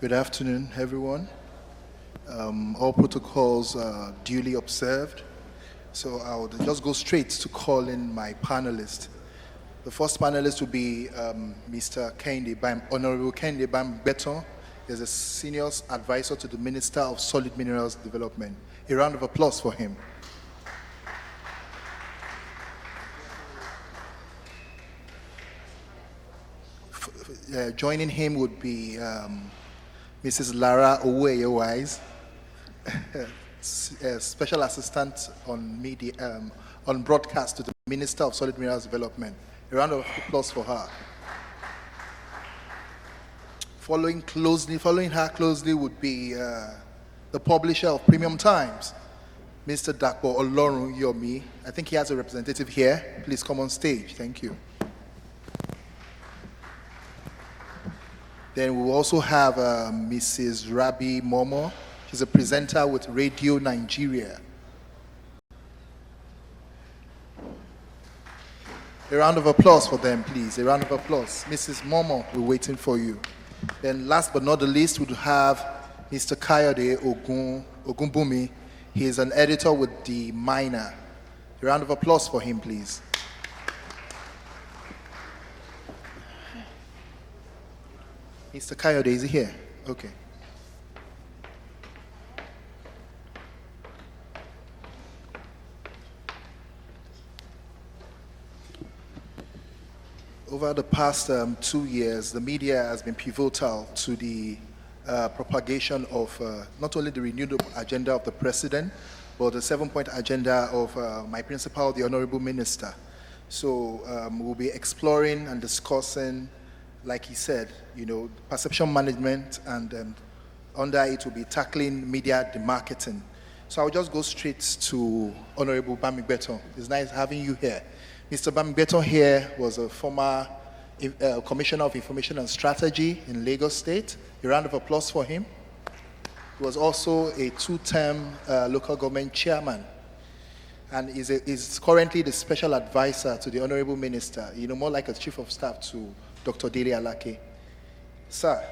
Good afternoon, everyone. All protocols are duly observed, so I'll just go straight to call in my panelists. The first panelist will be Mr. Honorable Kehinde Bam Beton. He's a senior advisor to the Minister of Solid Minerals Development. A round of applause for him. Joining him would be Mrs. Lara Oweye-Wise, Special Assistant on Media, on Broadcast to the Minister of Solid Minerals Development. A round of applause for her. Following her closely would be the publisher of Premium Times, Mr. Dapo Olorun Yomi. I think he has a representative here. Please come on stage. Thank you. Then we will also have Mrs. Rabi Momo. She's a presenter with Radio Nigeria. A round of applause for them, please. A round of applause. Mrs. Momo, we're waiting for you. Then last but not the least, we have Mr. Kayode Ogunbumi. He is an editor with The Miner. A round of applause for him, please. Mr. Kayode, is he here? Okay. Over the past 2 years, the media has been pivotal to the propagation of not only the renewed agenda of the president, but the 7-point agenda of my principal, the Honorable Minister. So we'll be exploring and discussing, like he said, perception management, and under it will be tackling media demarketing. So I'll just go straight to Honorable Bamigbeton. It's nice having you here. Mr. Bamigbeton here was a former Commissioner of Information and Strategy in Lagos State. A round of applause for him. He was also a 2-term local government chairman, and is currently the special advisor to the Honorable Minister, more like a chief of staff to Dr. Dele Alake. Sir,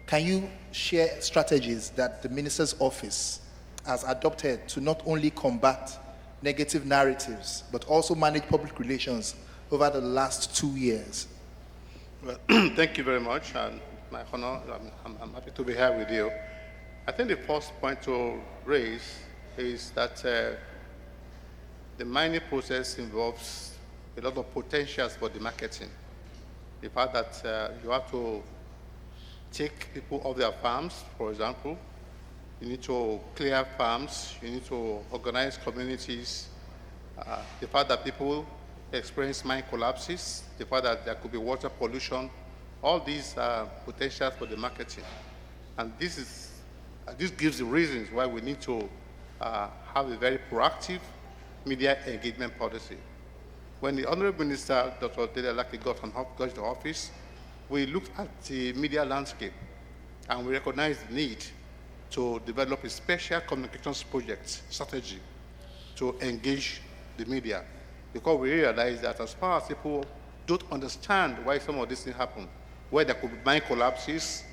can you share strategies that the Minister's office has adopted to not only combat negative narratives, but also manage public relations over the last 2 years? Well, thank you very much, and my honor, I'm happy to be here with you. I think the first point to raise is that the mining process involves a lot of potentials for the marketing. The fact that you have to take people off their farms, for example. You need to clear farms. You need to organize communities. The fact that people experience mine collapses, the fact that there could be water pollution, all these are potentials for the marketing. And this gives the reasons why we need to have a very proactive media engagement policy. When the Honorable Minister, Dr. Dele Alake, got into office, we looked at the media landscape and we recognized the need to develop a special communications project strategy to engage the media, because we realized that as far as people don't understand why some of these things happen, why there could be mine collapses,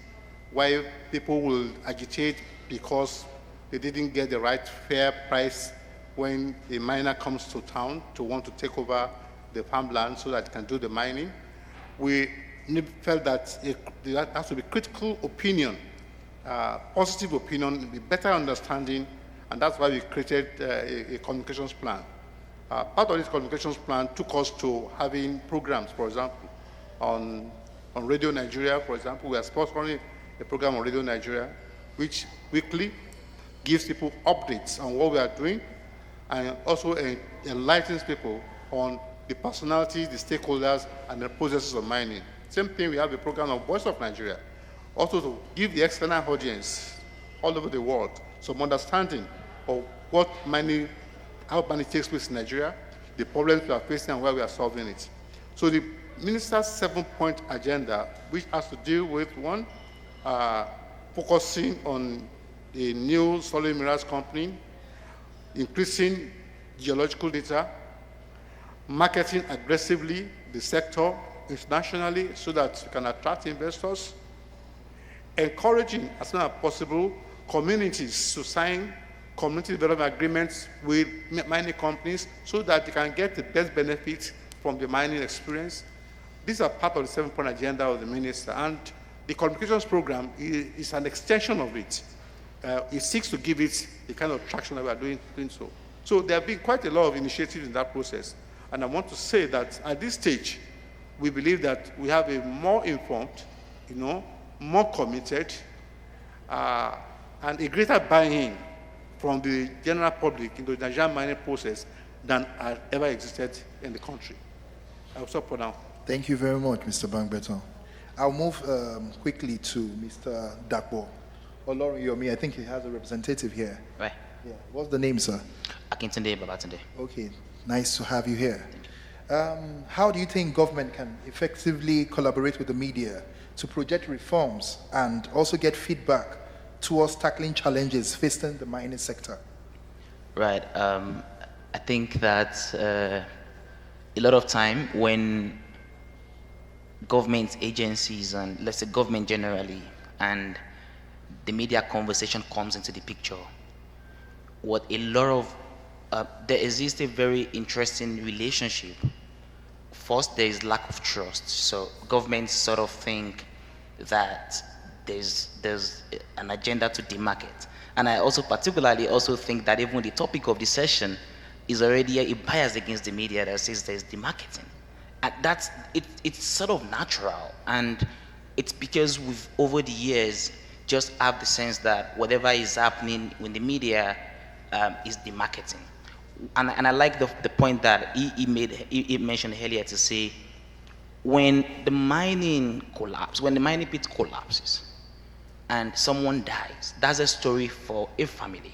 why people will agitate because they didn't get the right fair price when a miner comes to town to want to take over the farmland so that it can do the mining, we felt that there has to be critical opinion, positive opinion, a better understanding, and that's why we created a communications plan. Part of this communications plan took us to having programs, for example, on Radio Nigeria, for example. We are sponsoring a program on Radio Nigeria, which weekly gives people updates on what we are doing, and also enlightens people on the personalities, the stakeholders, and the processes of mining. Same thing, we have a program on Voice of Nigeria, also to give the external audience all over the world some understanding of what mining, how mining takes place in Nigeria, the problems we are facing, and where we are solving it. So the Minister's 7-point agenda, which has to deal with, one, focusing on the new solid minerals company, increasing geological data, marketing aggressively the sector internationally so that we can attract investors, encouraging as much as possible communities to sign community development agreements with mining companies so that they can get the best benefits from the mining experience. These are part of the 7-point agenda of the minister. And the communications program is an extension of it. It seeks to give it the kind of traction that we are doing so. So there have been quite a lot of initiatives in that process. And I want to say that at this stage, we believe that we have a more informed, more committed, and a greater buy-in from the general public into the Nigerian mining process than has ever existed in the country. I'll stop for now. Thank you very much, Mr. Bangbeton. I'll move quickly to Mr. Dakbo. Olorun Yomi, I think he has a representative here. Right. Yeah. What's the name, sir? Akintunde Babatunde. Okay, nice to have you here. How do you think government can effectively collaborate with the media to project reforms and also get feedback towards tackling challenges facing the mining sector? Right. I think that a lot of time when government agencies and let's say government generally and the media conversation comes into the picture, what a lot of there exists a very interesting relationship. First, there is lack of trust. So governments sort of think that there's an agenda to demarket. And I also particularly also think that even the topic of the session is already a bias against the media that says there's demarketing. And it's sort of natural. And it's because we've, over the years, just have the sense that whatever is happening in the media is demarketing. And I like the point that he mentioned earlier to say, when the mining pit collapses and someone dies, that's a story for a family.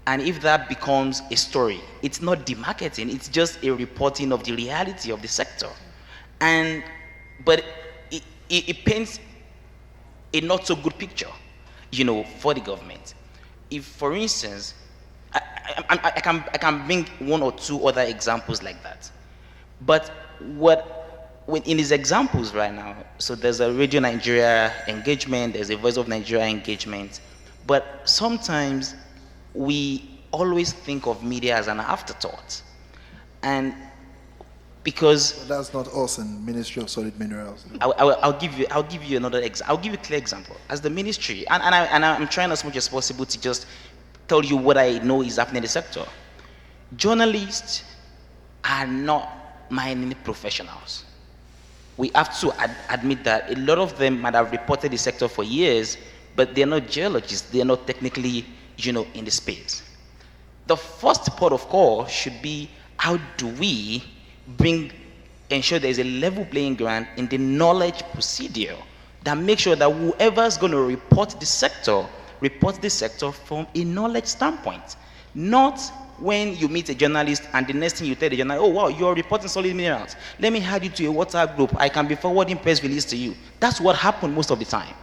And if that becomes a story, it's not demarketing, it's just a reporting of the reality of the sector. But it paints a not so good picture, for the government. If, for instance, I can bring one or two other examples like that. But in these examples right now, so there's a Radio Nigeria engagement, there's a Voice of Nigeria engagement, but sometimes we always think of media as an afterthought. And because that's not us in Ministry of Solid Minerals. I'll give you another example. I'll give you a clear example. As the ministry, and I'm trying as much as possible to just tell you what I know is happening in the sector. Journalists are not mining professionals. We have to admit that a lot of them might have reported the sector for years, but they're not geologists. They're not technically, in the space. The first port of call should be, how do we ensure there is a level playing ground in the knowledge procedure that makes sure that whoever's going to report the sector from a knowledge standpoint, not when you meet a journalist and the next thing you tell the journalist, oh wow, you're reporting solid minerals. Let me add you to a WhatsApp group. I can be forwarding press release to you. That's what happened most of the time.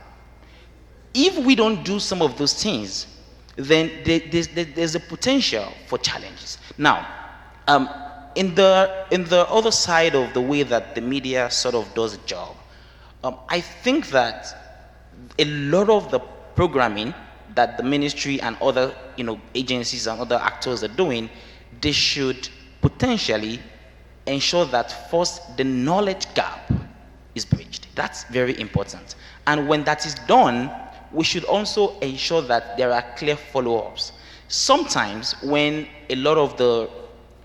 If we don't do some of those things, then there's a potential for challenges. Now, in the other side of the way that the media sort of does a job, I think that a lot of the programming that the ministry and other agencies and other actors are doing, they should potentially ensure that first the knowledge gap is bridged. That's very important. And when that is done, we should also ensure that there are clear follow-ups. Sometimes when a lot of the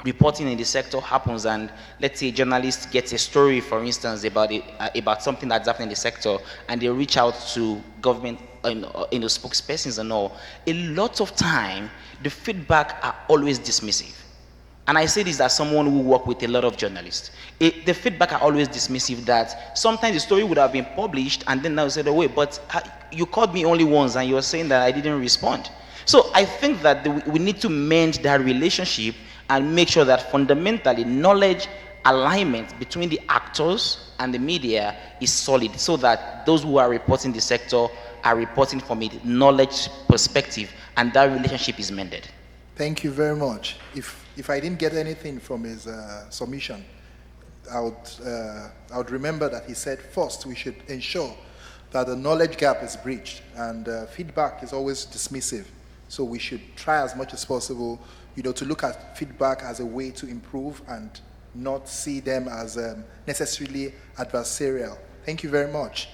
reporting in the sector happens and let's say a journalist gets a story, for instance, about something that's happening in the sector, and they reach out to government spokespersons and all, a lot of time the feedback are always dismissive. And I say this as someone who works with a lot of journalists. The feedback are always dismissive, that sometimes the story would have been published and then now said, oh wait, but you called me only once and you're saying that I didn't respond. So I think that we need to mend that relationship and make sure that fundamentally knowledge alignment between the actors and the media is solid, so that those who are reporting the sector are reporting from a knowledge perspective and that relationship is mended. Thank you very much. If I didn't get anything from his submission, I would remember that he said first we should ensure that the knowledge gap is breached, and feedback is always dismissive. So we should try as much as possible, to look at feedback as a way to improve and not see them as necessarily adversarial. Thank you very much.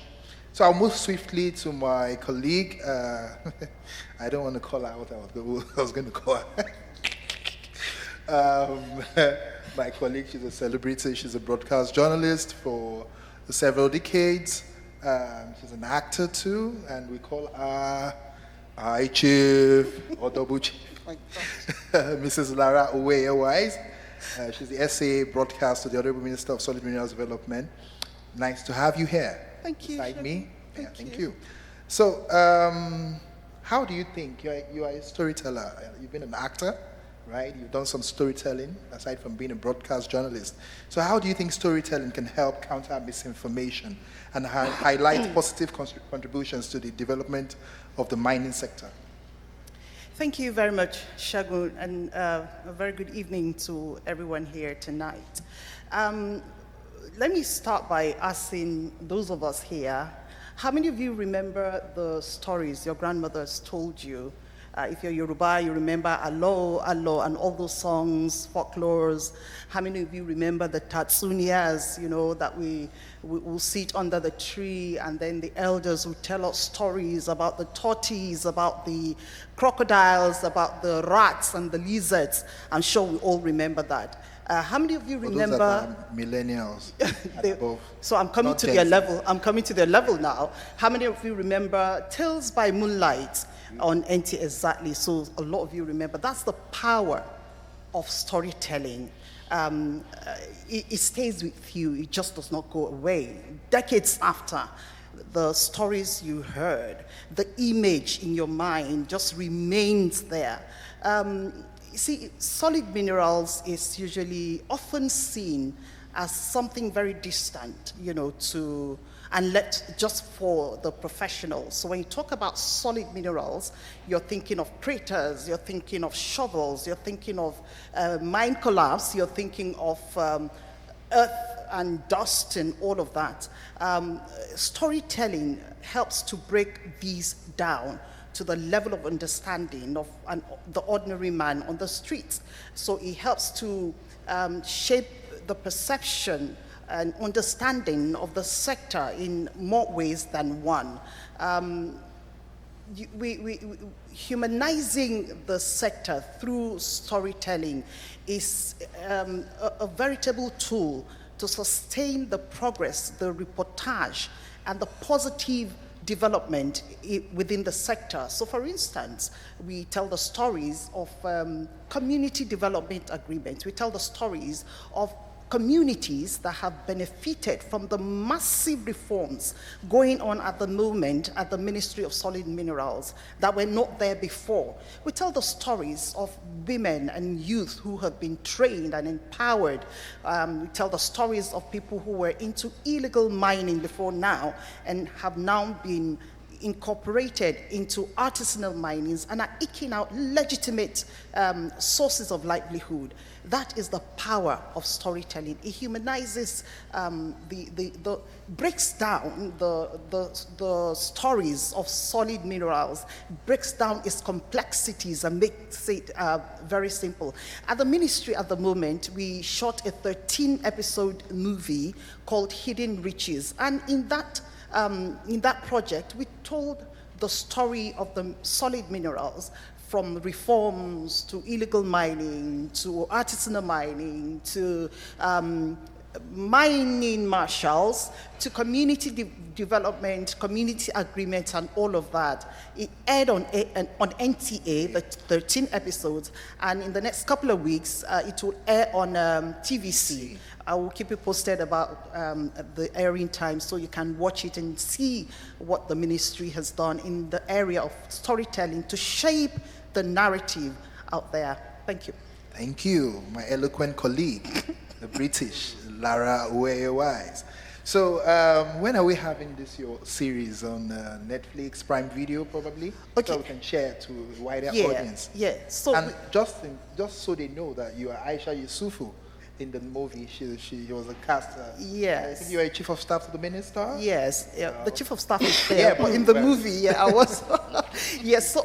So I'll move swiftly to my colleague. I don't want to call her what I was going to call her. My colleague, she's a celebrity. She's a broadcast journalist for several decades. She's an actor too, and we call her I Chief or Double Chief. Mrs. Lara Uwe-Wise. She's the SA broadcaster to the Honorable Minister of Solid Minerals Development. Nice to have you here. Thank you. Beside me. Thank you. So, how do you think you are a storyteller? You've been an actor, right? You've done some storytelling aside from being a broadcast journalist. So, how do you think storytelling can help counter misinformation and highlight positive contributions to the development of the mining sector? Thank you very much, Shagun, and a very good evening to everyone here tonight. Let me start by asking those of us here, how many of you remember the stories your grandmothers told you? If you're Yoruba, you remember Alo, Alo, and all those songs, folklores. How many of you remember the tatsunias, that we will sit under the tree, and then the elders will tell us stories about the tortoise, about the crocodiles, about the rats and the lizards. I'm sure we all remember that. How many of you remember? Those that are millennials. So I'm coming to their level. I'm coming to their level now. How many of you remember Tales by Moonlight on NT Exactly? So a lot of you remember. That's the power of storytelling. It stays with you. It just does not go away. Decades after, the stories you heard, the image in your mind just remains there. You see, solid minerals is usually often seen as something very distant, just for the professionals. So when you talk about solid minerals, you're thinking of craters, you're thinking of shovels, you're thinking of mine collapse, you're thinking of earth and dust and all of that. Storytelling helps to break these down to the level of understanding of the ordinary man on the streets. So it helps to shape the perception and understanding of the sector in more ways than one. Humanizing the sector through storytelling is a veritable tool to sustain the progress, the reportage, and the positive development within the sector. So for instance, we tell the stories of community development agreements. We tell the stories of communities that have benefited from the massive reforms going on at the moment at the Ministry of Solid Minerals that were not there before. We tell the stories of women and youth who have been trained and empowered. We tell the stories of people who were into illegal mining before now and have now been incorporated into artisanal minings and are eking out legitimate sources of livelihood. That is the power of storytelling. It humanizes, breaks down the stories of solid minerals, breaks down its complexities and makes it very simple. At the ministry at the moment, we shot a 13-episode movie called Hidden Riches, and in that project, we told the story of the solid minerals, from reforms to illegal mining to artisanal mining to mining marshals to community development, community agreements, and all of that. It aired on NTA, the 13 episodes, and in the next couple of weeks, it will air on TVC. I will keep you posted about the airing time so you can watch it and see what the ministry has done in the area of storytelling to shape the narrative out there. Thank you. Thank you, my eloquent colleague, the British Lara Uwe-Wise. So when are we having this your series on Netflix, Prime Video, probably? Okay. So we can share to a wider audience. Yeah. So and just so they know that you are Aisha Yusufu in the movie. She was a cast. Yes. I think you are a chief of staff to the minister. Yes. Yeah. The chief of staff is there, but in the movie, I was. Yes. So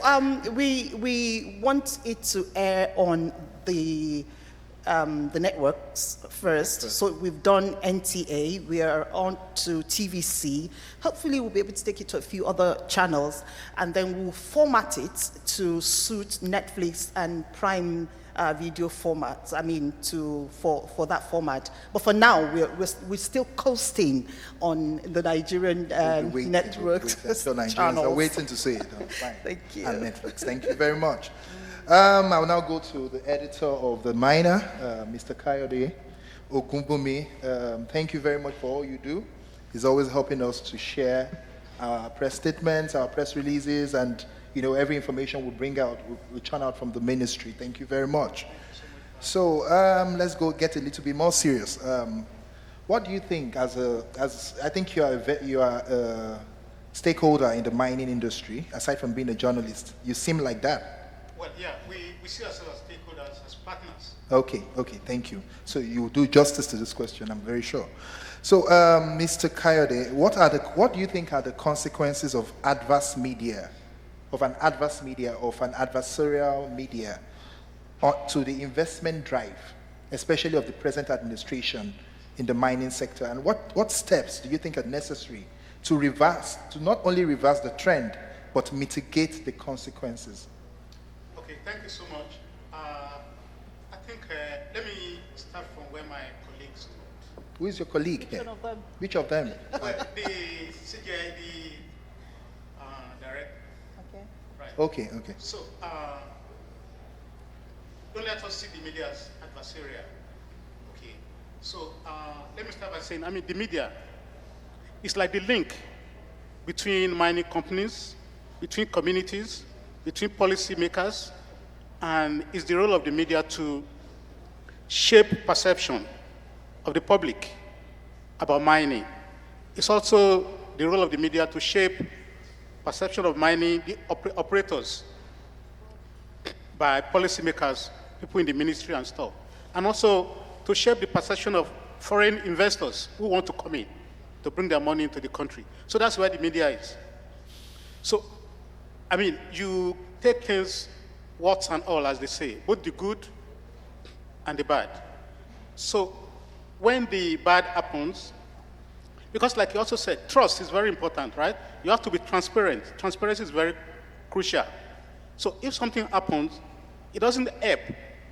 we want it to air on the the networks first. So we've done NTA, we are on to TVC. Hopefully we'll be able to take it to a few other channels, and then we'll format it to suit Netflix and Prime video formats, for that format. But for now, we're still coasting on the Nigerian networks channels. I'm waiting to see it. Fine. Thank you. And Netflix. Thank you very much. I'll now go to the editor of The Miner, Mr. Kayode Ogunbumi. Thank you very much for all you do. He's always helping us to share our press statements, our press releases, and every information we bring out, we churn out from the ministry. Thank you very much. So let's go get a little bit more serious. What do you think, I think you are a stakeholder in the mining industry, aside from being a journalist? You seem like that. Well, yeah, we see ourselves as stakeholders, as partners. Okay, thank you. So you will do justice to this question, I'm very sure. So, Mr. Kayode, what do you think are the consequences of an adversarial media to the investment drive, especially of the present administration in the mining sector? And what steps do you think are necessary to not only reverse the trend, but mitigate the consequences? Okay, thank you so much. I think, let me start from where my colleagues stood. Who is your colleague here? Which of them? Well, the CGID director. Okay. Right. Okay. So, don't let us see the media as adversarial. Okay. So, let me start by saying, the media is like the link between mining companies, between communities, between policymakers, and it's the role of the media to shape perception of the public about mining. It's also the role of the media to shape perception of mining, the operators, by policymakers, people in the ministry and stuff, and also to shape the perception of foreign investors who want to come in to bring their money into the country. So that's where the media is. So, you take things, warts and all, as they say, both the good and the bad. So when the bad happens, because like you also said, trust is very important, right? You have to be transparent. Transparency is very crucial. So if something happens, it doesn't help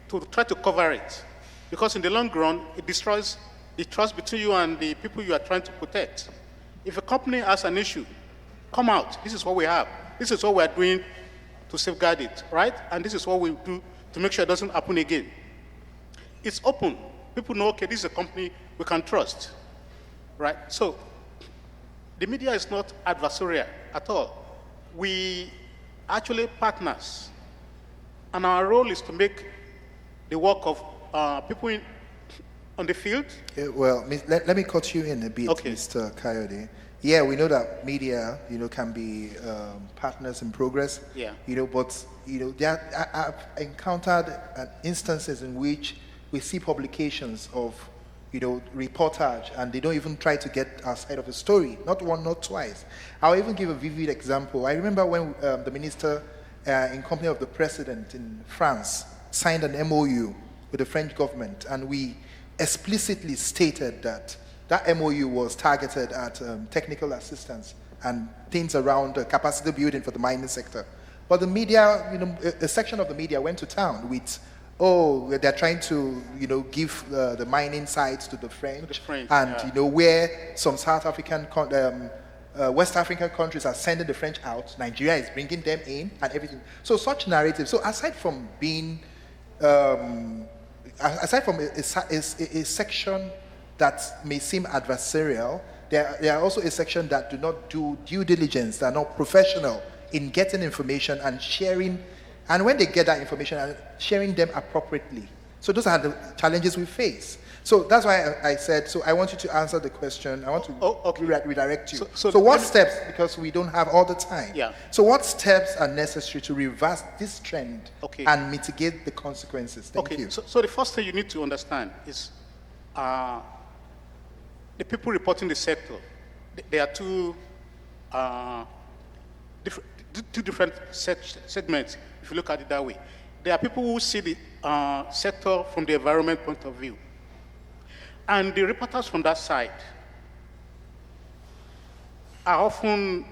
to try to cover it, because in the long run, it destroys the trust between you and the people you are trying to protect. If a company has an issue, come out. This is what we have. This is what we are doing to safeguard it, right? And this is what we do to make sure it doesn't happen again. It's open. People know, okay, this is a company we can trust, right? So the media is not adversarial at all. We actually partners, and our role is to make the work of people on the field. Yeah, well, let me cut you in a bit, okay. Mr. Kayode. Yeah, we know that media, can be partners in progress. Yeah. But I've encountered instances in which we see publications of, reportage, and they don't even try to get our side of the story. Not one, not twice. I'll even give a vivid example. I remember when the minister in company of the president in France signed an MOU with the French government, and we explicitly stated that MOU was targeted at technical assistance and things around capacity building for the mining sector. But the media, a section of the media went to town with, they're trying to, give the mining sites to the French. And, where some South African, West African countries are sending the French out, Nigeria is bringing them in and everything. So such narrative. So aside from being, aside from a section that may seem adversarial, there are also a section that do not do due diligence, that are not professional in getting information and sharing, and when they get that information, and sharing them appropriately. So those are the challenges we face. So that's why I said, so I want you to answer the question. I want to redirect you. So what steps, because we don't have all the time. Yeah. So what steps are necessary to reverse this trend and mitigate the consequences? Thank you. So the first thing you need to understand is the people reporting the sector. There are two different segments, if you look at it that way. there are people who see the sector from the environment point of view. And the reporters from that side are often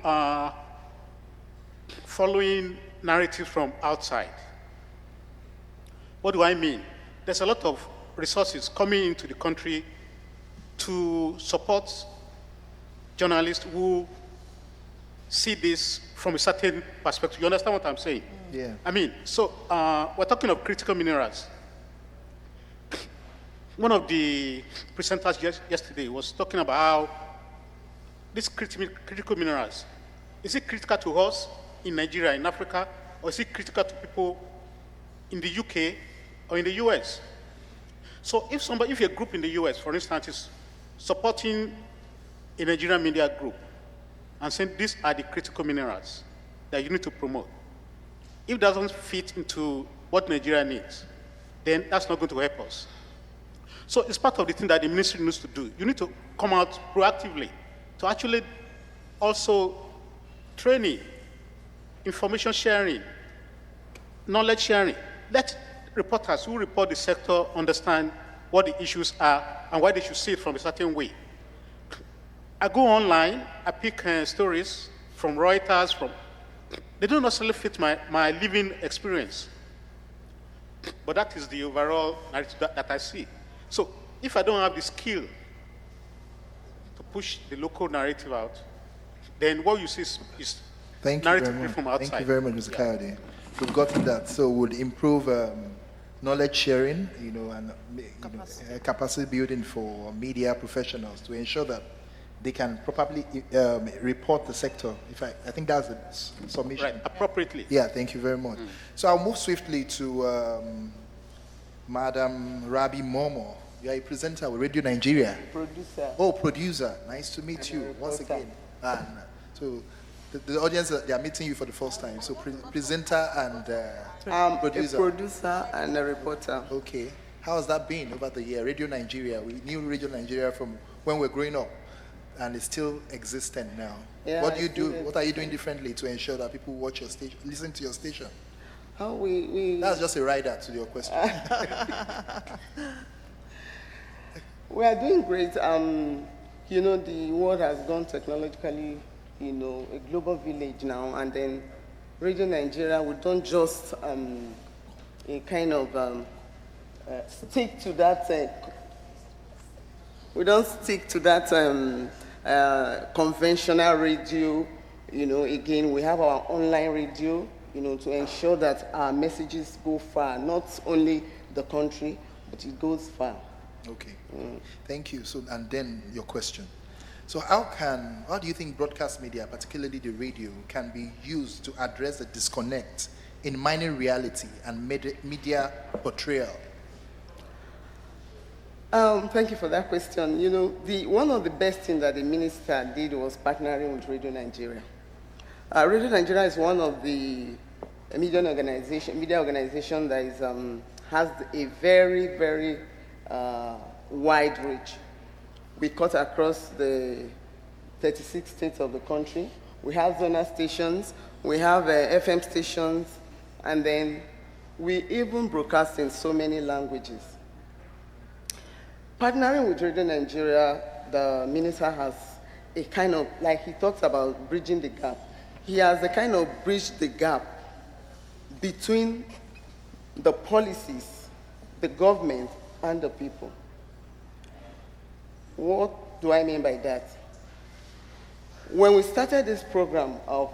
following narratives from outside. What do I mean? There's a lot of resources coming into the country to support journalists who see this from a certain perspective. You understand what I'm saying? Yeah. I mean, so we're talking of critical minerals. One of the presenters yesterday was talking about how these critical minerals, is it critical to us in Nigeria, in Africa, or is it critical to people in the UK or in the US? So if a group in the US, for instance, is supporting a Nigerian media group and saying these are the critical minerals that you need to promote, if it doesn't fit into what Nigeria needs, then that's not going to help us. So it's part of the thing that the ministry needs to do. You need to come out proactively to actually also training, information sharing, knowledge sharing. Let reporters who report the sector understand what the issues are and why they should see it from a certain way. I go online, I pick stories from Reuters, they don't necessarily fit my living experience. But that is the overall narrative that I see. So if I don't have the skill to push the local narrative out, then what you see is narrative from outside. Thank you very much, Mr. Kayode. We've gotten that. So we'll improve knowledge sharing, and capacity building for media professionals to ensure that they can properly report the sector. I think that's the submission. Right, appropriately. Yeah, thank you very much. So I'll move swiftly to Madam Rabi Momo. You are a presenter with Radio Nigeria. Producer. Oh, producer. Nice to meet you once again. And so the audience, they are meeting you for the first time. So presenter and producer. A producer and a reporter. Okay. How has that been over the year? Radio Nigeria. We knew Radio Nigeria from when we were growing up, and it's still existent now. Yeah, what do you do? What are you doing differently to ensure that people watch your station, listen to your station? That's just a rider to your question. We are doing great. The world has gone technologically, a global village now, and then Radio Nigeria, we don't just stick to that. We don't stick to that conventional radio. Again, we have our online radio, to ensure that our messages go far, not only the country, but it goes far. Okay, thank you. So, and then your question. So how do you think broadcast media, particularly the radio, can be used to address the disconnect in mining reality and media portrayal? Thank you for that question. One of the best things that the minister did was partnering with Radio Nigeria. Radio Nigeria is one of the media organization that has a very, very wide reach. We cut across the 36 states of the country. We have zonal stations, we have FM stations, and then we even broadcast in so many languages. Partnering with Radio Nigeria, the minister has a kind of, like he talks about bridging the gap. He has a kind of bridged the gap between the policies, the government, and the people. What do I mean by that? When we started this program of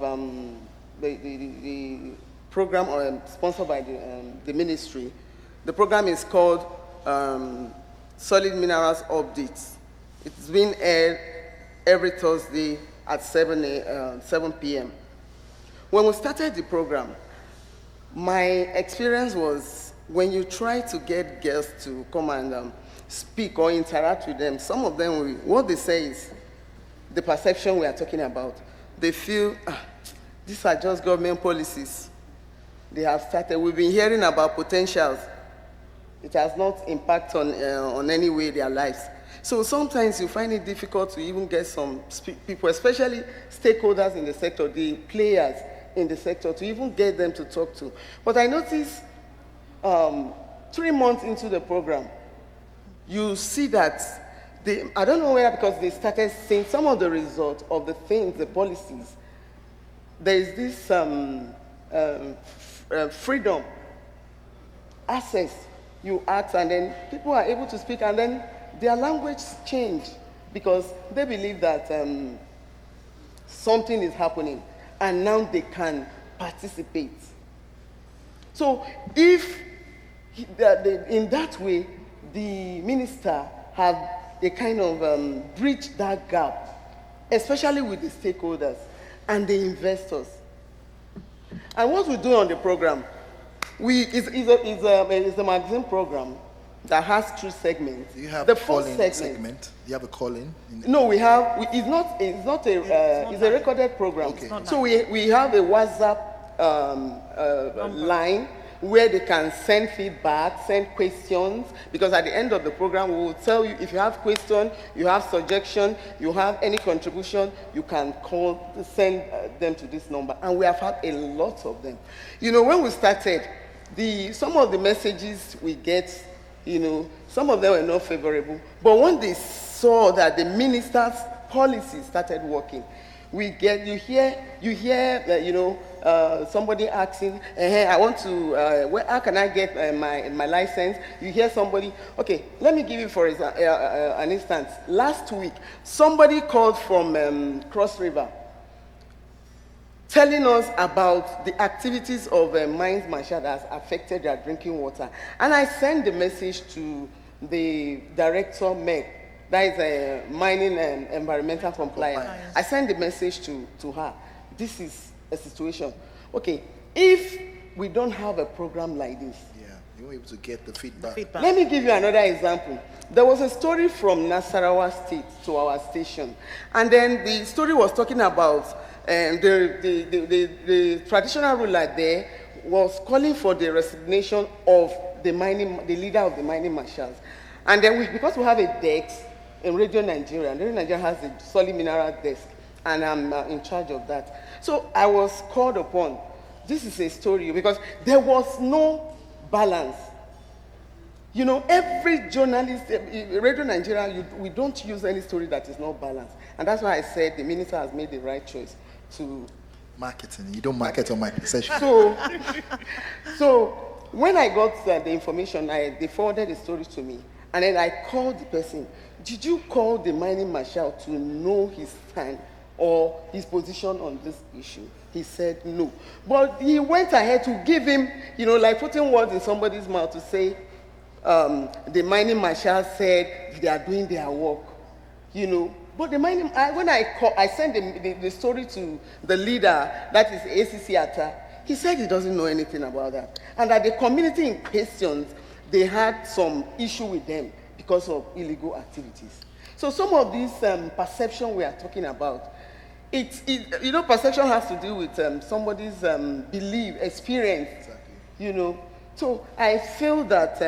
the program sponsored by the ministry, the program is called Solid Minerals Updates. It's been aired every Thursday at 7 p.m. When we started the program, my experience was when you try to get guests to come and speak or interact with them, some of them, what they say is the perception we are talking about. They feel, these are just government policies. They have started. We've been hearing about potentials. It has not impacted on any way their lives. So sometimes you find it difficult to even get some people, especially stakeholders in the sector, the players in the sector, to even get them to talk to. But I noticed 3 months into the program, you see that I don't know whether because they started seeing some of the results of the things, the policies. There is this freedom, access. You ask, and then people are able to speak, and then their language change because they believe that something is happening, and now they can participate. So if in that way, the minister have a kind of bridged that gap, especially with the stakeholders and the investors. And what we do on the program, it's a magazine program that has 2 segments. Do you have the a first segment? Do you have a call-in? No, we have. It's a recorded program. Okay. So we have a WhatsApp line where they can send feedback, send questions, because at the end of the program, we will tell you if you have question, you have suggestion, you have any contribution, you can call, send them to this number. And we have had a lot of them. You know, when we started, some of the messages we get, you know, some of them were not favorable. But when they saw that the minister's policy started working, you hear, somebody asking, I want to, how can I get my license? You hear somebody, okay, let me give you for example, an instance. Last week, somebody called from Cross River, telling us about the activities of Mines Marshal that has affected their drinking water. And I sent the message to the director, Meg, that is a mining and environmental compliance. I sent the message to her. This is a situation. Okay, if we don't have a program like this, you won't be able to get the feedback. Let me give you another example. There was a story from Nasarawa State to our station, and then the story was talking about the traditional ruler there was calling for the resignation of the leader of the mining marshals. And then because we have a desk in Radio Nigeria, and Radio Nigeria has a solid mineral desk, and I'm in charge of that. So I was called upon. This is a story because there was no balance. You know, every journalist, Radio Nigeria, we don't use any story that is not balanced. And that's why I said the minister has made the right choice to... Marketing. You don't market on my session. So when I got the information, they forwarded the story to me. And then I called the person. Did you call the mining marshal to know his stand or his position on this issue? He said no. But he went ahead to give him, like putting words in somebody's mouth to say, the mining marshal said they are doing their work, But the mining, when I sent the story to the leader, that is ACC Atta, he said he doesn't know anything about that. And that the community in question, they had some issue with them because of illegal activities. So some of these perception we are talking about, perception has to do with somebody's belief, experience, Exactly. So I feel that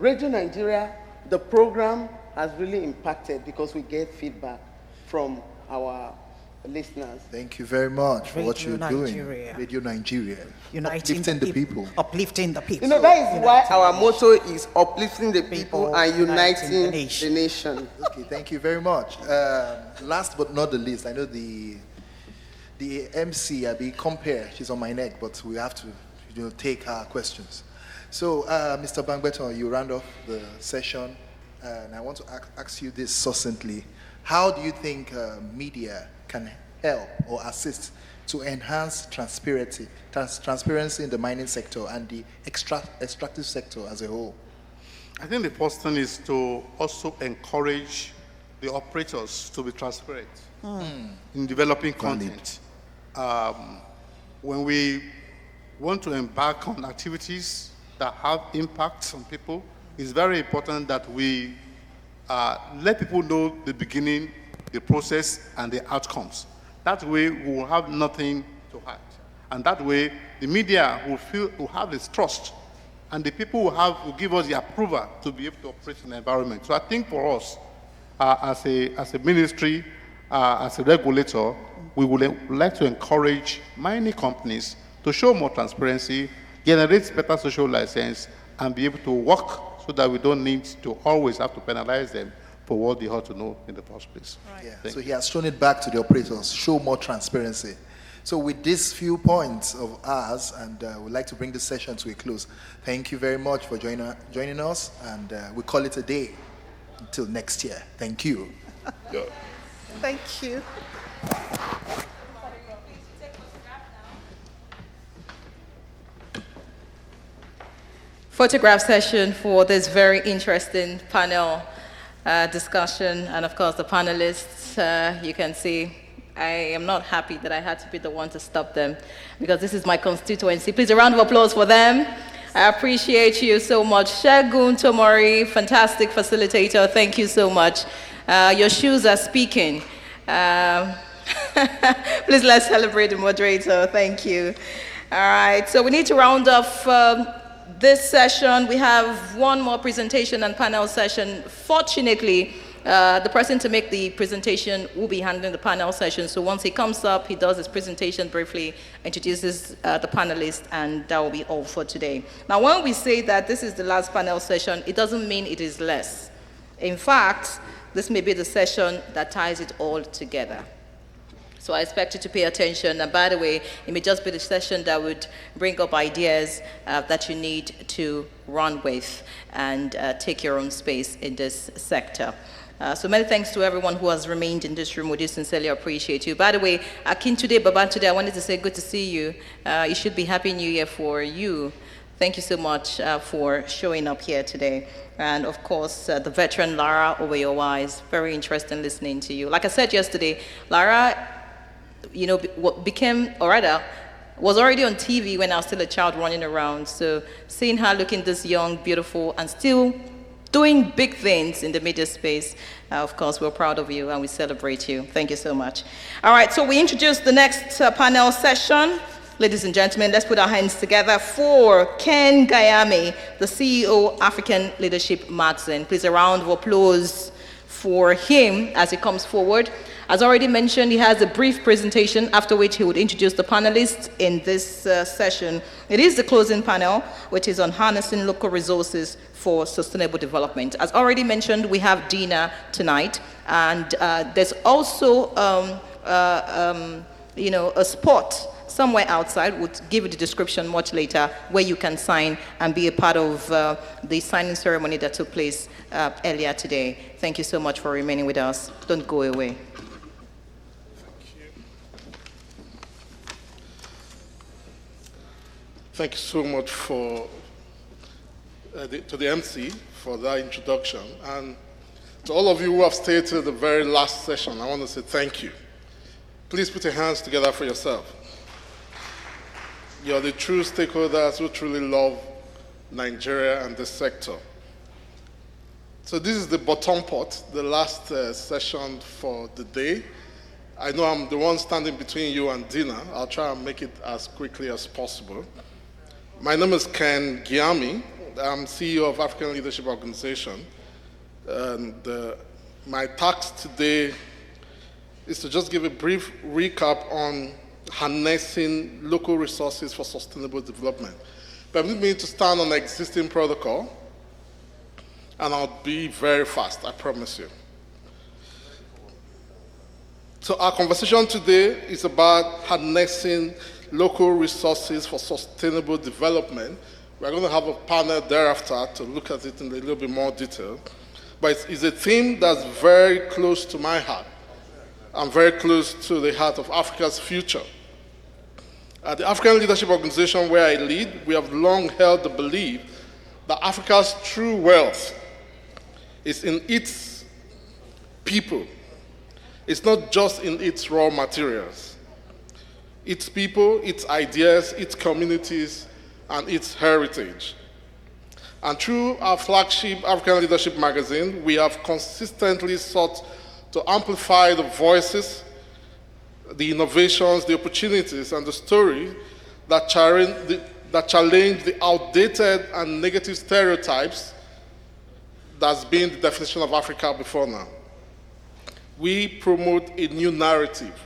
Radio Nigeria, the program has really impacted because we get feedback from our listeners. Thank you very much for what you're doing. Radio Nigeria. Uplifting the people. Uplifting the people. That is why our motto is uplifting the people and uniting the nation. Okay, thank you very much. Last but not the least, I know the MC, Abi Compare, she's on my neck, but we have to take her questions. So, Mr. Banquet, you round off the session, and I want to ask you this succinctly. How do you think media can help or assist to enhance transparency in the mining sector and the extractive sector as a whole? I think the first thing is to also encourage the operators to be transparent in developing content. When we want to embark on activities that have impacts on people, it's very important that we let people know the beginning, the process, and the outcomes. That way, we will have nothing to hide. And that way, the media will have this trust, and the people will give us the approval to be able to operate in the environment. So I think for us, as a ministry, as a regulator, we would like to encourage mining companies to to show more transparency, generate better social license, and be able to work so that we don't need to always have to penalize them for what they ought to know in the first place. Yeah, so he has thrown it back to the operators, show more transparency. So with these few points of ours, and we'd like to bring this session to a close. Thank you very much for joining us, and we call it a day until next year. Thank you. Thank you. Photograph session for this very interesting panel discussion, and of course the panelists. You can see I am not happy that I had to be the one to stop them, because this is my constituency. Please, a round of applause for them. I appreciate you so much. Shegun Tomori, fantastic facilitator. Thank you so much. Your shoes are speaking. Please, let's celebrate the moderator. Thank you. All right, so we need to round off this session. We have one more presentation and panel session. Fortunately, the person to make the presentation will be handling the panel session. So once he comes up, he does his presentation briefly, introduces the panelists, and that will be all for today. Now, when we say that this is the last panel session, it doesn't mean it is less. In fact, this may be the session that ties it all together. So I expect you to pay attention. And by the way, it may just be the session that would bring up ideas that you need to run with and take your own space in this sector. So many thanks to everyone who has remained in this room. We do sincerely appreciate you. By the way, Akintude Babantude, I wanted to say good to see you. It should be Happy New Year for you. Thank you so much for showing up here today. And of course, the veteran Lara Oweyowise, very interesting listening to you. Like I said yesterday, Lara, you know, became, or rather, was already on TV when I was still a child running around. So seeing her looking this young, beautiful, and still doing big things in the media space, of course, we're proud of you and we celebrate you. Thank you so much. All right, so we introduce the next panel session. Ladies and gentlemen, let's put our hands together for Ken Gayame, the CEO, African Leadership Magazine. Please, a round of applause for him as he comes forward. As already mentioned, he has a brief presentation, after which he would introduce the panelists in this session. It is the closing panel, which is on harnessing local resources for sustainable development. As already mentioned, we have dinner tonight, and there's also you know, a spot somewhere outside. We'll give you the description much later, where you can sign and be a part of the signing ceremony that took place earlier today. Thank you so much for remaining with us. Don't go away. Thank you so much for to the MC for that introduction. And to all of you who have stayed to the very last session, I want to say thank you. Please put your hands together for yourself. You're the true stakeholders who truly love Nigeria and this sector. So this is the bottom part, the last session for the day. I know I'm the one standing between you and dinner. I'll try and make it as quickly as possible. My name is Ken Gayame. I'm CEO of African Leadership Organization. And my task today is to just give a brief recap on harnessing local resources for sustainable development. Permit me to stand on the existing protocol, and I'll be very fast, I promise you. So our conversation today is about harnessing local resources for sustainable development. We're going to have a panel thereafter to look at it in a little bit more detail. But it's a theme that's very close to my heart and very close to the heart of Africa's future. At the African Leadership Organization where I lead, we have long held the belief that Africa's true wealth is in its people. It's not just in its raw materials. Its people, its ideas, its communities, and its heritage. And through our flagship African Leadership Magazine, we have consistently sought to amplify the voices, the innovations, the opportunities, and the story that challenge the outdated and negative stereotypes that's been the definition of Africa before now. We promote a new narrative,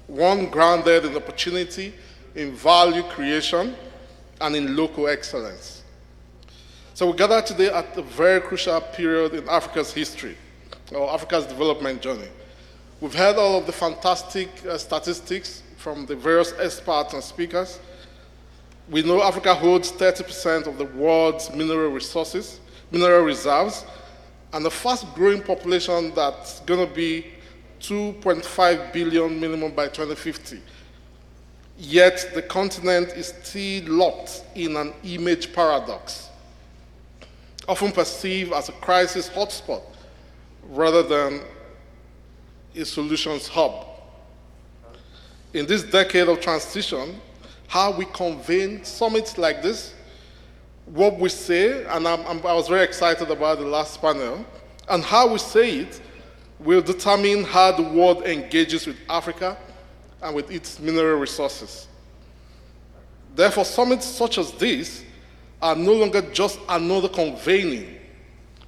one grounded in opportunity in value creation, and in local excellence. So we gather today at a very crucial period in Africa's history, or Africa's development journey. We've heard all of the fantastic statistics from the various experts and speakers. We know Africa holds 30% of the world's mineral resources, mineral reserves, and a fast-growing population that's going to be 2.5 billion minimum by 2050. Yet the continent is still locked in an image paradox, often perceived as a crisis hotspot rather than a solutions hub. In this decade of transition, how we convene summits like this, what we say, and I was very excited about the last panel, and how we say it will determine how the world engages with Africa and with its mineral resources. Therefore, summits such as this are no longer just another convening,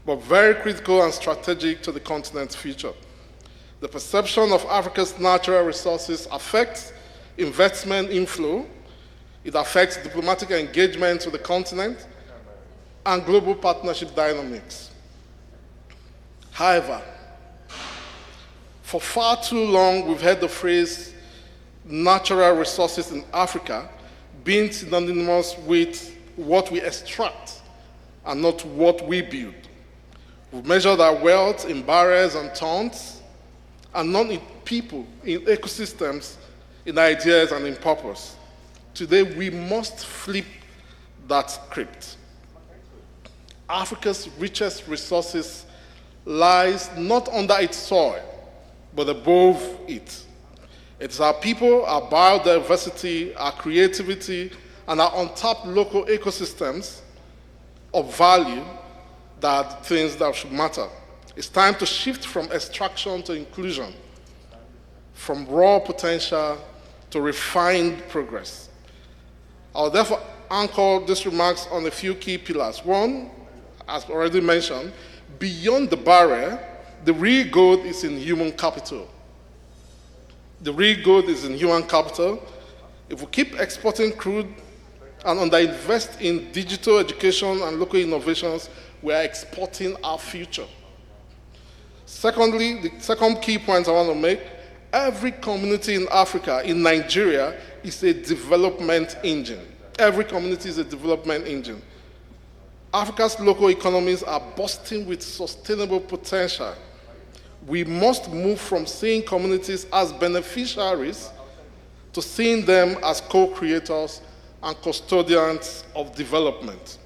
but very critical and strategic to the continent's future. The perception of Africa's natural resources affects investment inflow, it affects diplomatic engagement with the continent, and global partnership dynamics. However, for far too long, we've heard the phrase natural resources in Africa being synonymous with what we extract and not what we build. We've measured our wealth in barrels and tons, and not in people, in ecosystems, in ideas, and in purpose. Today, we must flip that script. Africa's richest resources lies not under its soil, but above it. It's our people, our biodiversity, our creativity, and our untapped local ecosystems of value that are the things that should matter. It's time to shift from extraction to inclusion, from raw potential to refined progress. I'll therefore anchor these remarks on a few key pillars. One, as already mentioned, beyond the barrier, the real goal is in human capital. The real goal is in human capital. If we keep exporting crude and underinvest in digital education and local innovations, we are exporting our future. Secondly, the second key point I want to make, every community in Africa, in Nigeria, is a development engine. Every community is a development engine. Africa's local economies are bursting with sustainable potential. We must move from seeing communities as beneficiaries to seeing them as co-creators and custodians of development.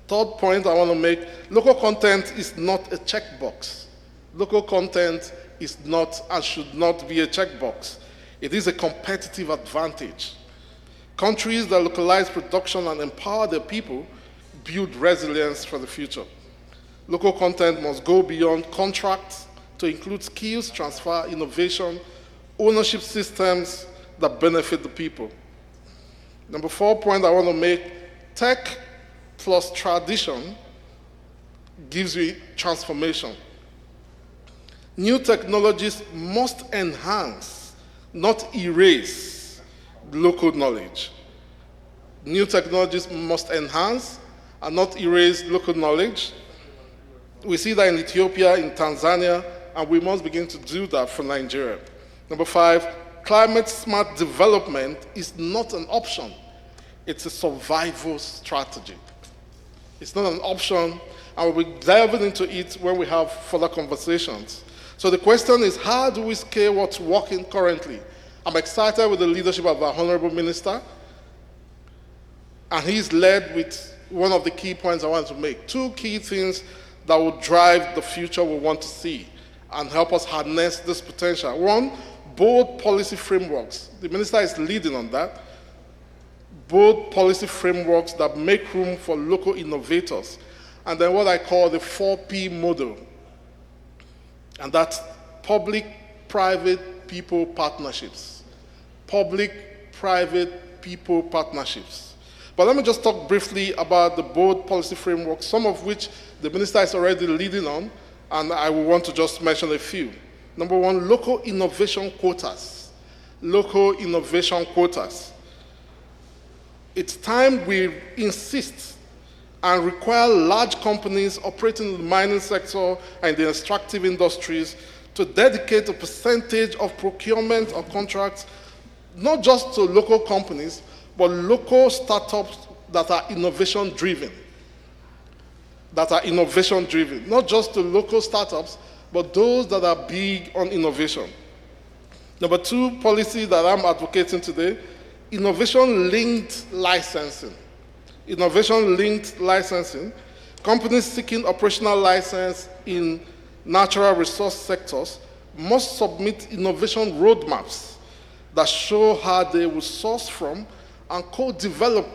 Third point I want to make, local content is not a checkbox. Local content is not and should not be a checkbox. It is a competitive advantage. Countries that localize production and empower their people build resilience for the future. Local content must go beyond contracts to include skills transfer, innovation, ownership systems that benefit the people. Number 4 point I want to make, tech plus tradition gives you transformation. New technologies must enhance, not erase, local knowledge. New technologies must enhance and not erase local knowledge. We see that in Ethiopia, in Tanzania, and we must begin to do that for Nigeria. Number 5, climate-smart development is not an option. It's a survival strategy. It's not an option, and we'll be diving into it when we have further conversations. So the question is, how do we scale what's working currently? I'm excited with the leadership of our Honorable Minister, and he's led with one of the key points I want to make. 2 key things that will drive the future we want to see and help us harness this potential. 1, bold policy frameworks. The minister is leading on that. Bold policy frameworks that make room for local innovators. And then what I call the 4P model. And that's public-private-people partnerships. Public-private people partnerships. But let me just talk briefly about the bold policy framework, some of which the minister is already leading on, and I will want to just mention a few. Number 1, local innovation quotas. local innovation quotas. It's time we insist and require large companies operating in the mining sector and the extractive industries to dedicate a percentage of procurement or contracts, not just to local companies, but local startups that are innovation-driven. Not just to local startups, but those that are big on innovation. Number 2 policy that I'm advocating today, innovation-linked licensing. Innovation-linked licensing. Companies seeking operational license in natural resource sectors must submit innovation roadmaps that show how they will source from and co-develop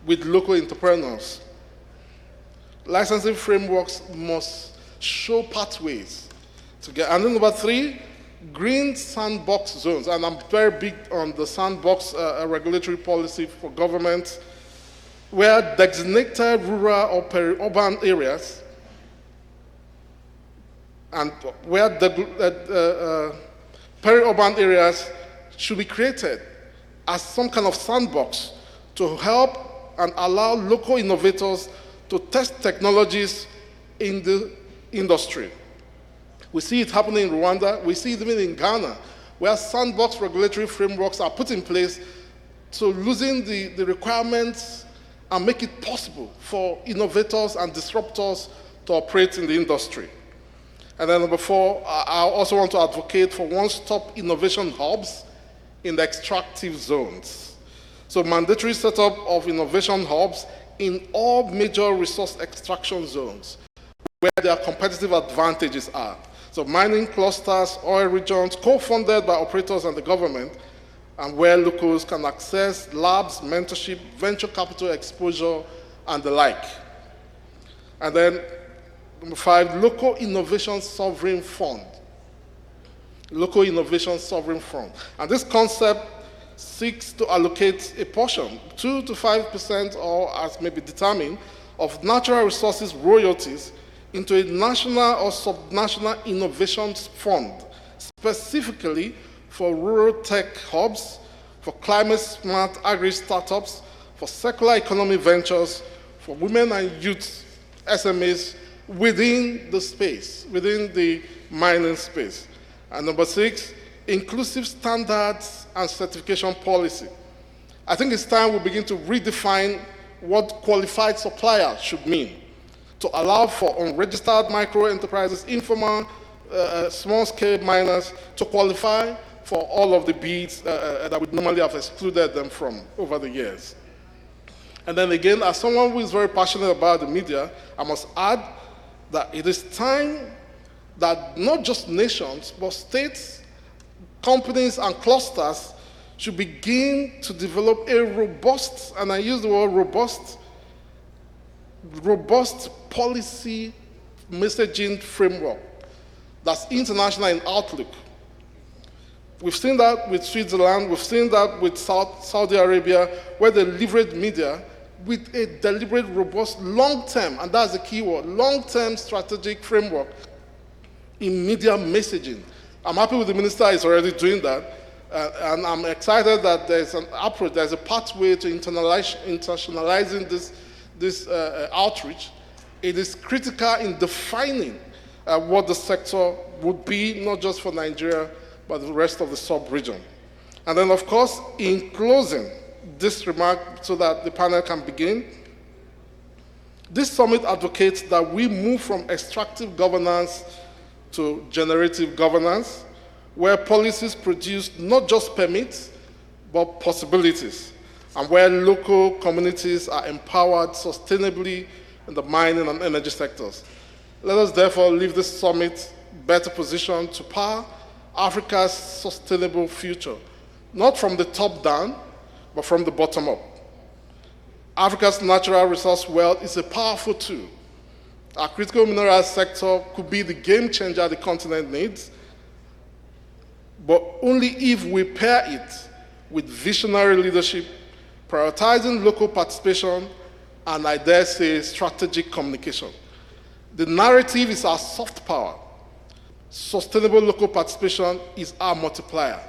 with local entrepreneurs. Licensing frameworks must show pathways to get. And then number 3, green sandbox zones. And I'm very big on the sandbox regulatory policy for government, where designated rural or peri-urban areas and where the peri-urban areas should be created as some kind of sandbox to help and allow local innovators to test technologies in the industry. We see it happening in Rwanda. We see it even in Ghana, where sandbox regulatory frameworks are put in place to loosen the requirements and make it possible for innovators and disruptors to operate in the industry. And then number 4, I also want to advocate for one-stop innovation hubs in the extractive zones. So mandatory setup of innovation hubs in all major resource extraction zones where their competitive advantages are. So mining clusters, oil regions, co-funded by operators and the government, and where locals can access labs, mentorship, venture capital exposure, and the like. And then number 5, local innovation sovereign fund. Local innovation sovereign fund. And this concept seeks to allocate a portion, 2 to 5%, or as may be determined, of natural resources royalties into a national or subnational innovations fund, specifically for rural tech hubs, for climate-smart agri-startups, for circular economy ventures, for women and youth SMEs within the space, within the mining space. And number 6, inclusive standards and certification policy. I think it's time we begin to redefine what qualified supplier should mean to allow for unregistered micro enterprises, informal, small-scale miners to qualify for all of the bids that would normally have excluded them from over the years. And then again, as someone who is very passionate about the media, I must add that it is time that not just nations, but states, companies, and clusters should begin to develop a robust, and I use the word robust policy messaging framework that's international in outlook. We've seen that with Switzerland, we've seen that with Saudi Arabia, where they leverage media with a deliberate, robust, long-term, and that's the key word, long-term strategic framework in media messaging. I'm happy with the minister is already doing that, and I'm excited that there's an approach, there's a pathway to internationalizing this outreach. It is critical in defining what the sector would be, not just for Nigeria, but the rest of the sub-region. And then, of course, in closing this remark so that the panel can begin, this summit advocates that we move from extractive governance to generative governance, where policies produce not just permits, but possibilities, and where local communities are empowered sustainably in the mining and energy sectors. Let us therefore leave this summit better positioned to power Africa's sustainable future, not from the top down, but from the bottom up. Africa's natural resource wealth is a powerful tool. Our critical minerals sector could be the game changer the continent needs, but only if we pair it with visionary leadership, prioritizing local participation, and I dare say strategic communication. The narrative is our soft power. Sustainable local participation is our multiplier.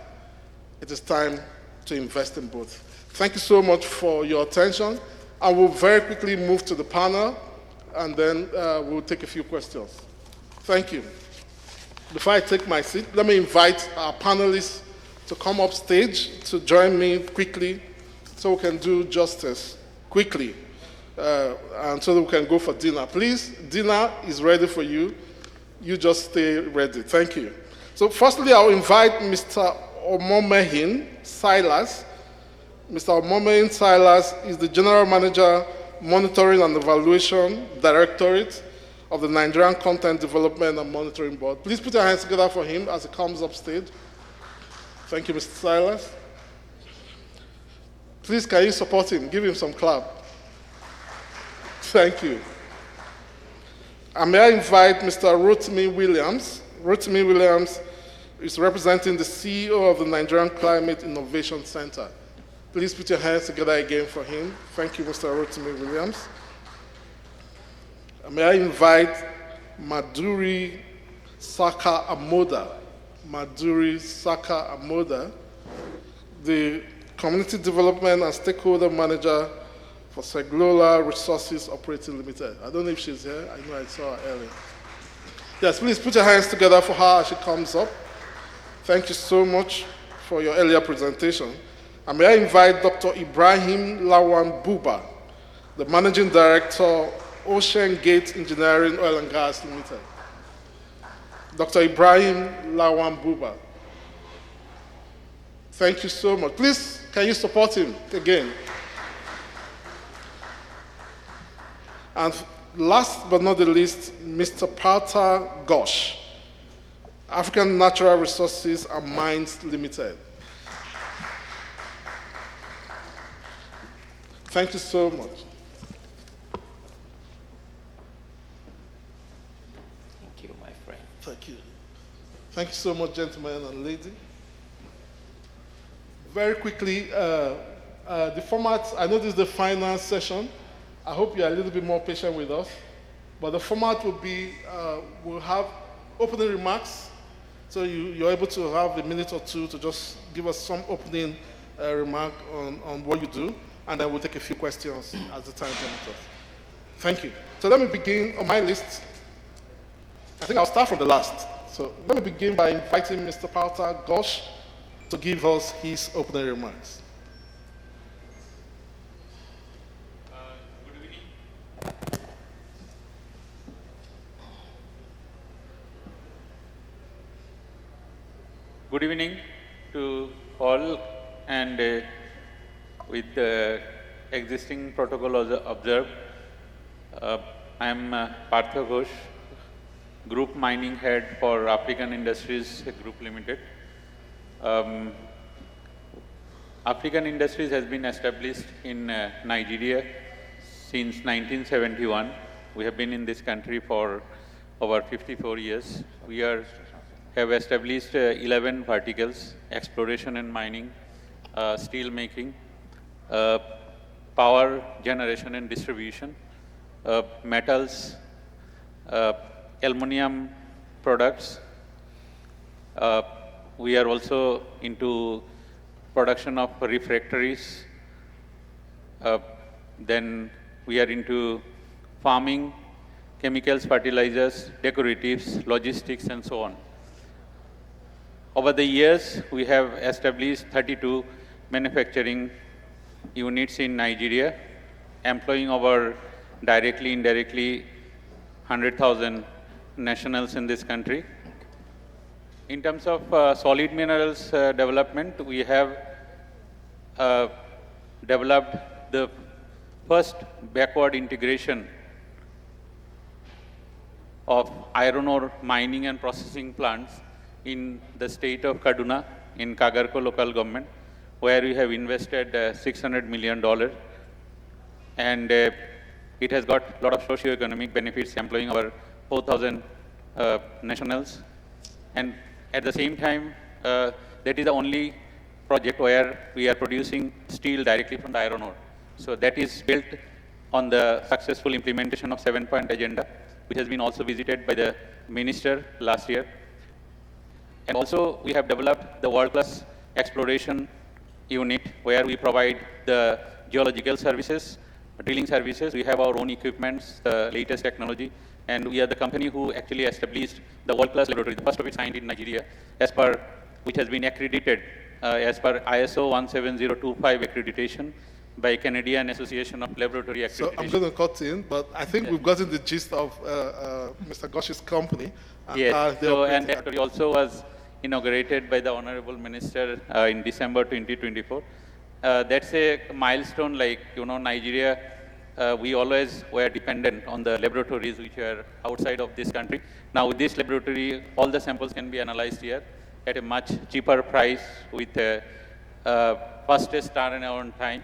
it is time to invest in both. Thank you so much for your attention. I will very quickly move to the panel, and then we'll take a few questions. Thank you. Before I take my seat, let me invite our panelists to come up stage to join me quickly so we can do justice quickly, and so that we can go for dinner. Please, dinner is ready for you. You just stay ready. Thank you. So firstly, I'll invite Mr. Omomehin Silas. Mr. Omomehin Silas is the General Manager, Monitoring and Evaluation Directorate of the Nigerian Content Development and Monitoring Board. Please put your hands together for him as he comes up stage. Thank you, Mr. Silas. Please, can you support him? Give him some clap. Thank you. And may I invite Mr. Rotimi Williams. Rotimi Williams is representing the CEO of the Nigerian Climate Innovation Center. Please put your hands together again for him. Thank you, Mr. Rotimi Williams. And may I invite Maduri Saka Amoda. Maduri Saka Amoda, the Community Development and Stakeholder Manager for Seglola Resources Operating Limited. I don't know if she's here. I know I saw her earlier. Yes, please put your hands together for her as she comes up. Thank you so much for your earlier presentation. And may I invite Dr. Ibrahim Lawan Buba, the Managing Director, Ocean Gate Engineering Oil and Gas Limited. Dr. Ibrahim Lawan Buba. Thank you so much. Please, can you support him again? And last but not the least, Mr. Parta Ghosh, African Natural Resources and Mines Limited. Thank you so much. Thank you, my friend. Thank you. Thank you so much, gentlemen and lady. Very quickly, the format, I know this is the final session. I hope you're a little bit more patient with us. But the format will be, we'll have opening remarks. So you're able to have a minute or two to just give us some opening remark on what you do. And then we'll take a few questions as the time permits us. Thank you. So let me begin on my list. I think I'll start from the last. So let me begin by inviting Mr. Parta Ghosh to give us his opening remarks. Good evening to all, and with the existing protocol observed, I am Partha Ghosh, Group Mining Head for African Industries Group Limited. African Industries has been established in Nigeria since 1971. We have been in this country for over 54 years. We have established 11 verticals: exploration and mining, steel making, power generation and distribution, metals, aluminum products. We are also into production of refractories. Then we are into farming, chemicals, fertilizers, decoratives, logistics, and so on. Over the years, we have established 32 manufacturing units in Nigeria, employing over directly, indirectly 100,000 nationals in this country. In terms of solid minerals development, we have developed the first backward integration of iron ore mining and processing plants in the state of Kaduna, in Kagarko local government, where we have invested $600 million. And it has got a lot of socio-economic benefits, employing over 4,000 nationals. And at the same time, that is the only project where we are producing steel directly from the iron ore. So that is built on the successful implementation of 7-point agenda, which has been also visited by the minister last year. And also, we have developed the world-class exploration unit where we provide the geological services, drilling services. We have our own equipments, the latest technology, and we are the company who actually established the world-class laboratory, the first of its kind in Nigeria, which has been accredited as per ISO 17025 accreditation by Canadian Association of Laboratory Accreditation. So I'm going to cut in, but I think we've gotten the gist of Mr. Gosh's company. Yes, and actually also was inaugurated by the Honorable Minister in December 2024. That's a milestone, like, Nigeria, we always were dependent on the laboratories which were outside of this country. Now with this laboratory, all the samples can be analyzed here at a much cheaper price with fastest turnaround time.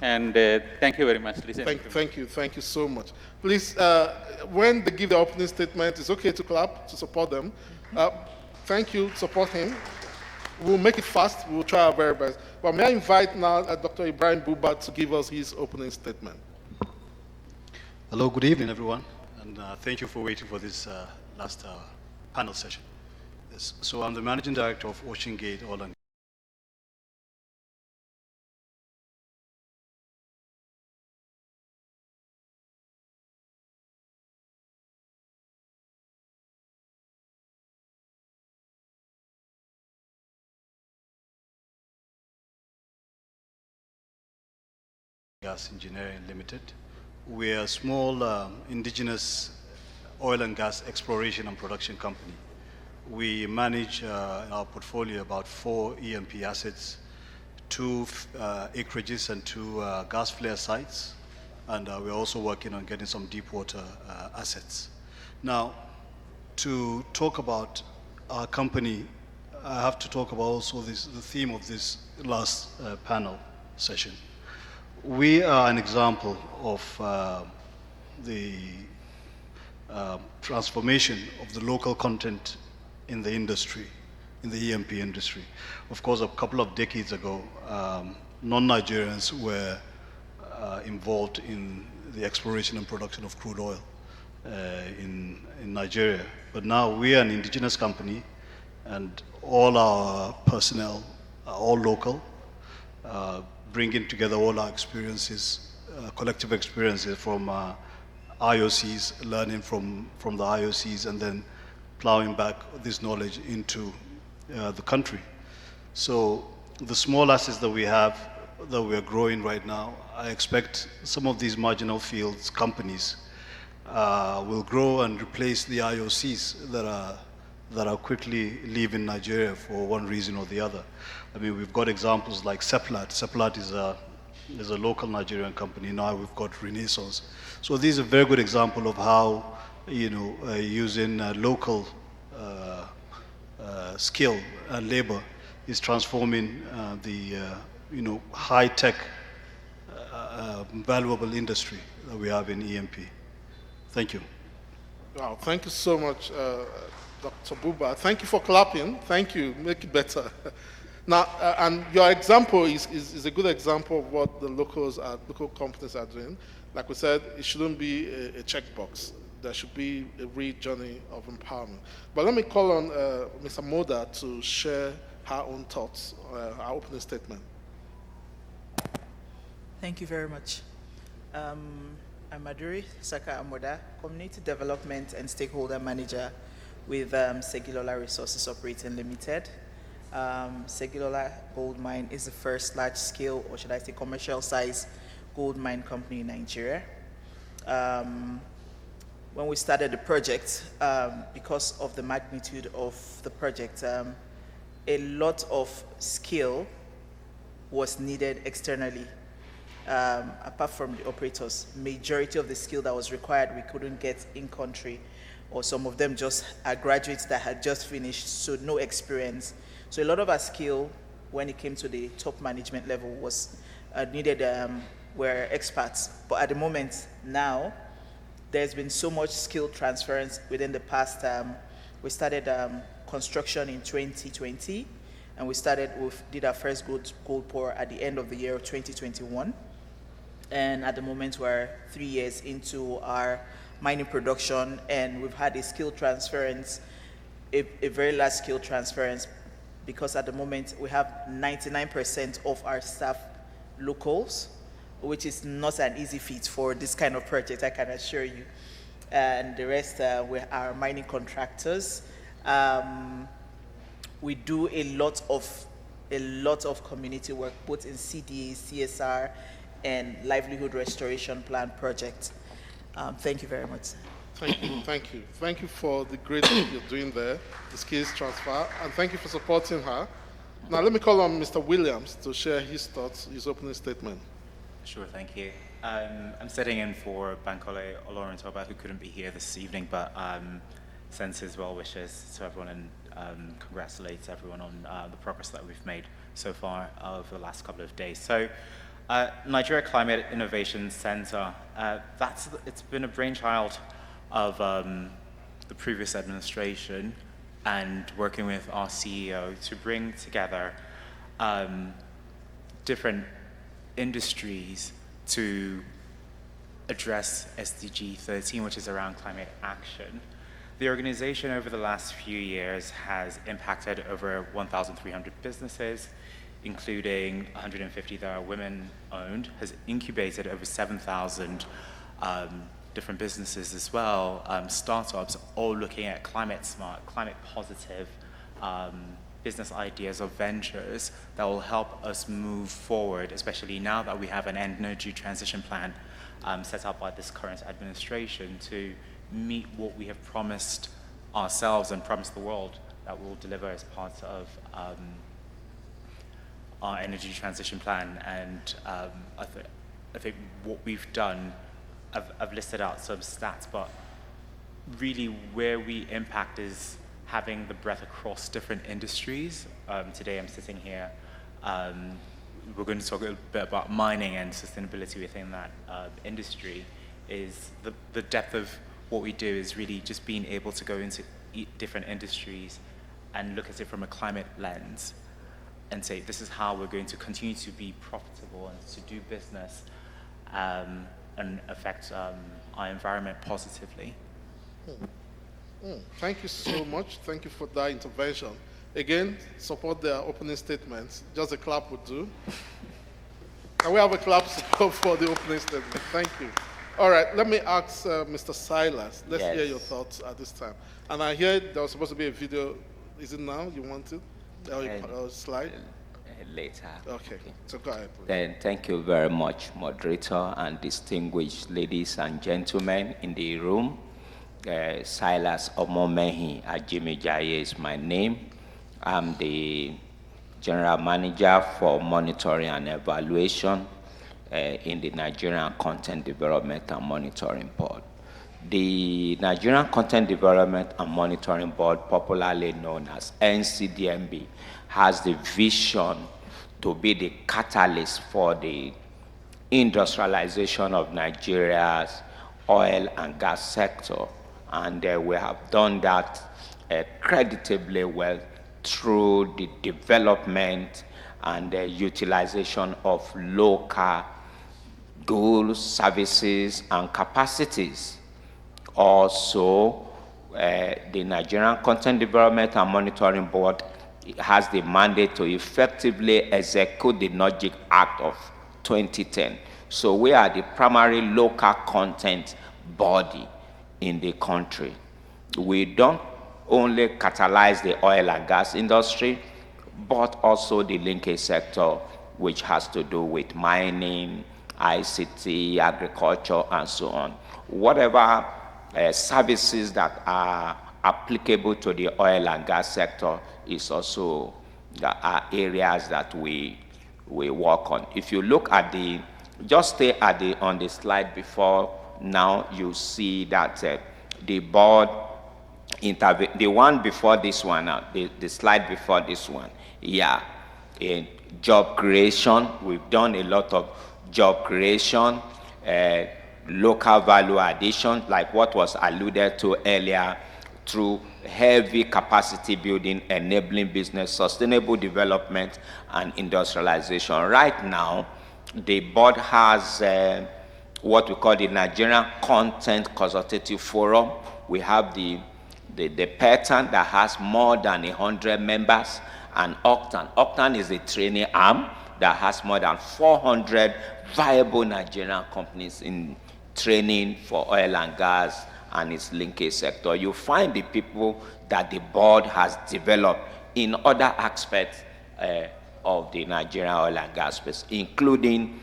And thank you very much. Thank you so much. Please, when they give the opening statement, it's okay to clap to support them. Thank you, support him. We'll make it fast. We'll try our very best. But may I invite now Dr. Ibrahim Buba to give us his opening statement. Hello, good evening, everyone, and thank you for waiting for this last panel session. Yes. So I'm the Managing Director of Ocean Gate Oil and Gas Engineering Limited. We are a small indigenous oil and gas exploration and production company. We manage in our portfolio about 4 E&P assets, 2 acreages and 2 gas flare sites, and we're also working on getting some deep water assets. Now, to talk about our company, I have to talk about also the theme of this last panel session. We are an example of the transformation of the local content in the industry, in the E&P industry. Of course, a couple of decades ago, non-Nigerians were involved in the exploration and production of crude oil in Nigeria. But now we are an indigenous company, and all our personnel are all local, bringing together all our experiences, collective experiences from IOCs, learning from the IOCs, and then plowing back this knowledge into the country. So the small assets that we have, that we are growing right now, I expect some of these marginal fields companies will grow and replace the IOCs that are quickly leaving Nigeria for one reason or the other. I mean, we've got examples like Seplat. Seplat is a local Nigerian company. Now we've got Renaissance. So these are a very good example of how, using local skill and labor is transforming the, high-tech, valuable industry that we have in E&P. Thank you. Wow, thank you so much, Dr. Buba. Thank you for clapping. Thank you. Make it better. Now, and your example is a good example of what the local companies are doing. Like we said, it shouldn't be a checkbox. There should be a real journey of empowerment. But let me call on Mr. Moda to share her own thoughts, her opening statement. Thank you very much. I'm Maduri Saka Amoda, Community Development and Stakeholder Manager with Segilola Resources Operating Limited. Segilola Gold Mine is the first large-scale, or should I say commercial-size, gold mine company in Nigeria. When we started the project, because of the magnitude of the project, a lot of skill was needed externally. Apart from the operators, majority of the skill that was required we couldn't get in country, or some of them just are graduates that had just finished, so no experience. So a lot of our skill when it came to the top management level was needed, were experts. But at the moment now, there's been so much skill transference within the past. We started construction in 2020, and we did our first gold pour at the end of the year of 2021. And at the moment, we're 3 years into our mining production, and we've had a skill transference, a very large skill transference because at the moment we have 99% of our staff locals, which is not an easy feat for this kind of project, I can assure you. And the rest are mining contractors. We do a lot of community work, both in CDA, CSR, and livelihood restoration plan projects. Thank you very much. Thank you, thank you. Thank you for the great work you're doing there, the skills transfer, and thank you for supporting her. Now let me call on Mr. Williams to share his thoughts, his opening statement. Sure, thank you. I'm sitting in for Bankole Olorintoba, who couldn't be here this evening, but sends his well wishes to everyone and congratulates everyone on the progress that we've made so far over the last couple of days. So, Nigeria Climate Innovation Center, it's been a brainchild of the previous administration and working with our CEO to bring together different industries to address SDG 13, which is around climate action. The organization over the last few years has impacted over 1,300 businesses, including 150 that are women-owned, has incubated over 7,000 different businesses as well, startups, all looking at climate smart, climate positive business ideas or ventures that will help us move forward, especially now that we have an energy transition plan set up by this current administration to meet what we have promised ourselves and promised the world that we'll deliver as part of our energy transition plan. And I think what we've done, I've listed out some stats, but really where we impact is having the breadth across different industries. Today I'm sitting here, we're going to talk a bit about mining and sustainability within that industry. Is the depth of what we do is really just being able to go into different industries and look at it from a climate lens and say, this is how we're going to continue to be profitable and to do business and affect our environment positively. Thank you so much. Thank you for that intervention. Again, support their opening statements. Just a clap would do. Can we have a clap for the opening statement? Thank you. All right, let me ask Mr. Silas. Let's hear your thoughts at this time. And I hear there was supposed to be a video. Is it now you want it? Or slide? Later. Okay, so go ahead, please. Then thank you very much, moderator and distinguished ladies and gentlemen in the room. Silas Omomehi Ajimijaye is my name. I'm the General Manager for Monitoring and Evaluation in the Nigerian Content Development and Monitoring Board. The Nigerian Content Development and Monitoring Board, popularly known as NCDMB, has the vision to be the catalyst for the industrialization of Nigeria's oil and gas sector. And we have done that creditably well through the development and the utilization of local goods, services, and capacities. Also, the Nigerian Content Development and Monitoring Board has the mandate to effectively execute the NOGIC Act of 2010. So we are the primary local content body in the country. We don't only catalyze the oil and gas industry, but also the linkage sector, which has to do with mining, ICT, agriculture, and so on. Whatever services that are applicable to the oil and gas sector is also the areas that we work on. If you look at just stay on the slide before now, you see that the board the one before this one, the slide before this one, yeah, in job creation, we've done a lot of job creation, local value addition, like what was alluded to earlier, through heavy capacity building, enabling business, sustainable development, and industrialization. Right now, the board has what we call the Nigerian Content Consultative Forum. We have the pattern that has more than 100 members, and Octan. Octan is a training arm that has more than 400 viable Nigerian companies in training for oil and gas and its linkage sector. You find the people that the board has developed in other aspects of the Nigerian oil and gas space, including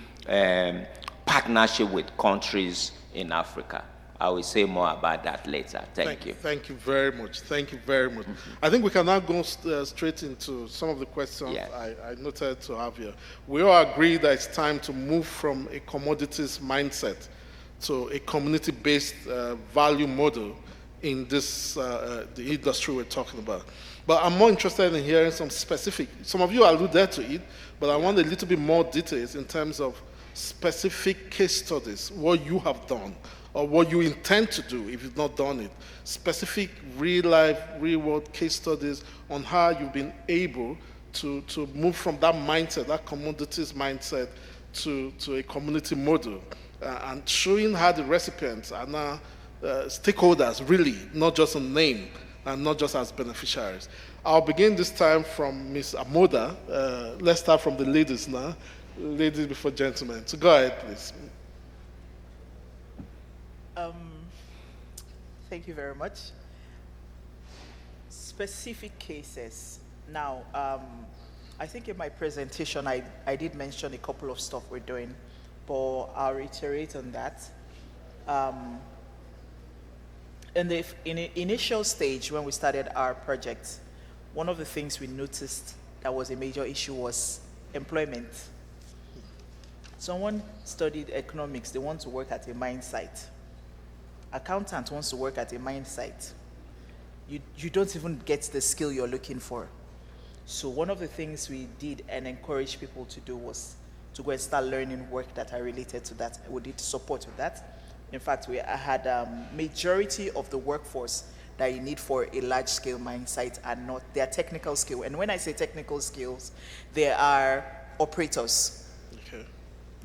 partnership with countries in Africa. I will say more about that later. Thank you. Thank you very much. Thank you very much. I think we can now go straight into some of the questions I noted to have here. We all agree that it's time to move from a commodities mindset to a community-based value model in this the industry we're talking about. But I'm more interested in hearing some specific. Some of you alluded to it, but I want a little bit more details in terms of specific case studies, what you have done, or what you intend to do if you've not done it. Specific real-life, real-world case studies on how you've been able to move from that mindset, that commodities mindset, to a community model, and showing how the recipients are now stakeholders, really, not just a name, and not just as beneficiaries. I'll begin this time from Ms. Amoda. Let's start from the ladies now. Ladies before gentlemen. So go ahead, please. Thank you very much. Specific cases. Now, I think in my presentation, I did mention a couple of stuff we're doing, but I'll reiterate on that. In the initial stage, when we started our project, one of the things we noticed that was a major issue was employment. Someone studied economics, they want to work at a mine site. Accountant wants to work at a mine site. You don't even get the skill you're looking for. So one of the things we did and encouraged people to do was to go and start learning work that are related to that. We did support with that. In fact, I had majority of the workforce that you need for a large-scale mine site are not, they are technical skill. And when I say technical skills, they are operators. Okay.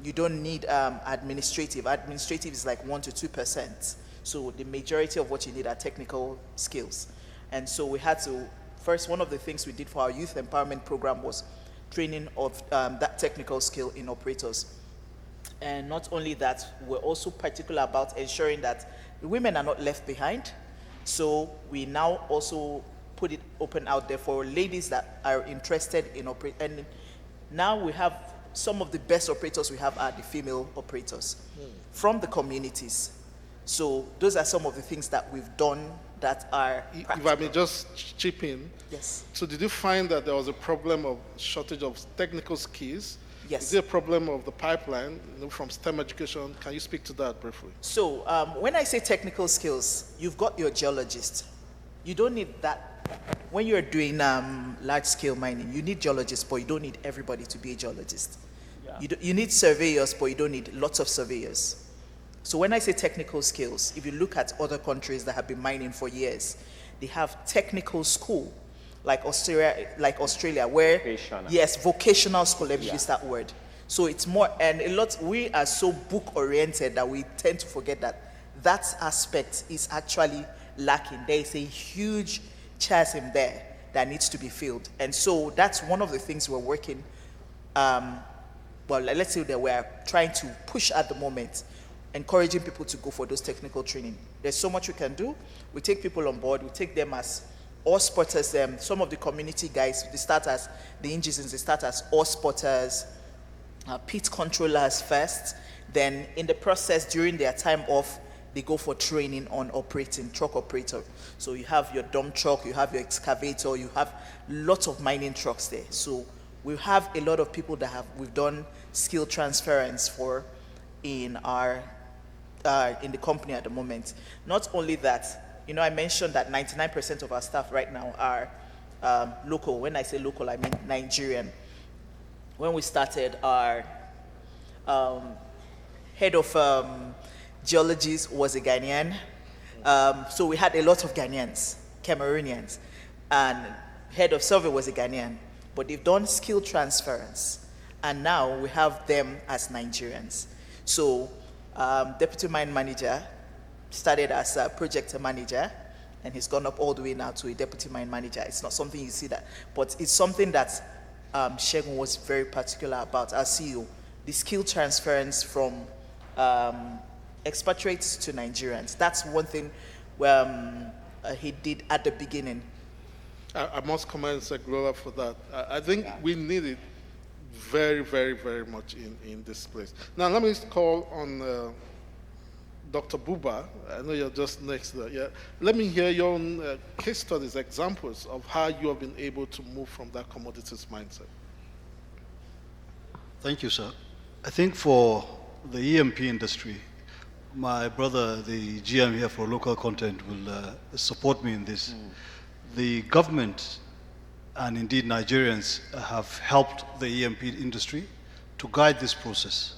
You don't need administrative. Administrative is like 1% to 2%. So the majority of what you need are technical skills. And so we had to, first, one of the things we did for our youth empowerment program was training of that technical skill in operators. And not only that, we're also particular about ensuring that the women are not left behind. So we now also put it open out there for ladies that are interested in operating. And now we have some of the best operators we have are the female operators from the communities. So those are some of the things that we've done that are practical. If I may just chip in. Yes. So did you find that there was a problem of shortage of technical skills? Yes. Is it a problem of the pipeline, from STEM education? Can you speak to that briefly? So when I say technical skills, you've got your geologist. You don't need that. When you're doing large-scale mining, you need geologists, but you don't need everybody to be a geologist. Yeah. You need surveyors, but you don't need lots of surveyors. So when I say technical skills, if you look at other countries that have been mining for years, they have technical school, like Australia, where vocational. Yes, vocational school. Let me use that word. So it's more, and we are so book oriented that we tend to forget that aspect is actually lacking. There is a huge chasm there that needs to be filled, and so that's one of the things we're working. Well, let's say that we're trying to push at the moment, encouraging people to go for those technical training. There's so much we can do. We take people on board. We take them as ore spotters. Some of the community guys, they start as the engineers. They start as ore spotters, pit controllers first. Then, in the process, during their time off, they go for training on operating truck operator. So you have your dump truck, you have your excavator, you have lots of mining trucks there. So we have a lot of people that we've done skill transference for in our in the company at the moment. Not only that, I mentioned that 99% of our staff right now are local. When I say local, I mean Nigerian. When we started, our head of geologies was a Ghanaian. So we had a lot of Ghanaians, Cameroonians, and head of survey was a Ghanaian. But they've done skill transference, and now we have them as Nigerians. So deputy mine manager started as a project manager, and he's gone up all the way now to a deputy mine manager. It's not something you see that, but it's something that Shegun was very particular about as CEO, the skill transference from expatriates to Nigerians. That's one thing he did at the beginning. I must commend Segrola for that. I think we need it very, very, very much in this place. Now, let me call on Dr. Buba. I know you're just next there. Yeah. Let me hear your own case studies, examples of how you have been able to move from that commodities mindset. Thank you, sir. I think for the EMP industry, my brother, the GM here for local content, will support me in this. The government and indeed Nigerians have helped the EMP industry to guide this process.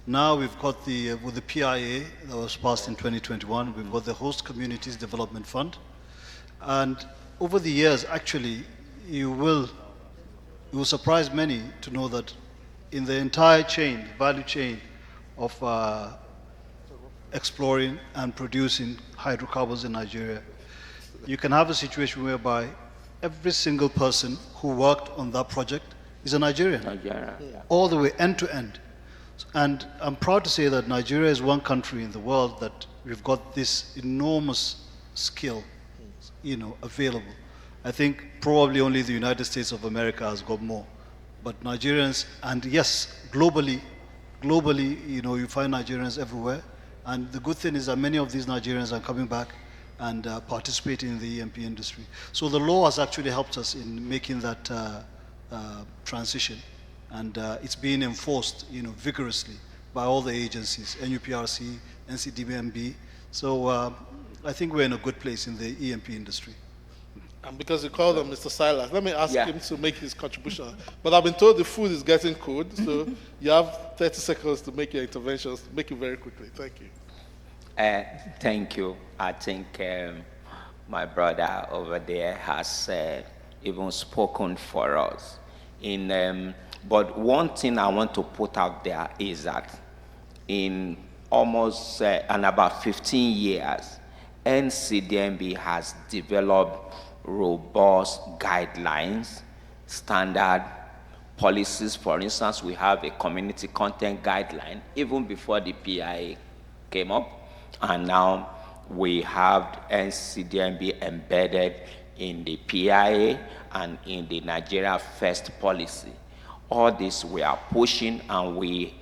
Now we've got with the PIA that was passed in 2021, we've got the Host Communities Development Fund. And over the years, actually, it will surprise many to know that in the entire chain, value chain of exploring and producing hydrocarbons in Nigeria, you can have a situation whereby every single person who worked on that project is a Nigerian. All the way end to end. And I'm proud to say that Nigeria is one country in the world that we've got this enormous skill, available. I think probably only the United States of America has got more. But Nigerians, and yes, globally, you find Nigerians everywhere. And the good thing is that many of these Nigerians are coming back and participating in the EMP industry. So the law has actually helped us in making that transition. And it's being enforced, vigorously by all the agencies, NUPRC, NCDMB. So I think we're in a good place in the EMP industry. And because you called him Mr. Silas, let me ask him to make his contribution. But I've been told the food is getting cold, so you have 30 seconds to make your interventions. Make it very quickly. Thank you. Thank you. I think my brother over there has even spoken for us. But one thing I want to put out there is that in almost in about 15 years, NCDMB has developed robust guidelines, standard policies. For instance, we have a community content guideline even before the PIA came up, and now we have NCDMB embedded in the PIA and in the Nigeria First policy. All this we are pushing, and we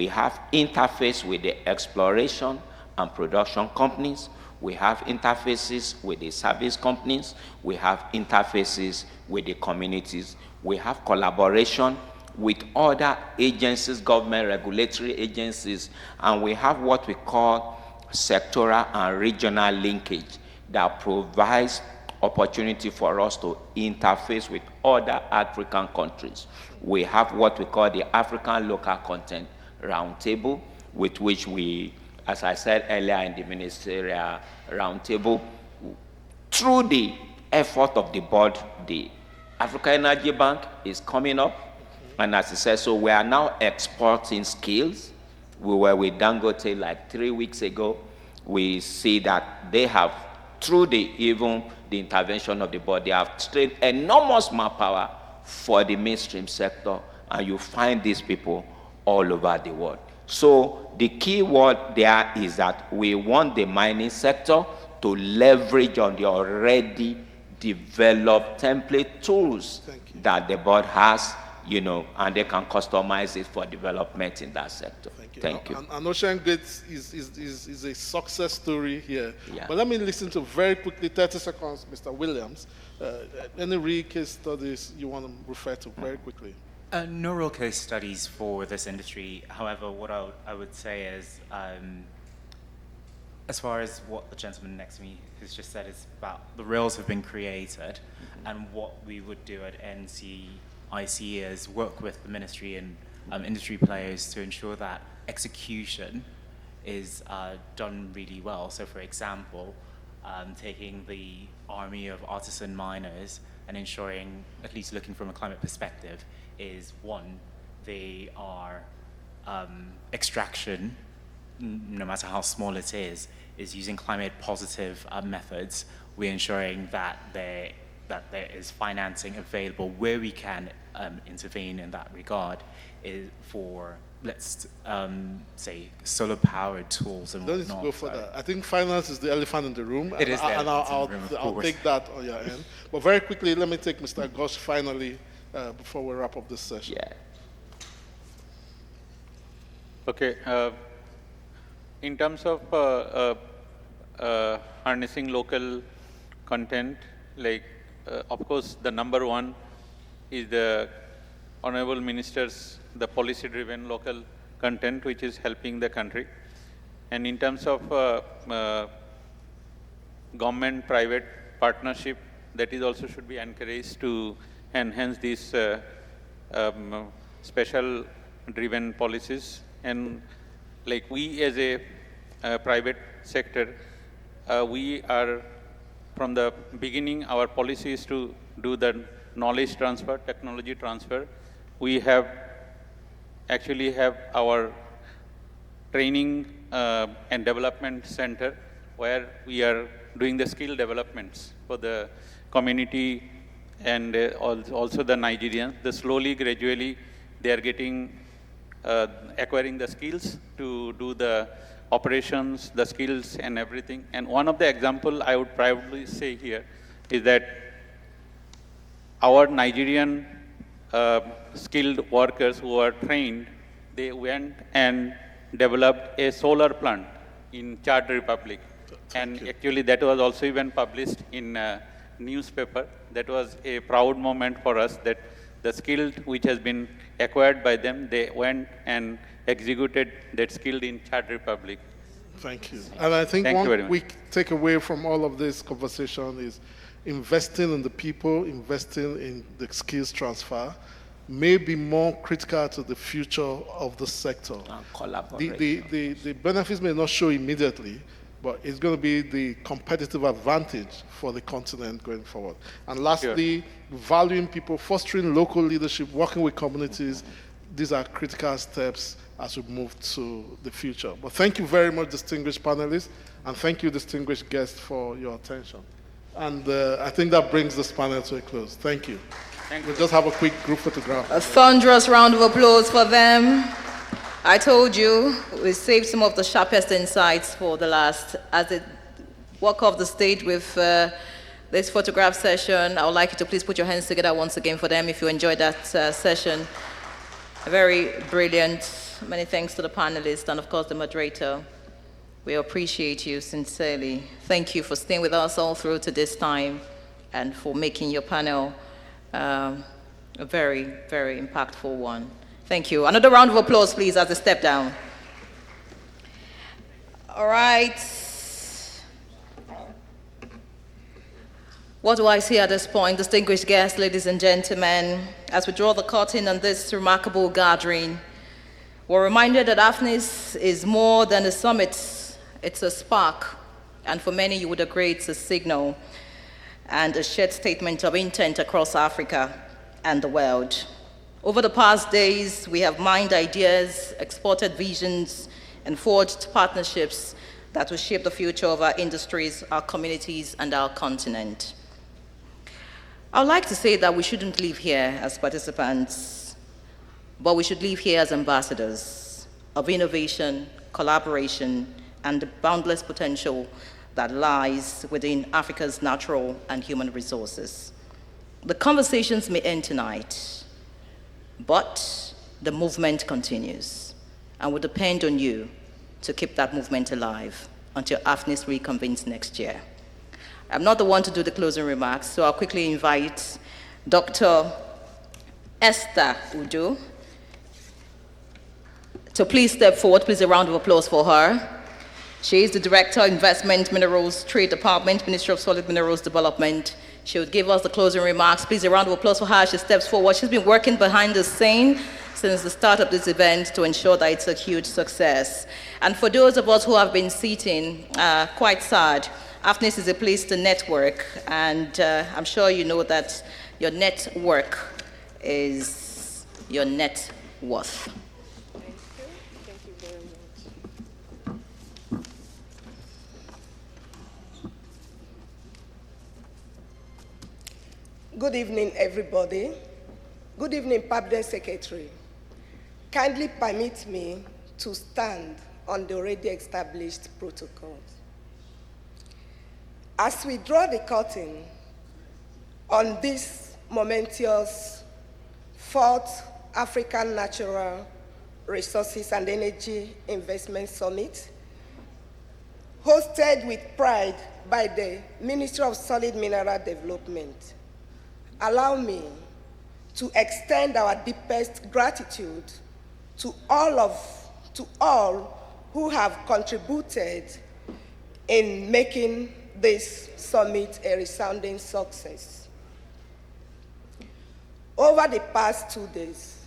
have interface with the exploration and production companies. We have interfaces with the service companies. We have interfaces with the communities. We have collaboration with other agencies, government regulatory agencies, and we have what we call sectoral and regional linkage that provides opportunity for us to interface with other African countries. We have what we call the African Local Content Roundtable, with which we, as I said earlier in the ministerial roundtable, through the effort of the board, the Africa Energy Bank is coming up, and as I said, so we are now exporting skills. We were with Dangote like 3 weeks ago. We see that they have, through even the intervention of the board, they have trained enormous manpower for the mainstream sector, and you find these people all over the world. So the key word there is that we want the mining sector to leverage on the already developed template tools that the board has, and they can customize it for development in that sector. Thank you. And Ocean Gate is a success story here. Yeah. But let me listen to very quickly, 30 seconds, Mr. Williams. Any real case studies you want to refer to very quickly? No real case studies for this industry. However, what I would say is, as far as what the gentleman next to me has just said, is about the rails have been created, and what we would do at NCIC is work with the ministry and industry players to ensure that execution is done really well. So, for example, taking the army of artisan miners and ensuring, at least looking from a climate perspective, is one, they are extraction, no matter how small it is using climate positive methods, we're ensuring that there is financing available where we can intervene in that regard is for, let's say, solar powered tools and Don't need to whatnot. go further. I think finance is the elephant in the room. It is the and elephant in the room, of I'll course. take that on your end. But very quickly, let me take Mr. Gosh finally before we wrap up this session. Yeah. Okay. In terms of harnessing local content, like, of course, the number one is the Honorable Minister's, the policy-driven local content, which is helping the country. And in terms of government-private partnership, that is also should be encouraged to enhance these special-driven policies. And like we as a private sector, we are, from the beginning, our policy is to do the knowledge transfer, technology transfer. We actually have our training and development center where we are doing the skill developments for the community and also the Nigerians. Slowly, gradually, they are getting, acquiring the skills to do the operations, the skills and everything. And one of the example I would probably say here is that our Nigerian skilled workers who are trained, they went and developed a solar plant in Chad Republic. And actually that was also even published in a newspaper. That was a proud moment for us that the skill which has been acquired by them, they went and executed that skill in Chad Republic. Thank you. And I think one we take away from all of this conversation is investing in the people, investing in the skills transfer may be more critical to the future of the sector. The benefits may not show immediately, but it's going to be the competitive advantage for the continent going forward. And lastly, valuing people, fostering local leadership, working with communities, these are critical steps as we move to the future. But thank you very much, distinguished panelists, and thank you, distinguished guests, for your attention. And I think that brings this panel to a close. Thank you. We'll just have a quick group photograph. A thunderous round of applause for them. I told you, we saved some of the sharpest insights for the last. As they walk off the stage with this photograph session, I would like you to please put your hands together once again for them if you enjoyed that session. Very brilliant. Many thanks to the panelists and, of course, the moderator. We appreciate you sincerely. Thank you for staying with us all through to this time and for making your panel a very, very impactful one. Thank you. Another round of applause, please, as they step down. All right. What do I see at this point? Distinguished guests, ladies and gentlemen, as we draw the curtain on this remarkable gathering, we're reminded that Afnis is more than a summit. It's a spark, and for many, you would agree it's a signal and a shared statement of intent across Africa and the world. Over the past days, we have mined ideas, exported visions, and forged partnerships that will shape the future of our industries, our communities, and our continent. I would like to say that we shouldn't live here as participants, but we should live here as ambassadors of innovation, collaboration, and the boundless potential that lies within Africa's natural and human resources. The conversations may end tonight, but the movement continues, and will depend on you to keep that movement alive until Afnis reconvenes next year. I'm not the one to do the closing remarks, so I'll quickly invite Dr. Esther Udo to please step forward. Please, a round of applause for her. She is the Director, Investment, Minerals, Trade Department, Ministry of Solid Minerals Development. She would give us the closing remarks. Please, a round of applause for her as she steps forward. She's been working behind the scene since the start of this event to ensure that it's a huge success. And for those of us who have been sitting, quite sad, Afnis is a place to network, and I'm sure you know that your network is your net worth. Good evening, everybody. Good evening, Permanent Secretary. Kindly permit me to stand on the already established protocols. As we draw the curtain on this momentous fourth African Natural Resources and Energy Investment Summit, hosted with pride by the Ministry of Solid Mineral Development, allow me to extend our deepest gratitude to all who have contributed in making this summit a resounding success. Over the past 2 days,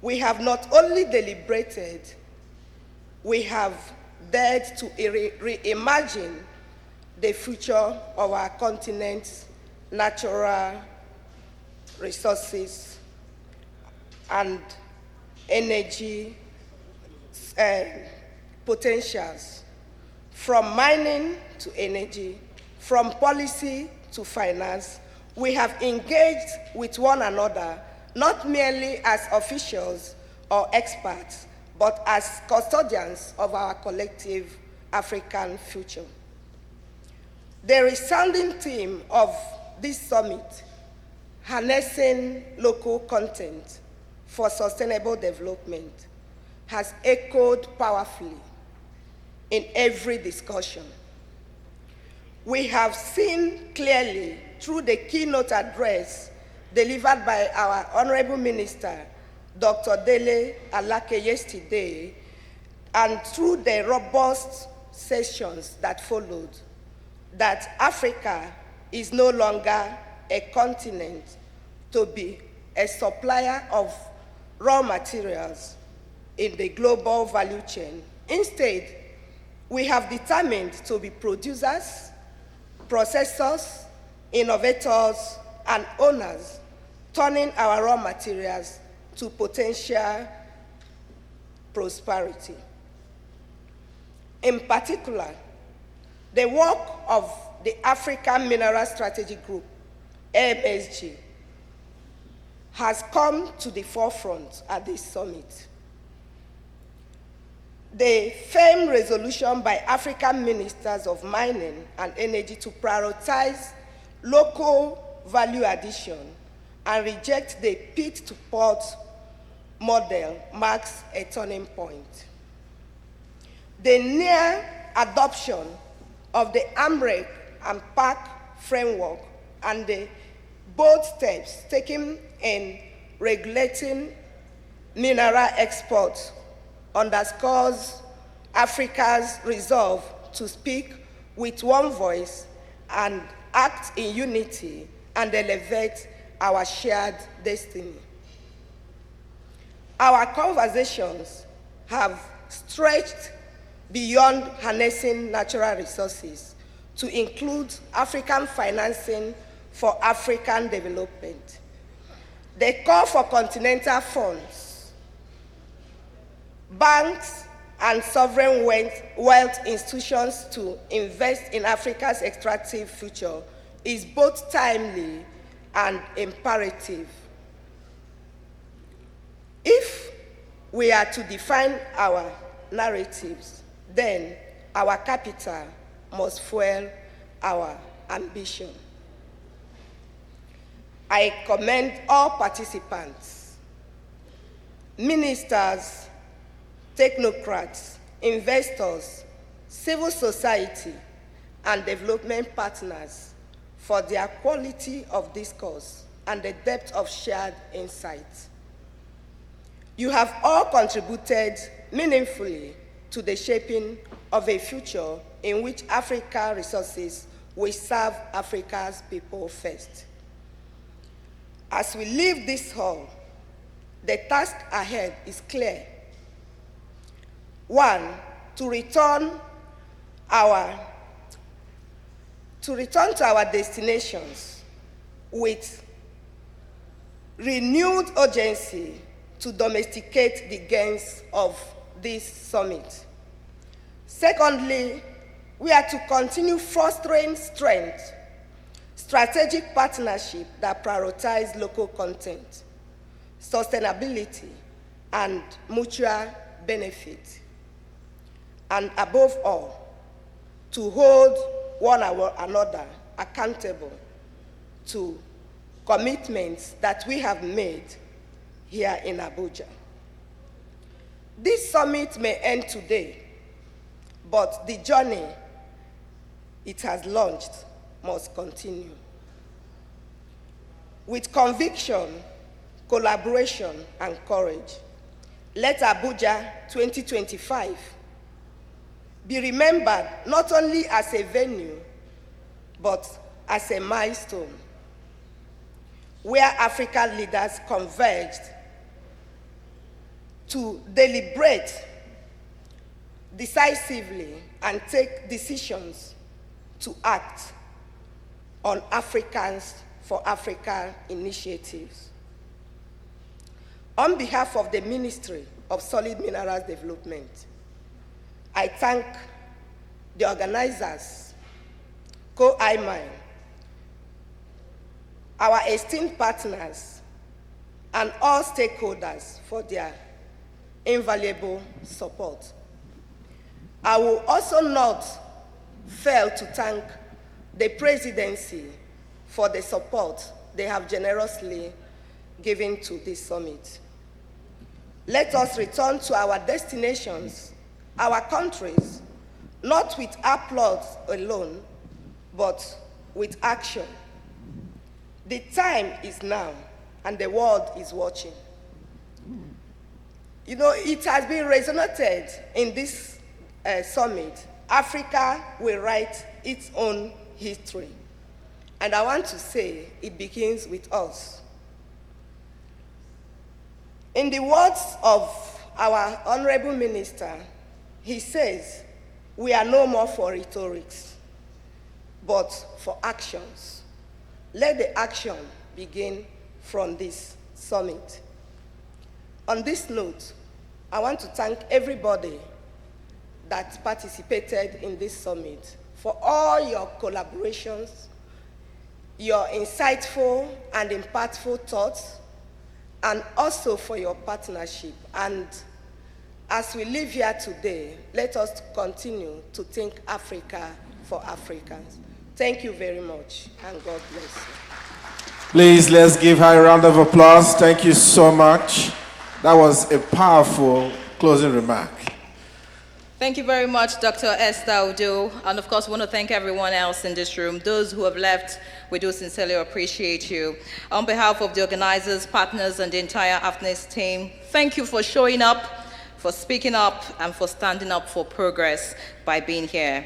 we have not only deliberated, we have dared to reimagine the future of our continent's natural resources and energy potentials, from mining to energy, from policy to finance. We have engaged with one another, not merely as officials or experts, but as custodians of our collective African future. The resounding theme of this summit, harnessing local content for sustainable development, has echoed powerfully in every discussion. We have seen clearly through the keynote address delivered by our Honorable Minister, Dr. Dele Alake, yesterday, and through the robust sessions that followed, that Africa is no longer a continent to be a supplier of raw materials in the global value chain. Instead, we have determined to be producers, processors, innovators, and owners, turning our raw materials to potential prosperity. In particular, the work of the African Mineral Strategy Group, AMSG, has come to the forefront at this summit. The firm resolution by African ministers of mining and energy to prioritize local value addition and reject the pit-to-port model marks a turning point. The near adoption of the AMREC and PAC framework and the bold steps taken in regulating mineral exports underscores Africa's resolve to speak with one voice and act in unity and elevate our shared destiny. Our conversations have stretched beyond harnessing natural resources to include African financing for African development. The call for continental funds, banks, and sovereign wealth institutions to invest in Africa's extractive future is both timely and imperative. If we are to define our narratives, then our capital must fuel our ambition. I commend all participants, ministers, technocrats, investors, civil society, and development partners for their quality of discourse and the depth of shared insight. You have all contributed meaningfully to the shaping of a future in which African resources will serve Africa's people first. As we leave this hall, the task ahead is clear. One, to return to our destinations with renewed urgency to domesticate the gains of this summit. Secondly, we are to continue fostering strength, strategic partnership that prioritize local content, sustainability, and mutual benefit. And above all, to hold one another accountable to commitments that we have made here in Abuja. This summit may end today, but the journey it has launched must continue. With conviction, collaboration, and courage, let Abuja 2025 be remembered not only as a venue, but as a milestone where African leaders converged to deliberate decisively and take decisions to act on Africans for Africa initiatives. On behalf of the Ministry of Solid Minerals Development, I thank the organizers, Co-IMINE, our esteemed partners, and all stakeholders for their invaluable support. I will also not fail to thank the presidency for the support they have generously given to this summit. Let us return to our destinations, our countries, not with applause alone, but with action. The time is now, and the world is watching. You know, it has been resonated in this summit. Africa will write its own history. And I want to say it begins with us. In the words of our Honorable Minister, he says, we are no more for rhetorics, but for actions. Let the action begin from this summit. On this note, I want to thank everybody that participated in this summit for all your collaborations, your insightful and impactful thoughts, and also for your partnership. And as we live here today, let us continue to think Africa for Africans. Thank you very much, and God bless you. Please, let's give her a round of applause. Thank you so much. That was a powerful closing remark. Thank you very much, Dr. Esther Udo. And of course, I want to thank everyone else in this room. Those who have left, we do sincerely appreciate you. On behalf of the organizers, partners, and the entire Afnis team, thank you for showing up, for speaking up, and for standing up for progress by being here.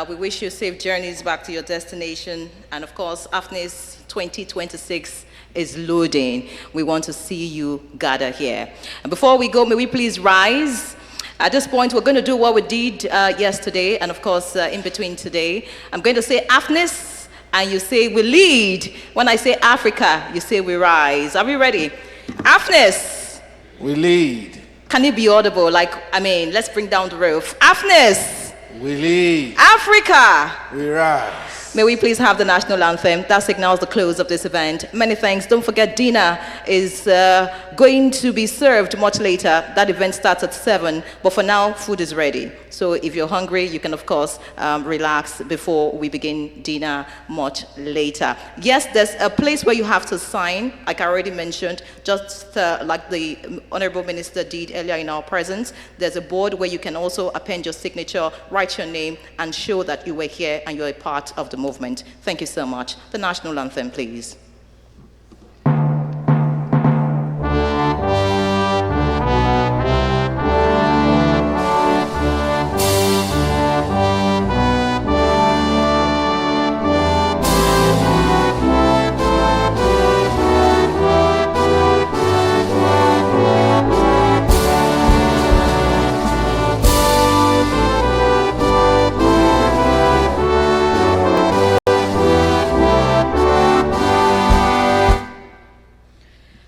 We wish you safe journeys back to your destination. And of course, Afnis 2026 is loading. We want to see you gather here. And before we go, may we please rise? At this point, we're going to do what we did yesterday, and of course, in between today. I'm going to say Afnis, and you say we lead. When I say Africa, you say we rise. Are we ready? Afnis. We lead. Can it be audible? Let's bring down the roof. Afnis. We lead. Africa. We rise. May we please have the national anthem. That signals the close of this event. Many thanks. Don't forget, dinner is going to be served much later. That event starts at 7, but for now, food is ready. So if you're hungry, you can, of course, relax before we begin dinner much later. Yes, there's a place where you have to sign, like I already mentioned, just like the Honorable Minister did earlier in our presence. There's a board where you can also append your signature, write your name, and show that you were here and you're a part of the movement. Thank you so much. The national anthem, please.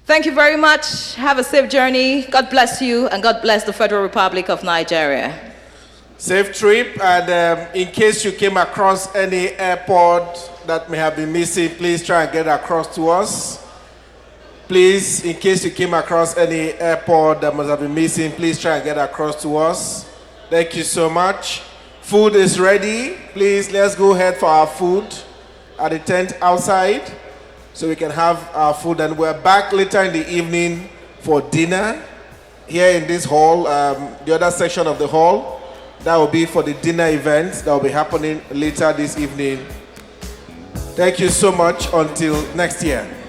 Thank you very much. Have a safe journey. God bless you, and God bless the Federal Republic of Nigeria. Safe trip, and in case you came across any airport that may have been missing, please try and get across to us. Please, in case you came across any airport that must have been missing, please try and get across to us. Thank you so much. Food is ready. Please, let's go ahead for our food at the tent outside so we can have our food. And we're back later in the evening for dinner here in this hall, the other section of the hall. That will be for the dinner event that will be happening later this evening. Thank you so much. Until next year.